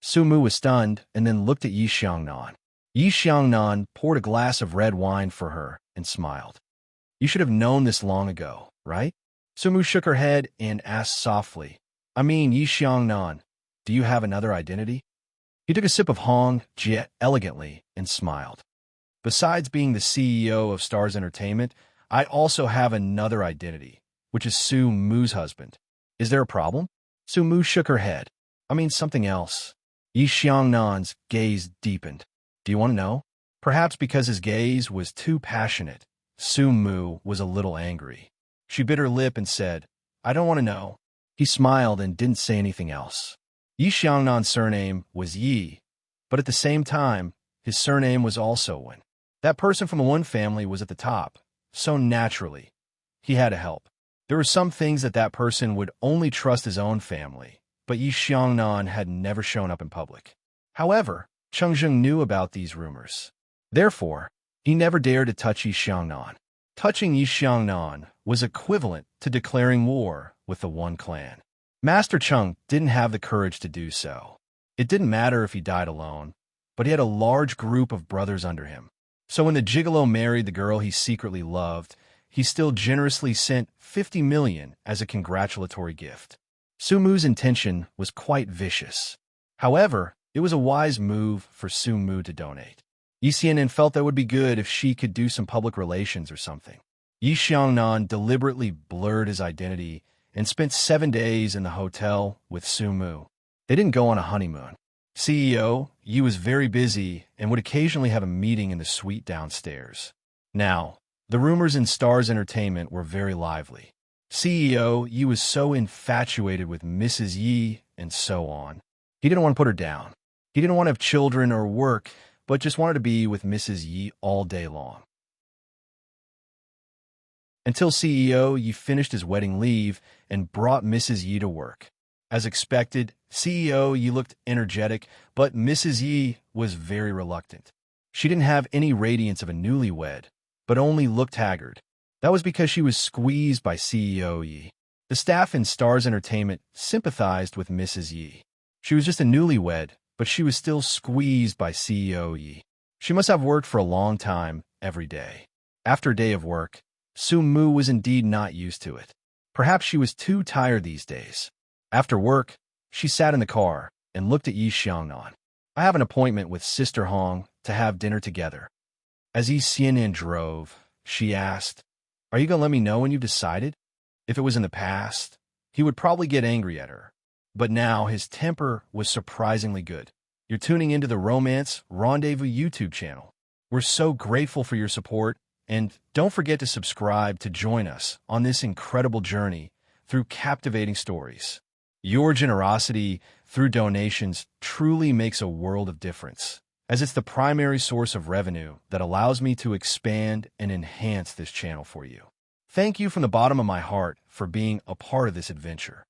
Sumu was stunned and then looked at Yi Xiangnan. Yi Xiangnan poured a glass of red wine for her and smiled. You should have known this long ago, right? Sumu shook her head and asked softly, I mean, Yi Xiangnan, do you have another identity? He took a sip of Hong Jie elegantly and smiled. Besides being the CEO of Stars Entertainment, I also have another identity, which is Su Mu's husband. Is there a problem? Su Mu shook her head. I mean something else. Yi Xiangnan's gaze deepened. Do you want to know? Perhaps because his gaze was too passionate, Su Mu was a little angry. She bit her lip and said, I don't want to know. He smiled and didn't say anything else. Yi Xiangnan's surname was Yi, but at the same time, his surname was also Wen. That person from the Wen family was at the top, so naturally, he had to help. There were some things that person would only trust his own family, but Yi Xiangnan had never shown up in public. However, Chengzheng knew about these rumors. Therefore, he never dared to touch Yi Xiangnan. Touching Yi Xiangnan was equivalent to declaring war with the Wen clan. Master Cheng didn't have the courage to do so. It didn't matter if he died alone, but he had a large group of brothers under him. So when the gigolo married the girl he secretly loved, he still generously sent 50 million as a congratulatory gift. Su Mu's intention was quite vicious. However, it was a wise move for Su Mu to donate. Yi Xianan felt that would be good if she could do some public relations or something. Yi Xiangnan deliberately blurred his identity and spent 7 days in the hotel with Su Mu. They didn't go on a honeymoon. CEO Yi was very busy and would occasionally have a meeting in the suite downstairs. Now, the rumors in Stars Entertainment were very lively. CEO Yi was so infatuated with Mrs. Yi and so on. He didn't want to put her down. He didn't want to have children or work, but just wanted to be with Mrs. Yi all day long. Until CEO Yi finished his wedding leave and brought Mrs. Yi to work. As expected, CEO Yi looked energetic, but Mrs. Yi was very reluctant. She didn't have any radiance of a newlywed, but only looked haggard. That was because she was squeezed by CEO Yi. The staff in Stars Entertainment sympathized with Mrs. Yi. She was just a newlywed, but she was still squeezed by CEO Yi. She must have worked for a long time, every day. After a day of work, Su Mu was indeed not used to it. Perhaps she was too tired these days. After work, she sat in the car and looked at Yi Xiangnan. I have an appointment with Sister Hong to have dinner together. As Yi Xianan drove, she asked, Are you going to let me know when you've decided? If it was in the past, he would probably get angry at her. But now his temper was surprisingly good. You're tuning into the Romance Rendezvous YouTube channel. We're so grateful for your support, and don't forget to subscribe to join us on this incredible journey through captivating stories. Your generosity through donations truly makes a world of difference, as it's the primary source of revenue that allows me to expand and enhance this channel for you. Thank you from the bottom of my heart for being a part of this adventure.